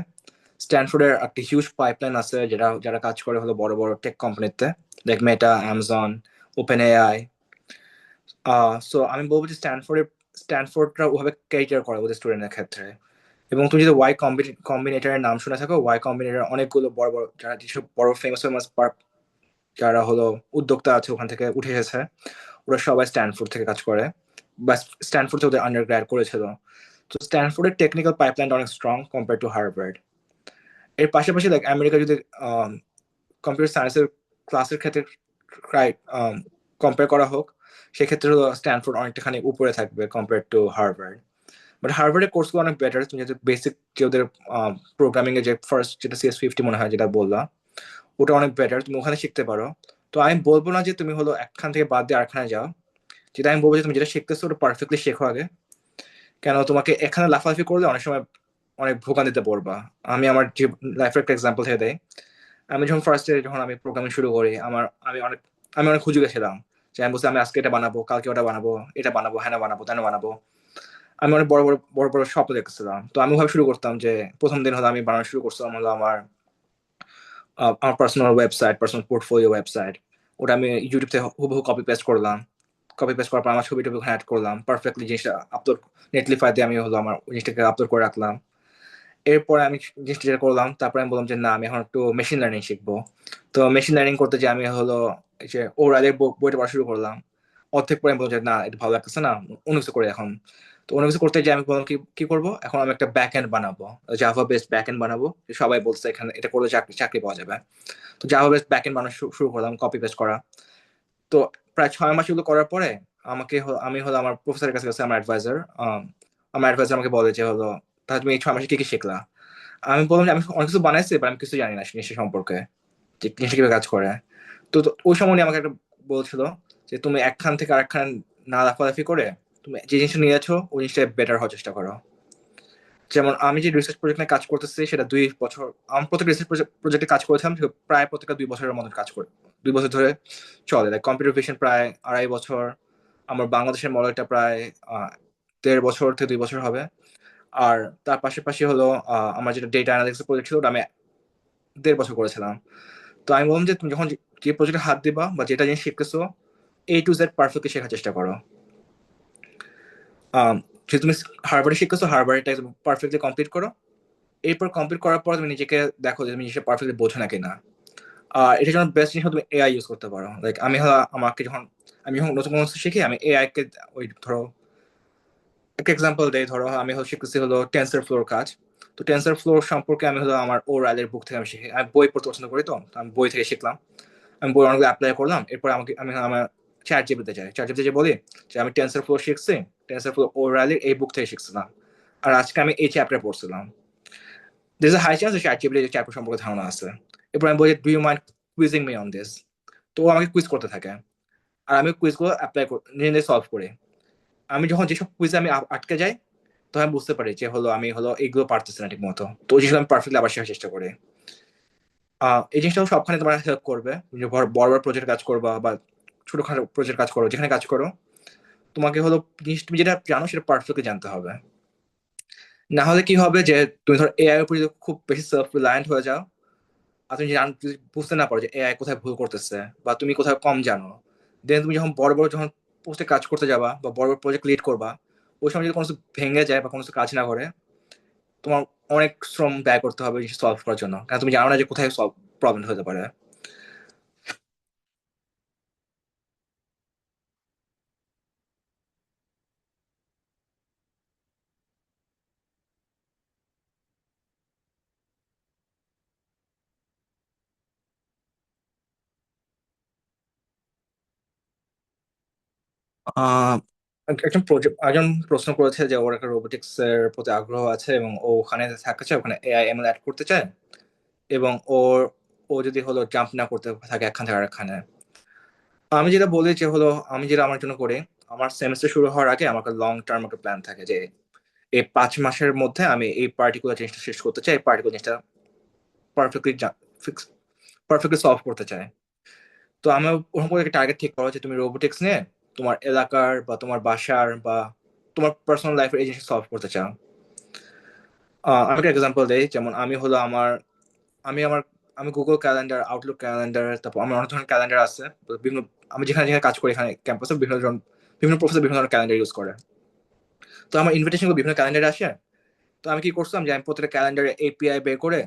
স্ট্যানফোর্ডের একটা হিউজ পাইপলাইন আছে, যারা যারা কাজ করে হলো বড় বড় টেক কোম্পানিতে, লাইক মেটা, অ্যামাজন, ওপেন এআই। সো আমি বলবো যে স্ট্যানফোর্ডরা ওভাবে ক্যারিয়ার করে ওদের স্টুডেন্টের ক্ষেত্রে। এবং তুমি যদি ওয়াই কম্বিনেটরের নাম শুনে থাকো, ওয়াই কম্বিনেটর অনেকগুলো বড় বড় যারা যেসব বড় ফেমাস ফেমাস যারা হলো উদ্যোক্তা আছে ওখান থেকে উঠে এসেছে, ওরা সবাই স্ট্যানফোর্ড থেকে কাজ করে, বা স্ট্যানফোর্ড থেকে ওদের আন্ডার গ্র্যাড করেছিল। তো স্ট্যানফোর্ডের টেকনিক্যাল পাইপলাইনটা অনেক স্ট্রং কম্পেয়ার টু হার্ভার্ড। এর পাশাপাশি লাইক আমেরিকা যদি কম্পিউটার সায়েন্সের ক্লাসের ক্ষেত্রে কম্পেয়ার করা হোক, সেক্ষেত্রে হলো স্ট্যানফোর্ড অনেকটাখানি উপরে থাকবে কম্পেয়ার টু হার্ভার্ড। বাট হার্ভার্ডের কোর্সগুলো অনেক বেটার। তুমি যদি বেসিক যে ওদের প্রোগ্রামিং এর যে ফার্স্ট যেটা CS50 মনে হয় যেটা বললাম, ওটা অনেক বেটার, তুমি ওখানে শিখতে পারো। তো আমি বলবো না যে তুমি হলো একখান থেকে বাদ দিয়ে আরেকখানে যাও, যেটা আমি বলবো যে তুমি যেটা শিখতেছো ওটা পারফেক্টলি শেখো আগে। কেন, তোমাকে এখানে লাফালাফি করলে অনেক সময় অনেক ভোগান্তিতে পড়বা। আমি আমার যে লাইফের একটা এক্সাম্পল থেকে দেই। আমি যখন ফার্স্টে যখন আমি প্রোগ্রামিং শুরু করি, আমি অনেক খুঁজে গেছিলাম, যে আমি বলছি আমি আজকে এটা বানাবো, কালকে ওটা বানাবো, এটা বানাবো, হ্যাঁ বানাবো, তেন বানাবো। আমি অনেক বড় বড় বড় বড় স্বপ্ন দেখতেছিলাম। তো আমি ভাবে শুরু করতাম যে প্রথম দিন হলো আমি বানানো শুরু করছিলাম হলো আমার personal website, personal portfolio website. ওটা আমি ইউটিউব থেকে হুবহু কপি পেস্ট করলাম। কপি পেস্ট করার পর আমার ছবি টবি ওখানে অ্যাড করলাম, পারফেক্টলি জিনিসটা আপলোড, নেটলিফাই দিয়ে আমি হলো আমার জিনিসটাকে আপলোড করে রাখলাম। এরপরে আমি জিনিসটা যেটা করলাম, তারপরে আমি বললাম যে না, আমি এখন একটু মেশিন লার্নিং শিখবো। তো মেশিন লার্নিং করতে যে আমি হলো এই যে ওরালের বইটা পড়া শুরু করলাম। অর্ধেক পরে আমি বললাম যে না, এটা ভালো লাগতেছে না, অন্য কিছু করে এখন। তো অন্য কিছু করতে যে আমি বললাম কি কি করবো, এখন আমি একটা ব্যাক এন্ড বানাবো, জাভা বেসড ব্যাক এন্ড বানাবো। সবাই বলছে এখানে এটা করলে চাকরি চাকরি পাওয়া যাবে। তো জাভা বেসড ব্যাক এন্ড বানানো শুরু করলাম, কপি পেস্ট করা। তো প্রায় 6 মাস এগুলো করার পরে আমি হলো আমার প্রফেসরের কাছে গেছি, আমার অ্যাডভাইজার। আমার অ্যাডভাইজার আমাকে বলে যে হলো, তাহলে তুমি এই 6 মাসে কি কি শিখলা? আমি বললাম যে আমি অনেক কিছু বানাইছি, বাট আমি কিছু জানি না জিনিসটা সম্পর্কে, যে জিনিসটা কিভাবে কাজ করে। তো ওই সময় উনি আমাকে একটা বলছিল যে তুমি একখান থেকে আরেকখান না লাফালাফি করে তুমি যে জিনিসটা নিয়েছো ওই জিনিসটা বেটার হওয়ার চেষ্টা করো। যেমন আমি যে রিসার্চ প্রজেক্ট নিয়ে কাজ করতেছি সেটা 2 বছর, আমি প্রত্যেক রিসার্চ প্রজেক্টে কাজ করেছিলাম, প্রায় প্রত্যেকটা 2 বছরের মতো কাজ করে, 2 বছর ধরে চলে। লাইক কম্পিউটার ভিশন প্রায় 2.5 বছর, আমার বাংলাদেশের মডেলটা প্রায় 1.5 বছর থেকে 2 বছর হবে। আর তার পাশাপাশি হলো আমার যেটা ডেটা অ্যানালিসিস প্রজেক্ট ছিল ওটা আমি 1.5 বছর করেছিলাম। তো আমি বললাম যে তুমি যখন যে প্রজেক্টে হাত দিবা বা যেটা জিনিস শিখতেছো, A to Z পারফেক্টলি শেখার চেষ্টা করো। আম, যদি তুমি হার্ভার্ডে শিখতেছো, হার্ভার্ডটা তুমি পারফেক্টলি কমপ্লিট করো। এরপর কমপ্লিট করার পর তুমি নিজেকে দেখো যে তুমি জিনিসটা পারফেক্টলি বোঝো না কিনা। আর এটার জন্য বেস্ট জিনিস হলো তুমি এআই ইউজ করতে পারো। লাইক আমি যখন নতুন কোনো কিছু শিখি, আমি এআই কে ওই ধরো একটা এক্সাম্পল দেই, ধরো আমি হলো শিখতেছি হলো টেন্সর ফ্লোর কাজ। তো টেন্সর ফ্লোর সম্পর্কে আমি হলো আমার ও রাইলের বুক থেকে আমি শিখি, আমি বই পড়তে পছন্দ করি, তো আমি বই থেকে শিখলাম। আমি বই অনেকগুলো অ্যাপ্লাই করলাম, এরপর আমি আমার চ্যাট জিপিটিতে বলি যে আমি টেন্সর ফ্লোর শিখছি, টেন্সর ফ্লোর ও রাইলের এই বুক থেকে শিখছিলাম, আর আজকে আমি এই চ্যাপ্টার পড়ছিলাম। There's a high chance ChatGPT chapter সম্পর্কে ধারণা আছে। এরপর আমি বলি, do you mind quizzing me on this? তো ও আমাকে কুইজ করতে থাকে, আর আমি কুইজগুলো অ্যাপ্লাই করে নিজে নিজে সলভ করি। আমি যখন যেসব কুইজে আমি আটকে যাই, তখন আমি বুঝতে পারি যে হলো আমি হলো এইগুলো পারতেছি না ঠিক মতো, তো ওই জিনিসগুলো আমি পারফেক্টলি আবার শেখার চেষ্টা করি। এই জিনিসটাও সবখানে তোমার হেল্প করবে। তুমি যে বড় বড় প্রজেক্ট কাজ করবা বা ছোটখাটো প্রজেক্ট কাজ করো, যেখানে কাজ করো, তোমাকে হলো জিনিস তুমি যেটা জানো সেটা পারফেক্টলি জানতে হবে। না হলে কি হবে যে তুমি ধর এআই এর উপর যদি খুব বেশি সেলফ রিলায়েন্ট হয়ে যাও, আর তুমি যদি বুঝতে না পারো যে এআই কোথায় ভুল করতেছে বা তুমি কোথায় কম জানো, দেন তুমি যখন বড় বড় যখন পোস্টে কাজ করতে যাবা বা বড় বড় প্রজেক্ট লিড করবা, ওই সময় যদি কোনো কিছু ভেঙে যায় বা কোনো কিছু কাজ না করে, তোমার অনেক শ্রম ব্যয় করতে হবে সলভ করার জন্য, কারণ তুমি জানো না যে কোথায় সলভ প্রবলেম হতে পারে। আহ একজন প্রশ্ন করেছে যে ওর একটা রোবোটিক্স এর প্রতি আগ্রহ আছে এবং ও ওখানে থাকতে চায়, ওখানে এআই এমএল অ্যাড করতে চায়, এবং ও যদি হলো জাম্প না করতে থাকে একখান থেকে আরেকখানে। আমি যেটা বলি যে হলো, আমি যেটা আমার জন্য করি, আমার সেমিস্টার শুরু হওয়ার আগে আমার একটা লং টার্ম একটা প্ল্যান থাকে যে এই 5 মাসের মধ্যে আমি এই পার্টিকুলার জিনিসটা শেষ করতে চাই, এই পার্টিকুলার জিনিসটা পারফেক্টলি ফিক্স পারফেক্টলি সলভ করতে চাই। তো আমি ওরকম করে একটা টার্গেট ঠিক করো যে তুমি রোবোটিক্স নিয়ে তোমার এলাকার বা তোমার বাসার বা তোমার পার্সোনাল লাইফের এই জিনিসটা সলভ করতে চাও। আমি একটা এক্সাম্পল দিই, যেমন আমি হলো আমি আমার আমি গুগল ক্যালেন্ডার, আউটলুক ক্যালেন্ডার, তারপর আমার অনেক ধরনের ক্যালেন্ডার আছে। তো বিভিন্ন, আমি যেখানে যেখানে কাজ করি এখানে ক্যাম্পাসে বিভিন্ন প্রফেসর বিভিন্ন ধরনের ক্যালেন্ডার ইউজ করে। তো আমার ইনভিটেশন গুলো বিভিন্ন ক্যালেন্ডারে আসে। তো আমি কি করছিলাম যে আমি প্রত্যেকটা ক্যালেন্ডারে এপিআই বের করে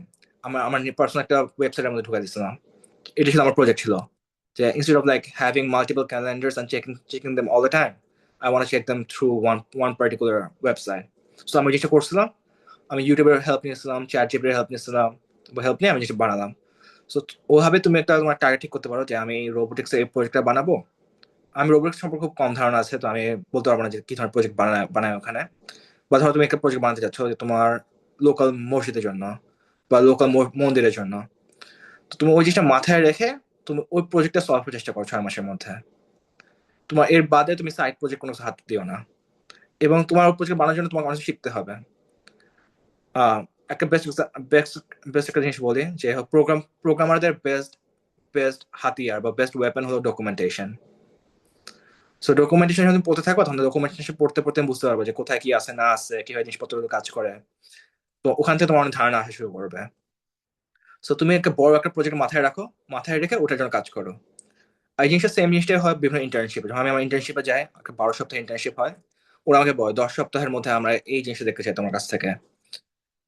আমার আমার পার্সোনাল একটা ওয়েবসাইটের মধ্যে ঢুকাই দিচ্ছিলাম। এটা ছিল আমার প্রজেক্ট ছিল, যে instead of like having multiple calendars and checking them all the time, I want to check them through one particular website. So আমি যেটা করছিলাম, আমি ইউটিউবের হেল্প নিয়েছিলাম, চ্যাট জিপিটির হেল্প নিয়েছিলাম, হেল্প নিয়ে আমি যেটা বানালাম। সো ওভাবে তুমি একটা তোমার টার্গেট ঠিক করতে পারো যে আমি রোবোটিক্স এই প্রজেক্টটা বানাবো। আমি রোবোটিক্স সম্পর্কে খুব কম ধারণা আছে, তো আমি বলতে পারবো না যে কি ধরনের প্রজেক্ট বানায় ওখানে। বা ধরো তুমি একটা প্রজেক্ট বানাতে চাচ্ছ যে তোমার লোকাল মসজিদের জন্য বা লোকাল মন্দিরের জন্য, তো তুমি ওই জিনিসটা মাথায় রেখে তুমি ওই প্রজেক্টটা সলভ করার চেষ্টা করো 6 মাসের মধ্যে। তোমার এর বাদে তুমি সাইড প্রজেক্ট কোনো কিছু হাত দিও না, এবং তোমার ওই প্রজেক্ট বানানোর জন্য তোমাকে অনেক কিছু শিখতে হবে। আহ, একটা বেস্ট বেস্ট একটা জিনিস বলি যে প্রোগ্রামারদের বেস্ট বেস্ট হাতিয়ার বা বেস্ট ওয়েপন হলো ডকুমেন্টেশন। সো ডকুমেন্টেশন যখন তুমি পড়তে থাকো, তখন ডকুমেন্টেশন পড়তে পড়তে আমি বুঝতে পারবো যে কোথায় কি আছে না আছে, কিভাবে জিনিসপত্রগুলো কাজ করে। তো ওখান থেকে তোমার অনেক ধারণা আসা শুরু করবে। সো তুমি একটা বড় একটা প্রজেক্ট মাথায় রাখো, মাথায় রেখে ওটার জন্য কাজ করো। আর এই জিনিসটা সেম জিনিসটাই হয় বিভিন্ন ইন্টার্নশিপে। যখন আমি আমার ইন্টার্নশিপে যাই, একটা 12 সপ্তাহ ইন্টার্নশিপ হয়, ওরা আমাকে বলে 10 সপ্তাহের মধ্যে আমরা এই জিনিসটা দেখতে চাই তোমার কাছ থেকে,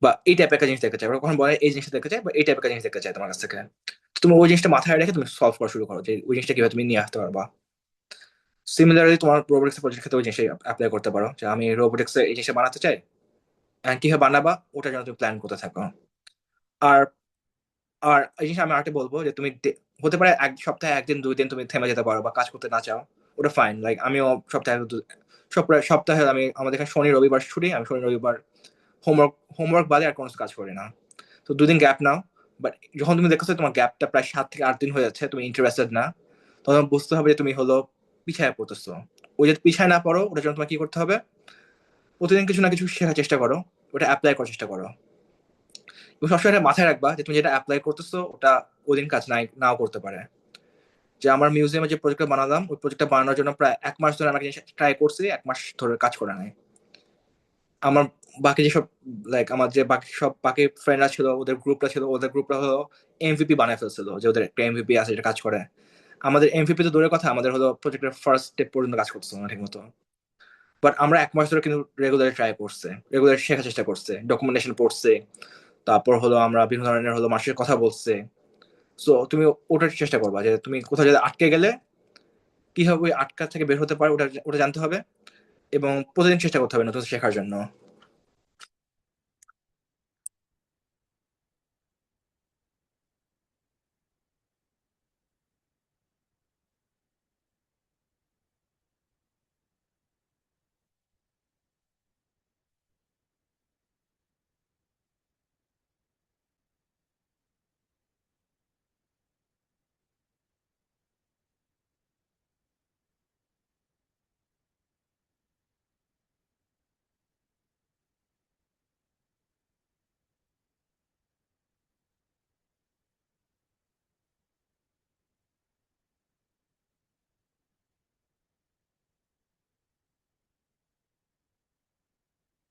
বা এই টাইপের একটা জিনিস দেখতে চাই। ওরা কখন বলে এই জিনিসটা দেখতে চাই বা এই টাইপের একটা জিনিস দেখতে চাই তোমার কাছ থেকে। তো তুমি ওই জিনিসটা মাথায় রেখে তুমি সলভ করা শুরু করো যে ওই জিনিসটা কিভাবে তুমি নিয়ে আসতে পারবা। সিমিলারলি তোমার রোবোটিক্স প্রজেক্ট ক্ষেত্রে ওই জিনিসটা অ্যাপ্লাই করতে পারো যে আমি রোবোটিক্স এই জিনিসটা বানাতে চাই, and কিভাবে বানাবা ওটার জন্য তুমি প্ল্যান করতে থাকো। আর আর এই জিনিস আমি আরেকটা বলবো যে তুমি হতে পারে এক সপ্তাহে একদিন 2 দিন তুমি থেমে যেতে পারো বা কাজ করতে না চাও, ওটা ফাইন। লাইক আমিও সপ্তাহে সপ্তাহে আমি আমাদের এখানে শনি রবিবার ছুটি, আমি শনি রবিবার হোমওয়ার্ক হোমওয়ার্ক বাদে আর কোনো কাজ করি না। তো 2 দিন গ্যাপ নাও। বাট যখন তুমি দেখছো তোমার গ্যাপটা প্রায় 7 থেকে 8 দিন হয়ে যাচ্ছে, তুমি ইন্টারেস্টেড না, তখন বুঝতে হবে যে তুমি হলো পিছায় পড়তেছো। ওই যে পিছায় না পড়ো, ওটার জন্য তোমার কি করতে হবে, প্রতিদিন কিছু না কিছু শেখার চেষ্টা করো, ওটা অ্যাপ্লাই করার চেষ্টা করো। এবং সবসময় এটা মাথায় রাখবা যে তুমি যেটা অ্যাপ্লাই করতেছো ওটা ওদিন কাজ নাও করতে পারে। যে আমার মিউজিয়ামে যে প্রজেক্টটা বানালাম, ওই প্রজেক্টটা বানানোর জন্য প্রায় 1 মাস ধরে আমাকে ট্রাই করছি, 1 মাস ধরে কাজ করে নাই। আমার বাকি যেসব, লাইক আমার যে বাকি সব বাকি ফ্রেন্ডরা ছিল, ওদের গ্রুপটা হলো এমভিপি বানায় ফেলছিল, যে ওদের একটা এমভিপি আছে যেটা কাজ করে। আমাদের এমভিপি তো দূরের কথা, আমাদের হলো প্রজেক্টের ফার্স্ট স্টেপ পর্যন্ত কাজ করতেছিল না ঠিক মতো। বাট আমরা 1 মাস ধরে কিন্তু রেগুলার ট্রাই করছে, রেগুলার শেখার চেষ্টা করছে, ডকুমেন্টেশন পড়ছে, তারপর হলো আমরা বিভিন্ন ধরনের হলো মানুষের কথা বলছে। সো তুমি ওটার চেষ্টা করবা যে তুমি কোথাও যদি আটকে গেলে কিভাবে ওই আটকা থেকে বের হতে পারে, ওটা ওটা জানতে হবে, এবং প্রতিদিন চেষ্টা করতে হবে নতুন শেখার জন্য।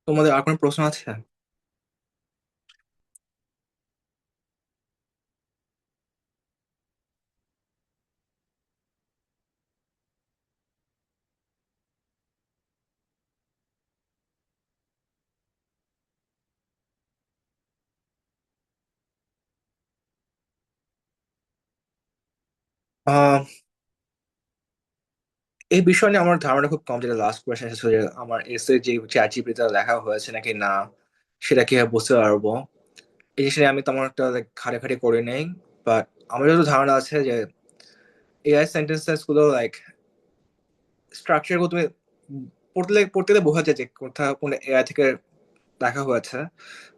তোমাদের আর কোনো প্রশ্ন আছে? আহ এই বিষয় নিয়ে আমার ধারণা খুব কম, যেটা লাস্ট কোয়েশ্চেন এসেছিল যে আমার এসে যে চ্যাট জিপিটিতে লেখা হয়েছে নাকি না, সেটা কিভাবে বুঝতে পারবো। এই জিনিসটা নিয়ে আমি তেমন একটা ঘাটাঘাটি করি নেই। বাট আমার যত ধারণা আছে যে এআই সেন্টেন্সেস গুলো স্ট্রাকচার গুলো তুমি পড়তে পড়তে গেলে বোঝা যায় যে কোথাও কোন এআই থেকে দেখা হয়েছে।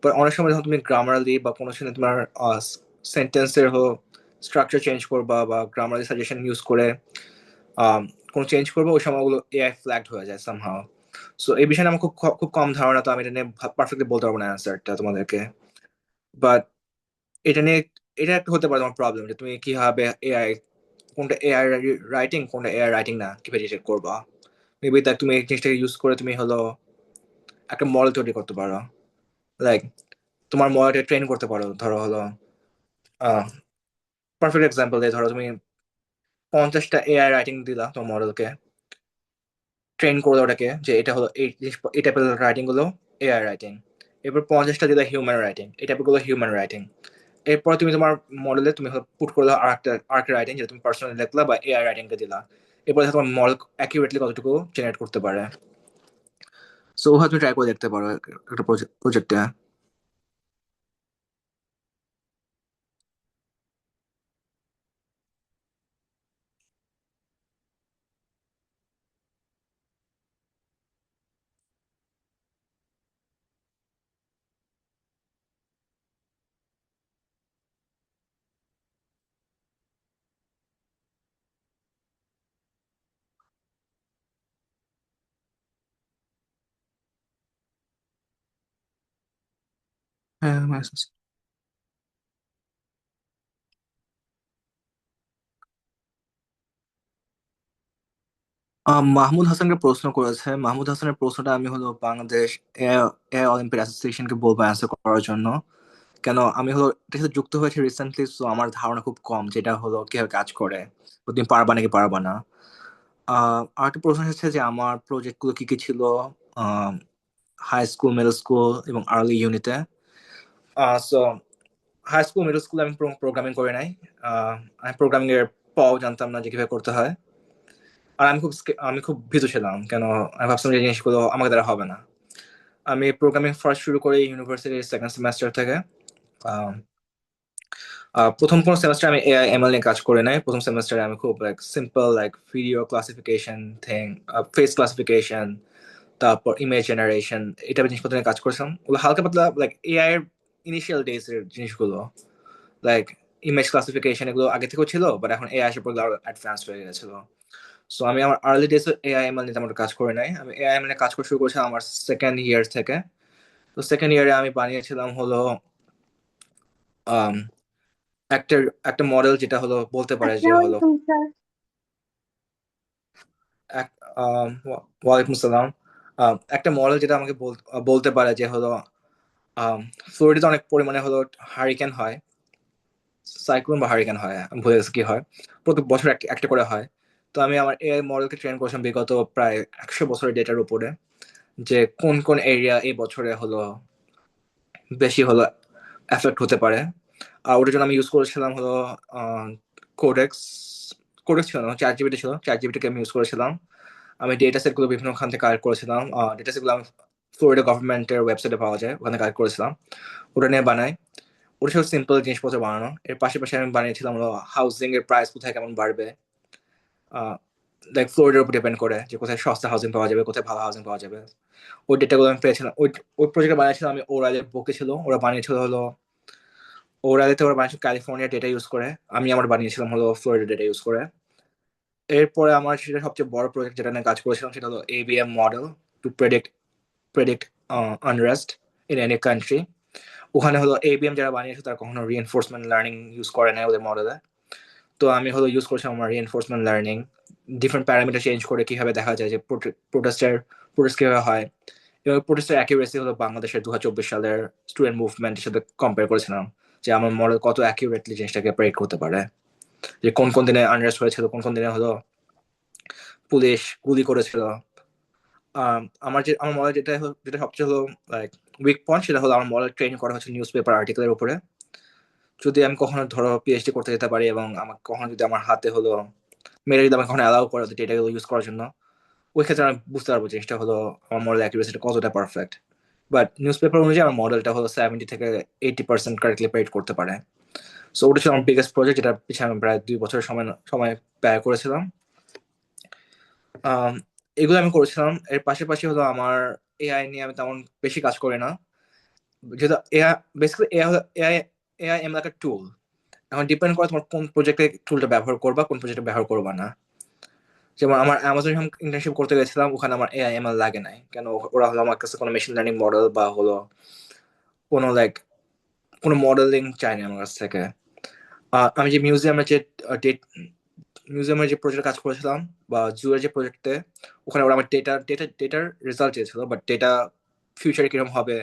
বাট অনেক সময় যখন তুমি গ্রামারালি বা কোনো সময় তোমার সেন্টেন্সের স্ট্রাকচার চেঞ্জ করবা বা গ্রামারালি সাজেশন ইউজ করে কোনো চেঞ্জ করবো, ওই সময় ওগুলো এআই ফ্ল্যাগড হয়ে যায় সামহাও। সো এই বিষয়ে আমার খুব কম ধারণা, তো আমি এটা নিয়ে পারফেক্টলি বলতে পারবো না অ্যান্সারটা তোমাদেরকে। বাট এটা নিয়ে এটা একটা হতে পারে তোমার প্রবলেম, যে তুমি কিভাবে এআই, কোনটা এআই রাইটিং কোনটা এআই রাইটিং না, কিভাবে ডিটেক্ট করবা। মেবি দেখ তুমি এই জিনিসটাকে ইউজ করে তুমি একটা মডেল তৈরি করতে পারো। লাইক তোমার মডেলটা ট্রেন করতে পারো, ধরো পারফেক্ট এক্সাম্পল দিয়ে ধরো তুমি 50টা এআই রাইটিং দিলা তোমার মডেলকে, ট্রেন করলো ওটাকে যে এটা হলো এই টাইপের রাইটিং গুলো এআই রাইটিং। এরপর 50টা দিলা হিউম্যান রাইটিং, এই টাইপের গুলো হিউম্যান রাইটিং। এরপর তুমি তোমার মডেলে তুমি পুট করলো আরেকটা রাইটিং, যেটা তুমি পার্সোনালি লিখলা বা এআই রাইটিংকে দিলা। এরপর দেখো তোমার মডেল অ্যাকিউরেটলি কতটুকু জেনারেট করতে পারে। সো ওভাবে তুমি ট্রাই করে দেখতে পারো একটা প্রজেক্টে। হ্যাঁ, মাহমুদ হাসানকে প্রশ্ন করেছে। মাহমুদ হাসানের প্রশ্নটা আমি বাংলাদেশ এ অলিম্পিক অ্যাসোসিয়েশনকে বলবো অ্যান্সার করার জন্য। কেন আমি এটার সাথে যুক্ত হয়েছে রিসেন্টলি, সো আমার ধারণা খুব কম যেটা কিভাবে কাজ করে, তো তুমি পারবা নাকি পারবা না। আর একটা প্রশ্ন এসেছে যে আমার প্রজেক্ট গুলো কি কি ছিল হাই স্কুল, মিডল স্কুল এবং আর্লি ইউনিটে। সো হাই স্কুল মিডল স্কুলে আমি প্রোগ্রামিং করে নাই। আমি প্রোগ্রামিং এর পাও জানতাম না যে কিভাবে করতে হয়। আর আমি খুব ভীতু ছিলাম, কেন আমি ভাবছিলাম যে এই জিনিসগুলো আমাকে দ্বারা হবে না। আমি প্রোগ্রামিং ফার্স্ট শুরু করি ইউনিভার্সিটির সেকেন্ড সেমেস্টার থেকে। আহ, প্রথম কোন সেমেস্টার আমি এআই এমএল নিয়ে কাজ করে নাই। প্রথম সেমেস্টারে আমি খুব simple video classification thing, face classification, তারপর ইমেজ জেনারেশন, এটা জিনিসপত্র নিয়ে কাজ করছিলাম। ওগুলো হালকা পাতলা এআই এর ইনিশিয়াল ডেজ এর জিনিসগুলো। লাইক ইমেজ ক্লাসিফিকেশন এগুলো আগে থেকেও ছিল, বাট এখন এআই আসার পর আরো অ্যাডভান্স হয়ে গেছিল। সো আমি আমার আর্লি ডেজ এআই এমএল নিয়ে তেমন কাজ করে নাই। আমি এআই এমএল নিয়ে কাজ করা শুরু করেছিলাম আমার সেকেন্ড ইয়ার থেকে। তো সেকেন্ড ইয়ারে আমি বানিয়েছিলাম আম, একটা একটা মডেল যেটা বলতে পারে যে আসসালামু আলাইকুম স্যার। ওয়ালাইকুম সালাম। একটা মডেল যেটা আমাকে বলতে পারে যে ফ্লোরিডাতে অনেক পরিমাণে হারিকেন হয়, সাইক্লোন বা হারিকেন হয়, আমি ভুলে গেছি কি হয়, প্রত্যেক বছর একটা একটা করে হয়। তো আমি আমার এআই মডেলকে ট্রেন করেছিলাম বিগত প্রায় 100 বছরের ডেটার উপরে, যে কোন কোন এরিয়া এই বছরে বেশি এফেক্ট হতে পারে। আর ওটার জন্য আমি ইউজ করেছিলাম কোডেক্স। কোডেক্স ছিল না, চ্যাট জিপিটি ছিল, চ্যাট জিপিটিকে আমি ইউজ করেছিলাম। আমি ডেটা সেট গুলো বিভিন্ন খান থেকে কালেক্ট করেছিলাম। ডেটা সেট গুলো আমি ফ্লোরিডা গভর্নমেন্টের ওয়েবসাইটে পাওয়া যায়, ওখানে কালেক্ট করেছিলাম। ওটা নিয়ে বানাই। ওটা ছিল সিম্পল জিনিসপত্র বানানো। এর পাশাপাশি আমি বানিয়েছিলাম হাউসিং এর প্রাইস কোথায় কেমন বাড়বে, ফ্লোরিডার উপর ডিপেন্ড করে যে কোথায় সস্তা হাউসিং পাওয়া যাবে, কোথায় ভালো হাউসিং পাওয়া যাবে। ওই ডেটাগুলো আমি পেয়েছিলাম। ওই প্রজেক্ট বানিয়েছিলাম আমি। ওরা যে বকে ছিল, ওরা বানিয়েছিল ওরা বানিয়েছিল ক্যালিফোর্নিয়া ডেটা ইউজ করে। আমি আমার বানিয়েছিলাম ফ্লোরিডা ডেটা ইউজ করে। এরপরে আমার সেটা সবচেয়ে বড় প্রজেক্ট যেটা নিয়ে কাজ করেছিলাম সেটা ABM model to predict unrest in any country. ওখানে এবিএম যারা বানিয়েছে তারা কখনো রিএনফোর্সমেন্ট লার্নিং ইউজ করে না ওদের মডেলে। তো আমি ইউজ করছিলাম আমার reinforcement learning, different parameter change করে কিভাবে দেখা যায় যে প্রোটেস্ট কিভাবে হয়, এবং প্রোটেস্টের অ্যাকিউরেসি বাংলাদেশের 2024 সালের স্টুডেন্ট মুভমেন্টের সাথে কম্পেয়ার করেছিলাম, যে আমার মডেল কত অ্যাকিউরেটলি জিনিসটাকে প্রেডিক্ট করতে পারে, যে কোন কোন দিনে আনরেস্ট হয়েছিল, কোন কোন দিনে পুলিশ গুলি করেছিল। আমার মডেল যেটা সবচেয়ে লাইক উইক পয়েন্ট, সেটা আমার মডেল ট্রেন করা হচ্ছে নিউজ পেপার আর্টিকেলের উপরে। যদি আমি কখনো ধরো পিএইচডি করতে যেতে পারি এবং আমাকে কখনো যদি আমার হাতে হলো মেয়েরা যদি আমাকে কখনো অ্যালাউ করে ডেটাগুলো ইউজ করার জন্য, ওই ক্ষেত্রে আমি বুঝতে পারবো জিনিসটা হলো আমার মডেল অ্যাকুরেসিটা কতটা পারফেক্ট। বাট নিউজ পেপার অনুযায়ী আমার মডেলটা হলো 70 থেকে 80% কারেক্টলি প্রেডিক্ট করতে পারে। সো ওটা ছিল আমার বিগেস্ট প্রজেক্ট, যেটা পিছনে আমি প্রায় 2 বছরের সময় সময় ব্যয় করেছিলাম। আম, এগুলো আমি করেছিলাম। এর পাশাপাশি হলো আমার এআই নিয়ে আমি তেমন বেশি কাজ করি না, যেহেতু এআই বেসিক্যালি এআই হলো এআই এআই এম লাইক একটা টুল। এখন ডিপেন্ড করে তোমার কোন প্রজেক্টে টুলটা ব্যবহার করবা, কোন প্রজেক্টে ব্যবহার করবা না। যেমন আমার অ্যামাজন ইন্টার্নশিপ করতে গেছিলাম, ওখানে আমার এআই এমএল লাগে নাই কেন, ওরা হলো আমার কাছে কোনো মেশিন লার্নিং মডেল বা হলো কোনো লাইক কোনো মডেলিং চাইনি আমার কাছ থেকে। আমি যে মিউজিয়ামের যে প্রজেক্টে কাজ করেছিলাম বা জুয়ের যে প্রজেক্টে, ওখানে ওরা আমার ডেটার রেজাল্ট চেয়েছিল, বাট ডেটা ফিউচারে কিরকম হবে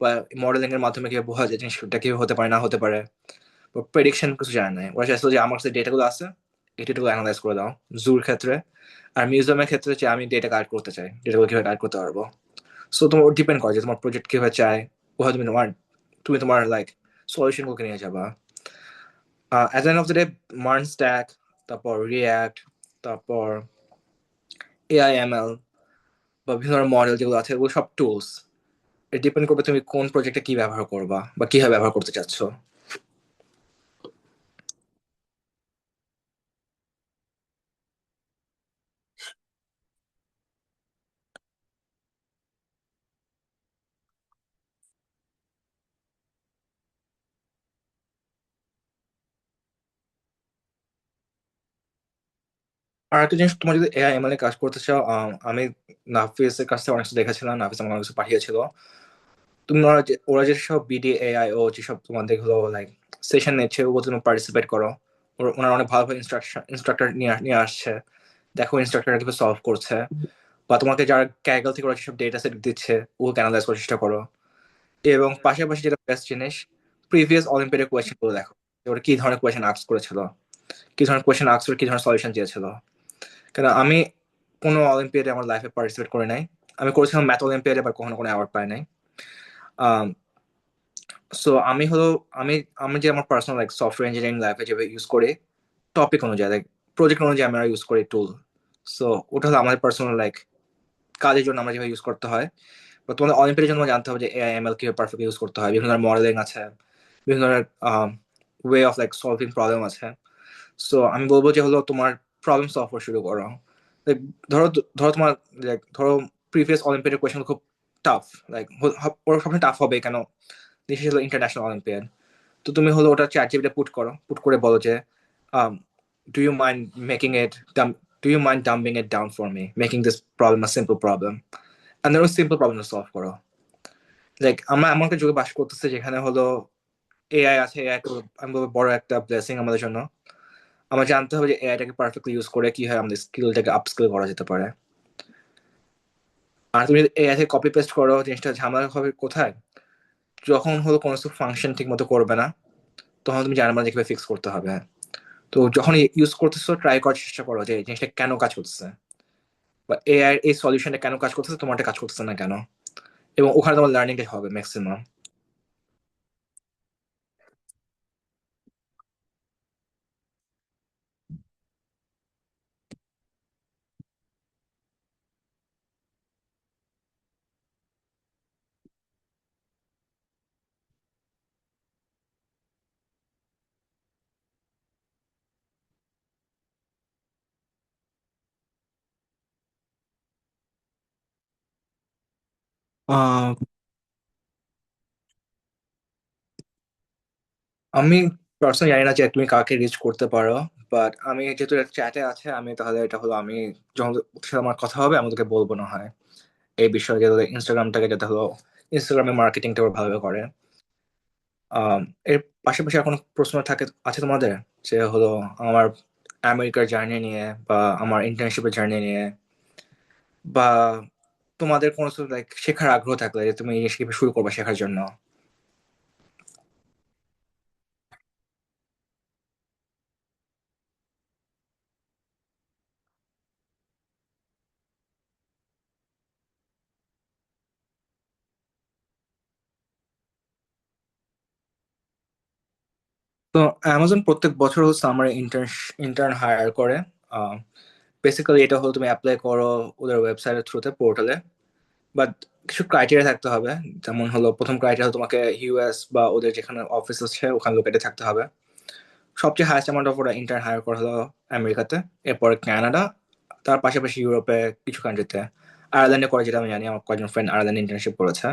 বা মডেলিং এর মাধ্যমে কিভাবে বোঝা যায় জিনিসটা কিভাবে হতে পারে না হতে পারে, বা প্রেডিকশন কিছু জানে না। ওরা চাইছিল যে আমার কাছে ডেটাগুলো আছে, এই ডেটাগুলো অ্যানালাইজ করে দাও জুর ক্ষেত্রে। আর মিউজিয়ামের ক্ষেত্রে যে আমি ডেটা কালেক্ট করতে চাই, ডেটাগুলো কিভাবে কালেক্ট করতে পারবো। সো তোমার ডিপেন্ড করে যে তোমার প্রজেক্ট কিভাবে চায়, ওভাবে তুমি তোমার লাইক সলিউশনগুলোকে নিয়ে যাবা। At the end of the day, MERN stack, তারপর রিয়াক্ট, তারপর এআইএমএল বা বিভিন্ন ধরনের মডেল যেগুলো আছে, ওগুলো সব টুলস। এটা ডিপেন্ড করবে তুমি কোন প্রজেক্টে কি ব্যবহার করবা বা কিভাবে ব্যবহার করতে চাচ্ছ। আর একটা জিনিস, তোমার যদি এআইএমএল এ কাজ করতে চাও, আমি নাফিসের কাছ থেকে অনেক কিছু দেখেছিলাম, নাফিস আমাকে অনেক কিছু পাঠিয়েছিল। তুমি ওরা যেসব বিডিএআই ও যেসব তোমাদের হলো লাইক সেশন নিচ্ছে, ওগুলো তুমি পার্টিসিপেট করো। ওনারা অনেক ভালো ভালো ইনস্ট্রাক্টর নিয়ে নিয়ে আসছে, দেখো ইনস্ট্রাক্টর কিভাবে সলভ করছে। বা তোমাকে যারা ক্যাগল থেকে ওরা যেসব ডেটা সেট দিচ্ছে, ওগুলো অ্যানালাইজ করার চেষ্টা করো। এবং পাশাপাশি যেটা বেস্ট জিনিস, প্রিভিয়াস অলিম্পিয়াডের কোয়েশ্চেন গুলো দেখো, যে ওরা কি ধরনের কোয়েশ্চেন আস্ক করেছিল, কি ধরনের কোয়েশ্চেন আস্ক করে কি ধরনের সলিউশন চেয়েছিল। কেন আমি কোনো অলিম্পিয়াডে আমার লাইফে পার্টিসিপেট করে নাই। আমি করেছিলাম ম্যাথ অলিম্পিয়াডে, বাট কখনো কোনো অ্যাওয়ার্ড পাই নাই। সো আমি হলো আমি আমি যে আমার পার্সোনাল লাইক সফটওয়্যার ইঞ্জিনিয়ারিং লাইফে যেভাবে ইউজ করি, টপিক অনুযায়ী লাইক প্রজেক্ট অনুযায়ী আমরা ইউজ করি টুল। সো ওটা হলো আমাদের পার্সোনাল লাইক কাজের জন্য আমরা যেভাবে ইউজ করতে হয়। বা তোমাদের অলিম্পিয়াডের জন্য জানতে হবে যে এআইএমএল কিভাবে পারফেক্ট ইউজ করতে হয়, বিভিন্ন ধরনের মডেলিং আছে, বিভিন্ন ধরনের way of like solving problem আছে। সো আমি বলবো যে হলো তোমার প্রবলেম সলভ করা শুরু করো। লাইক ধরো ধরো তোমার লাইক ধরো প্রিভিয়াস অলিম্পিয়াডের কোয়েশ্চেন খুব টাফ, লাইক ওরা সবসময় টাফ হবে কেন, দিস ইজ ইন্টারন্যাশনাল অলিম্পিয়াড। তো তুমি হলো ওটা চ্যাট জিপিটি পুট করে বলো যে do you mind making it do you mind dumping it down for me, making this problem a simple problem. And then ওই সিম্পল প্রবলেম সলভ করো। Like আমরা এমন একটা যুগে বাস করতেছে যেখানে হলো এআই আছে, এআই আমি বলবো বড় একটা ব্লেসিং আমাদের জন্য। আমার জানতে হবে যে এআইটাকে পারফেক্টলি ইউজ করে কি হয় আমাদের স্কিলটাকে আপস্কিল করা যেতে পারে। আর তুমি এআই থেকে কপি পেস্ট করো, জিনিসটা ঝামেলা হবে কোথায়, যখন হলো কোনো কিছু ফাংশন ঠিক মতো করবে না, তখন তুমি জানবে না যে কিভাবে ফিক্স করতে হবে। তো যখন ইউজ করতেছো, ট্রাই করার চেষ্টা করো যে এই জিনিসটা কেন কাজ করতেছে, বা এআই এই সলিউশনটা কেন কাজ করতেছে, তোমারটা কাজ করতেছে না কেন, এবং ওখানে তোমার লার্নিংটা হবে ম্যাক্সিমাম। আমি পার্সোনালি জানি না যে তুমি কাকে রিচ করতে পারো, বাট আমি যেহেতু চ্যাটে আছে, আমি তাহলে এটা হলো আমি যখন ওর সাথে আমার কথা হবে আমি তোকে বলবো না হয় এই বিষয়ে, যাতে ইনস্টাগ্রামটাকে যাতে হলো ইনস্টাগ্রামে মার্কেটিংটা ওরা ভালোভাবে করে। আম, এর পাশাপাশি আর কোনো প্রশ্ন আছে তোমাদের, যে হলো আমার আমেরিকার জার্নি নিয়ে বা আমার ইন্টার্নশিপের জার্নি নিয়ে, বা তোমাদের কোনো লাইক শেখার আগ্রহ থাকলে যে তুমি এই জিনিস কিভাবে শুরু করবে শেখার জন্য। তো অ্যামাজন প্রত্যেক বছর হচ্ছে আমার ইন্টার্ন হায়ার করে। বেসিক্যালি এটা হলো তুমি অ্যাপ্লাই করো ওদের ওয়েবসাইটের থ্রুতে, পোর্টালে। বাট কিছু ক্রাইটেরিয়া থাকতে হবে। যেমন হলো, প্রথম ক্রাইটেরিয়া হলো তোমাকে ইউএস বা ওদের যেখানে অফিস আছে ওখানে লোকেটে থাকতে হবে। সবচেয়ে হাইয়েস্ট অ্যামাউন্ট অফ ওরা ইন্টার্ন হায়ার করা হলো আমেরিকাতে, এরপরে কানাডা, তার পাশাপাশি ইউরোপে কিছু কান্ট্রিতে, আয়ারল্যান্ডে করে যেটা আমি জানি, আমার কয়েকজন ফ্রেন্ড আয়ারল্যান্ডে ইন্টার্নশিপ করেছে।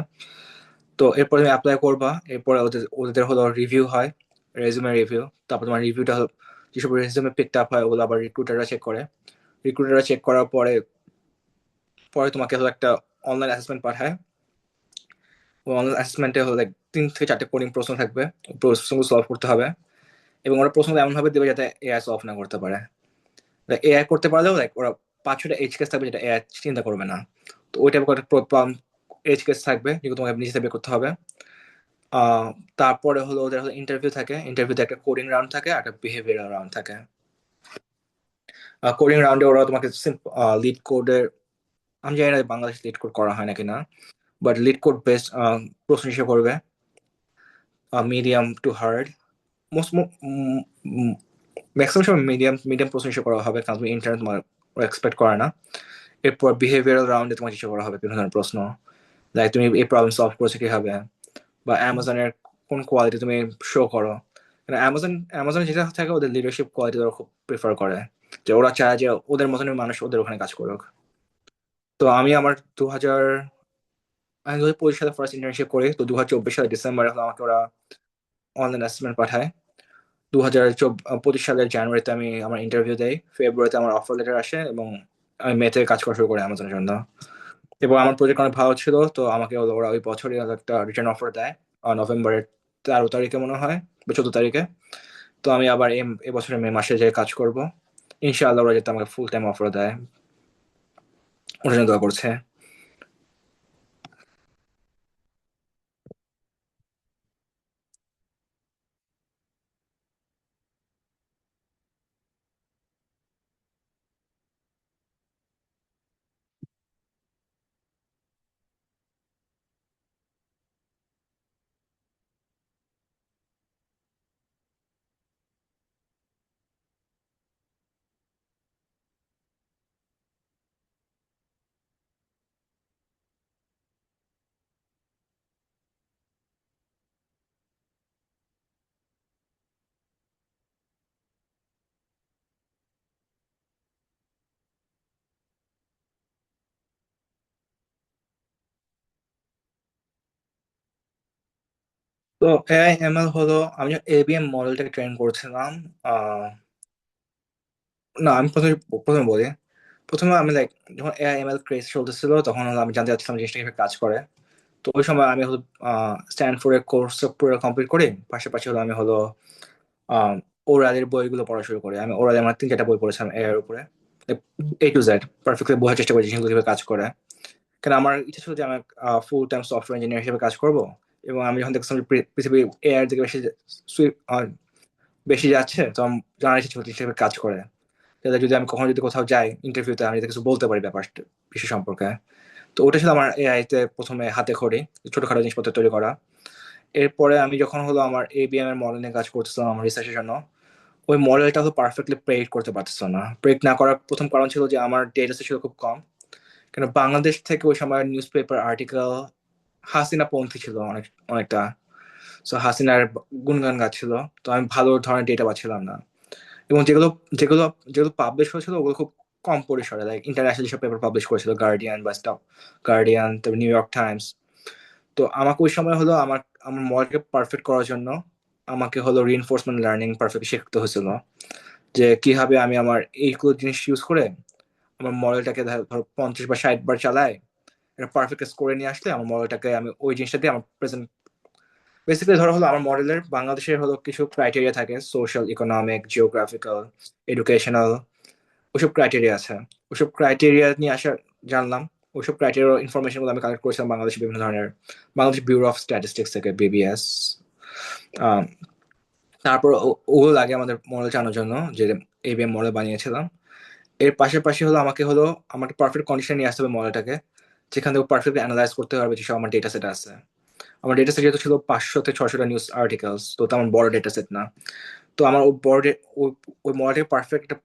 তো এরপরে তুমি অ্যাপ্লাই করবা, এরপরে ওদের ওদের হলো রিভিউ হয়, রেজুমে রিভিউ। তারপর তোমার রিভিউটা, যেসব রেজুমে পিকড আপ হয় ওগুলো আবার রিক্রুটাররা চেক করে। রিক্রুটাররা চেক করার পরে পরে তোমাকে হলো একটা অনলাইন অ্যাসেসমেন্ট পাঠায়। ওই অনলাইন অ্যাসেসমেন্টে হলো লাইক 3 থেকে 4টে কোডিং প্রশ্ন থাকবে, ওই প্রশ্নগুলো সলভ করতে হবে। এবং ওরা প্রশ্ন এমন ভাবে দেবে যাতে এআই সলভ না করতে পারে। এআই করতে পারলেও লাইক ওরা 5-6টা এজ কেস থাকবে যেটা এআই চিন্তা করবে না। তো ওই টাইপের একটা এজ কেস থাকবে যেগুলো তোমাকে নিজে থেকে বের করতে হবে। আহ, তারপরে হলো ওদের হলো ইন্টারভিউ থাকে, ইন্টারভিউতে একটা কোডিং রাউন্ড থাকে আর একটা বিহেভিয়ারাল রাউন্ড থাকে। কোডিং রাউন্ডে ওরা তোমাকে লিড কোডের, আমি জানি না বাংলাদেশ লিড কোড করা হয় নাকি না, বাট লিড কোড বেস্ট প্রশ্ন হিসেবে করবে, medium to hard. Most maximum সময় মিডিয়াম মিডিয়াম প্রশ্ন হিসেবে করা হবে, কারণ তুমি ইন্টারনেট তোমার এক্সপেক্ট করে না। এরপর বিহেভিয়ারাল রাউন্ডে তোমাকে জিজ্ঞাসা করা হবে বিভিন্ন ধরনের প্রশ্ন, লাইক তুমি এই প্রবলেম সলভ করেছো কিভাবে, বা অ্যামাজনের কোন কোয়ালিটি তুমি শো করো। অ্যামাজন যেটা থাকে, ওদের লিডারশিপ কোয়ালিটি ওরা খুব প্রিফার করে, যে ওরা চায় যে ওদের মতনের মানুষ ওদের ওখানে কাজ করুক। তো আমি আমার 2025 সালে ফার্স্ট ইন্টার্নশিপ করি। তো 2024 সালে ডিসেম্বরে আমাকে ওরা অনলাইন অ্যাসেসমেন্ট পাঠায়। 2025 সালের জানুয়ারিতে আমি আমার ইন্টারভিউ দেই, ফেব্রুয়ারিতে আমার অফার লেটার আসে, এবং আমি মেতে কাজ করা শুরু করি অ্যামাজনের জন্য। এবং আমার প্রজেক্ট অনেক ভালো ছিল, তো আমাকে ওরা ওই বছরই একটা রিটার্ন অফার দেয়, নভেম্বরের 13 তারিখে মনে হয়, বা 14 তারিখে। তো আমি আবার এবছরের মে মাসে যে কাজ করব, ইনশাআল্লাহ ওরা যাতে আমাকে ফুল টাইম অফার দেয়, ওটার জন্য দোয়া করছে। তো এআই এমএল হলো, আমি এবিএম মডেলটাকে ট্রেন করছিলাম। আহ না, আমি প্রথমে প্রথমে বলি। প্রথমে আমি লাইক, যখন এআই এমএল ক্রেজ চলতেছিল তখন হলো আমি জানতে চাচ্ছিলাম জিনিসটা কিভাবে কাজ করে। তো ওই সময় আমি হলো স্ট্যানফোর্ডের কোর্স পুরো কমপ্লিট করি, পাশাপাশি হলো আমি হলো ওরালের বইগুলো পড়া শুরু করি। আমি ওরালে আমার 3-4টা বই পড়েছিলাম এআই এর উপরে, A to Z পারফেক্টলি বোঝার চেষ্টা করি জিনিসগুলো কিভাবে কাজ করে। কারণ আমার ইচ্ছা ছিল যে আমি ফুল টাইম সফটওয়্যার ইঞ্জিনিয়ার হিসেবে কাজ করব। এবং আমি যখন দেখছিলাম যে পৃথিবী এআই এর দিকে বেশি যাচ্ছে, তো আমার জানার ইচ্ছা ছিল যে হিসেবে কাজ করে, যাতে যদি আমি কখনো যদি কোথাও যাই ইন্টারভিউতে, আমি যাতে কিছু বলতে পারি ব্যাপারটা, বিষয় সম্পর্কে। তো ওটা ছিল আমার এআই তে প্রথমে হাতে খড়ি, ছোটখাটো জিনিসপত্র তৈরি করা। এরপরে আমি যখন হলো আমার এবিএম এর মডেল নিয়ে কাজ করতেছিলাম আমার রিসার্চের জন্য, ওই মডেলটা হলো পারফেক্টলি প্রেডিক্ট করতে পারতেছিল না। প্রেডিক্ট না করার প্রথম কারণ ছিল যে আমার ডেটা সেট ছিল খুব কম। কেন, বাংলাদেশ থেকে ওই সময় নিউজ পেপার আর্টিকেল হাসিনা পন্থী ছিল অনেকটা। সো হাসিনার গুণগান গাচ্ছিল। তো আমি ভালো ধরনের ডেটা পাচ্ছিলাম না। এবং যেগুলো যেগুলো পাবলিশ হয়েছিল ওগুলো খুব কম পরিসরে, লাইক ইন্টারন্যাশনাল যেসব পেপার পাবলিশ করেছিল, গার্ডিয়ান বা স্টক গার্ডিয়ান, তারপর নিউ ইয়র্ক টাইমস। তো আমাকে ওই সময় হলো আমার আমার মডেলকে পারফেক্ট করার জন্য আমাকে হলো রিইনফোর্সমেন্ট লার্নিং পারফেক্ট শিখতে হয়েছিল, যে কিভাবে আমি আমার এইগুলো জিনিস ইউজ করে আমার মডেলটাকে ধরো 50 বা 60 বার চালায়, এটা পারফেক্ট স্কোরে নিয়ে আসলে আমার মডেলটাকে আমি ওই জিনিসটা দিয়ে আমার প্রেজেন্ট, বেসিক্যালি ধরো হলো আমার মডেলের বাংলাদেশের হলো কিছু ক্রাইটেরিয়া থাকে, সোশ্যাল, ইকোনমিক, জিওগ্রাফিক্যাল, এডুকেশনাল, ওইসব ক্রাইটেরিয়া আছে। ওইসব ক্রাইটেরিয়া নিয়ে আসা জানলাম। ওইসব ক্রাইটেরিয়া ইনফরমেশন গুলো আমি কালেক্ট করেছিলাম বাংলাদেশের বিভিন্ন ধরনের, বাংলাদেশ ব্যুরো অফ স্ট্যাটিস্টিক্স থেকে, বিবিএস। তারপর ওগুলো লাগে আমাদের মডেল চালানোর জন্য, যে এবিএম মডেল বানিয়েছিলাম। এর পাশাপাশি হলো আমাকে পারফেক্ট কন্ডিশন নিয়ে আসতে হবে মডেলটাকে, যেখান থেকে পারফেক্টলি অ্যানালাইজ করতে পারবে যেসব আমার ডেটা সেট আছে। আমার ডেটা সেট যেহেতু ছিল 500 থেকে 600টা নিউজ আর্টিকেলস, তো তেমন বড় ডেটা সেট না। তো আমার ওই বড় ওই মডেলটাকে পারফেক্ট একটা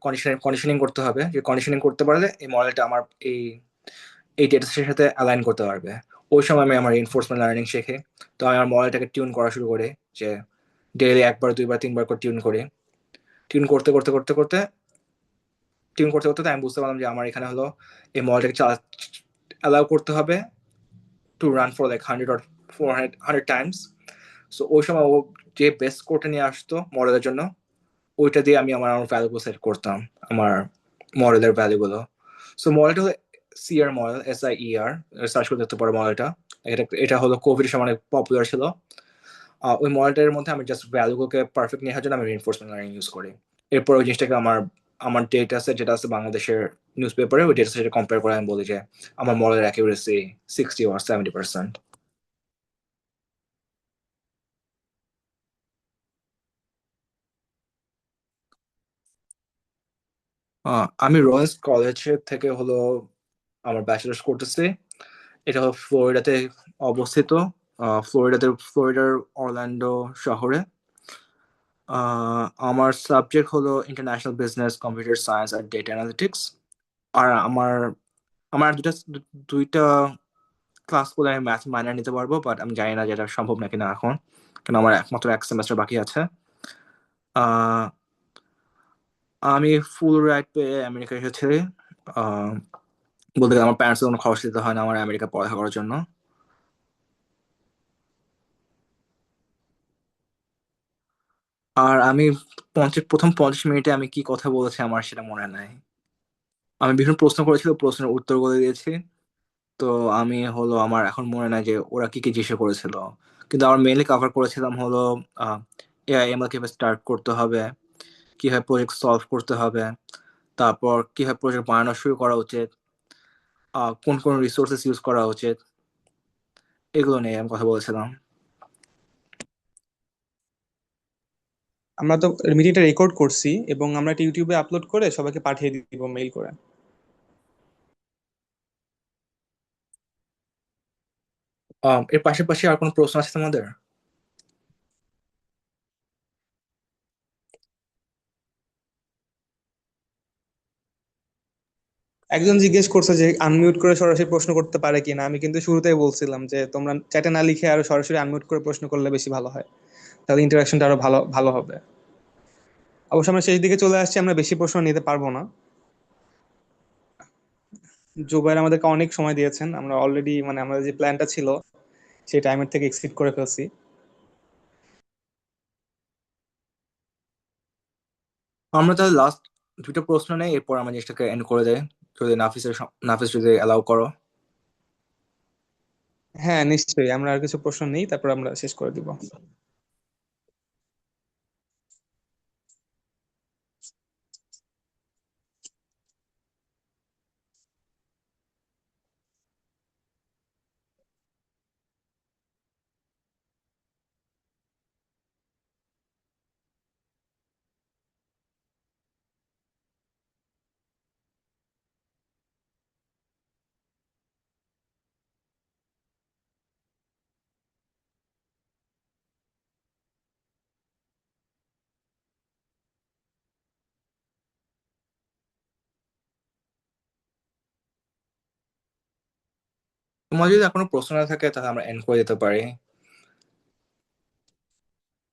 কন্ডিশনিং করতে হবে, যে কন্ডিশনিং করতে পারলে এই মডেলটা আমার এই এই ডেটা সেটের সাথে অ্যালাইন করতে পারবে। ওই সময় আমি আমার রিইনফোর্সমেন্ট লার্নিং শেখে। তো আমি আমার মডেলটাকে টিউন করা শুরু করে, যে ডেইলি 1 বার 2 বার 3 বার করে টিউন করি। টিউন করতে করতে করতে করতে টিউন করতে করতে আমি বুঝতে পারলাম যে আমার এখানে হলো এই মডেলটাকে অ্যালাউ করতে হবে to run for like 100 or 400 Times. So ওই সময় ও যে বেস্ট কোডটা নিয়ে আসতো মডেলের জন্য, ওইটা দিয়ে আমি আমার আমার ভ্যালুগুলো সেট করতাম, আমার মডেলের ভ্যালুগুলো। সো মডেলটা হলো সিআর মডেল, SIER, সার্চ করে দেখতে পারো মডেলটা। এটা হলো কোভিডের সময় অনেক পপুলার ছিল। ওই মডেলটার মধ্যে আমি জাস্ট ভ্যালুগুলোকে পারফেক্ট নেওয়ার জন্য আমি রিইনফোর্সমেন্ট লার্নিং ইউজ করি। এরপর ওই জিনিসটাকে আমার আমার ডেটা সেট যেটা আছে বাংলাদেশের নিউজ পেপারে, ওই ডেটা সেটে কম্পেয়ার করে আমি বলি যে আমার মডেলের অ্যাকিউরেসি 60 or 70%। আমি রয়েলস কলেজ থেকে হলো আমার ব্যাচেলার্স করতেছি। এটা হলো ফ্লোরিডাতে অবস্থিত, ফ্লোরিডার অরল্যান্ডো শহরে। আমার সাবজেক্ট হলো ইন্টারন্যাশনাল বিজনেস, কম্পিউটার সায়েন্স আর ডেটা অ্যানালিটিক্স। আর আমার আমার দুইটা ক্লাস করে আমি ম্যাথ মাইনর নিতে পারবো, বাট আমি জানি না যে এটা সম্ভব নাকি না এখন, কারণ আমার একমাত্র এক সেমেস্টার বাকি আছে। আহ, আমি ফুল রাইড পেয়ে আমেরিকা এসেছি। আহ, বলতে গেলে আমার প্যারেন্টস কোনো খরচ দিতে হয় না আমার আমেরিকা পড়ালেখা করার জন্য। আর আমি প্রথম 50 মিনিটে আমি কি কথা বলেছি আমার সেটা মনে নাই। আমি বিভিন্ন প্রশ্ন করেছিল, প্রশ্নের উত্তর করে দিয়েছি। তো আমি হলো আমার এখন মনে নাই যে ওরা কি কি জিজ্ঞাসা করেছিল। কিন্তু আমার মেইনলি কভার করেছিলাম হলো এআই/এমএল কিভাবে স্টার্ট করতে হবে, কিভাবে প্রজেক্ট সলভ করতে হবে, তারপর কিভাবে প্রজেক্ট বানানো শুরু করা উচিত, কোন কোন রিসোর্সেস ইউজ করা উচিত, এগুলো নিয়ে আমি কথা বলেছিলাম। আমরা তো মিটিংটা রেকর্ড করছি এবং আমরা এটা ইউটিউবে আপলোড করে সবাইকে পাঠিয়ে দিব মেইল করে। এর পাশাপাশি আর কোনো প্রশ্ন আছে তোমাদের? একজন জিজ্ঞেস করছে যে আনমিউট করে সরাসরি প্রশ্ন করতে পারে কিনা। আমি কিন্তু শুরুতেই বলছিলাম যে তোমরা চ্যাটে না লিখে আরো সরাসরি আনমিউট করে প্রশ্ন করলে বেশি ভালো হয়, তাহলে ইন্টারাকশনটা আরো ভালো ভালো হবে। অবশ্য আমরা শেষ দিকে চলে আসছি, আমরা বেশি প্রশ্ন নিতে পারবো না। জুবাইর আমাদেরকে অনেক সময় দিয়েছেন, আমরা অলরেডি মানে আমাদের যে প্ল্যানটা ছিল সেই টাইমের থেকে এক্সিড করে ফেলছি। আমরা তাহলে লাস্ট দুটো প্রশ্ন নেই, এরপর আমরা জিনিসটাকে এন্ড করে দেয়, যদি নাফিস যদি অ্যালাউ করো। হ্যাঁ নিশ্চয়ই, আমরা আর কিছু প্রশ্ন নেই, তারপর আমরা শেষ করে দিব। তোমার যদি আর কোনো প্রশ্ন না থাকে তাহলে আমরা এন্ড করে দিতে পারি।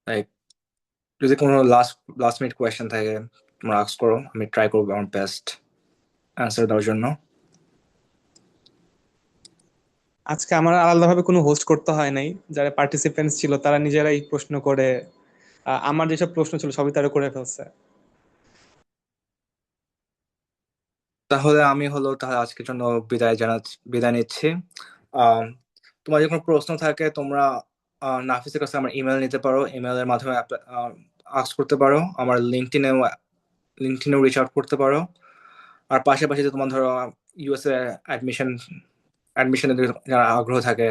লাইক যদি কোনো লাস্ট লাস্ট মিনিট কোয়েশ্চেন থাকে তোমরা আস্ক করো, আমি ট্রাই করবো আমার বেস্ট অ্যান্সার দেওয়ার জন্য। আজকে আমার আলাদাভাবে কোনো হোস্ট করতে হয় নাই, যারা পার্টিসিপেন্টস ছিল তারা নিজেরাই প্রশ্ন করে আমার যেসব প্রশ্ন ছিল সবই তারা করে ফেলছে। তাহলে আমি হলো তাহলে আজকের জন্য বিদায় নিচ্ছি। আম, তোমার যদি কোনো প্রশ্ন থাকে তোমরা নাফিসের কাছে আমার ইমেল নিতে পারো, ইমেলের মাধ্যমে আস্ক করতে পারো, আমার লিঙ্কডইনেও রিচ আউট করতে পারো। আর পাশাপাশি যে তোমার ধরো ইউএসএ অ্যাডমিশন অ্যাডমিশনের যারা আগ্রহ থাকে,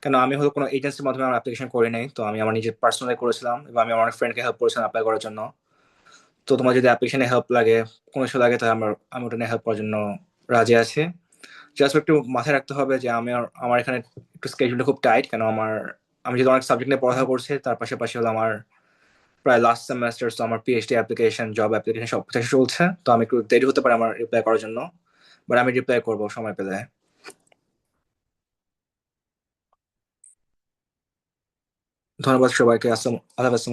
কেন আমি হলো কোনো এজেন্সির মাধ্যমে আমার অ্যাপ্লিকেশন করি নাই, তো আমি আমার নিজের পার্সোনালি করেছিলাম এবং আমি আমার অনেক ফ্রেন্ডকে হেল্প করেছিলাম অ্যাপ্লাই করার জন্য। তো তোমার যদি অ্যাপ্লিকেশনে হেল্প লাগে, কোনো কিছু লাগে, তাহলে আমি ওটা নিয়ে হেল্প করার জন্য রাজি আছি। জাস্ট একটু মাথায় রাখতে হবে যে আমার এখানে একটু স্কেজুলটা খুব টাইট, কেন আমার আমি যদি অনেক সাবজেক্ট নিয়ে পড়াশোনা করছি, তার পাশাপাশি হলো আমার প্রায় লাস্ট সেমেস্টার, তো আমার পিএইচডি অ্যাপ্লিকেশন, জব অ্যাপ্লিকেশন সব কিছু চলছে, তো আমি একটু দেরি হতে পারে আমার রিপ্লাই করার জন্য, বাট আমি রিপ্লাই করবো সময় পেলে। ধন্যবাদ সবাইকে। আল্লাহ হাফেজ।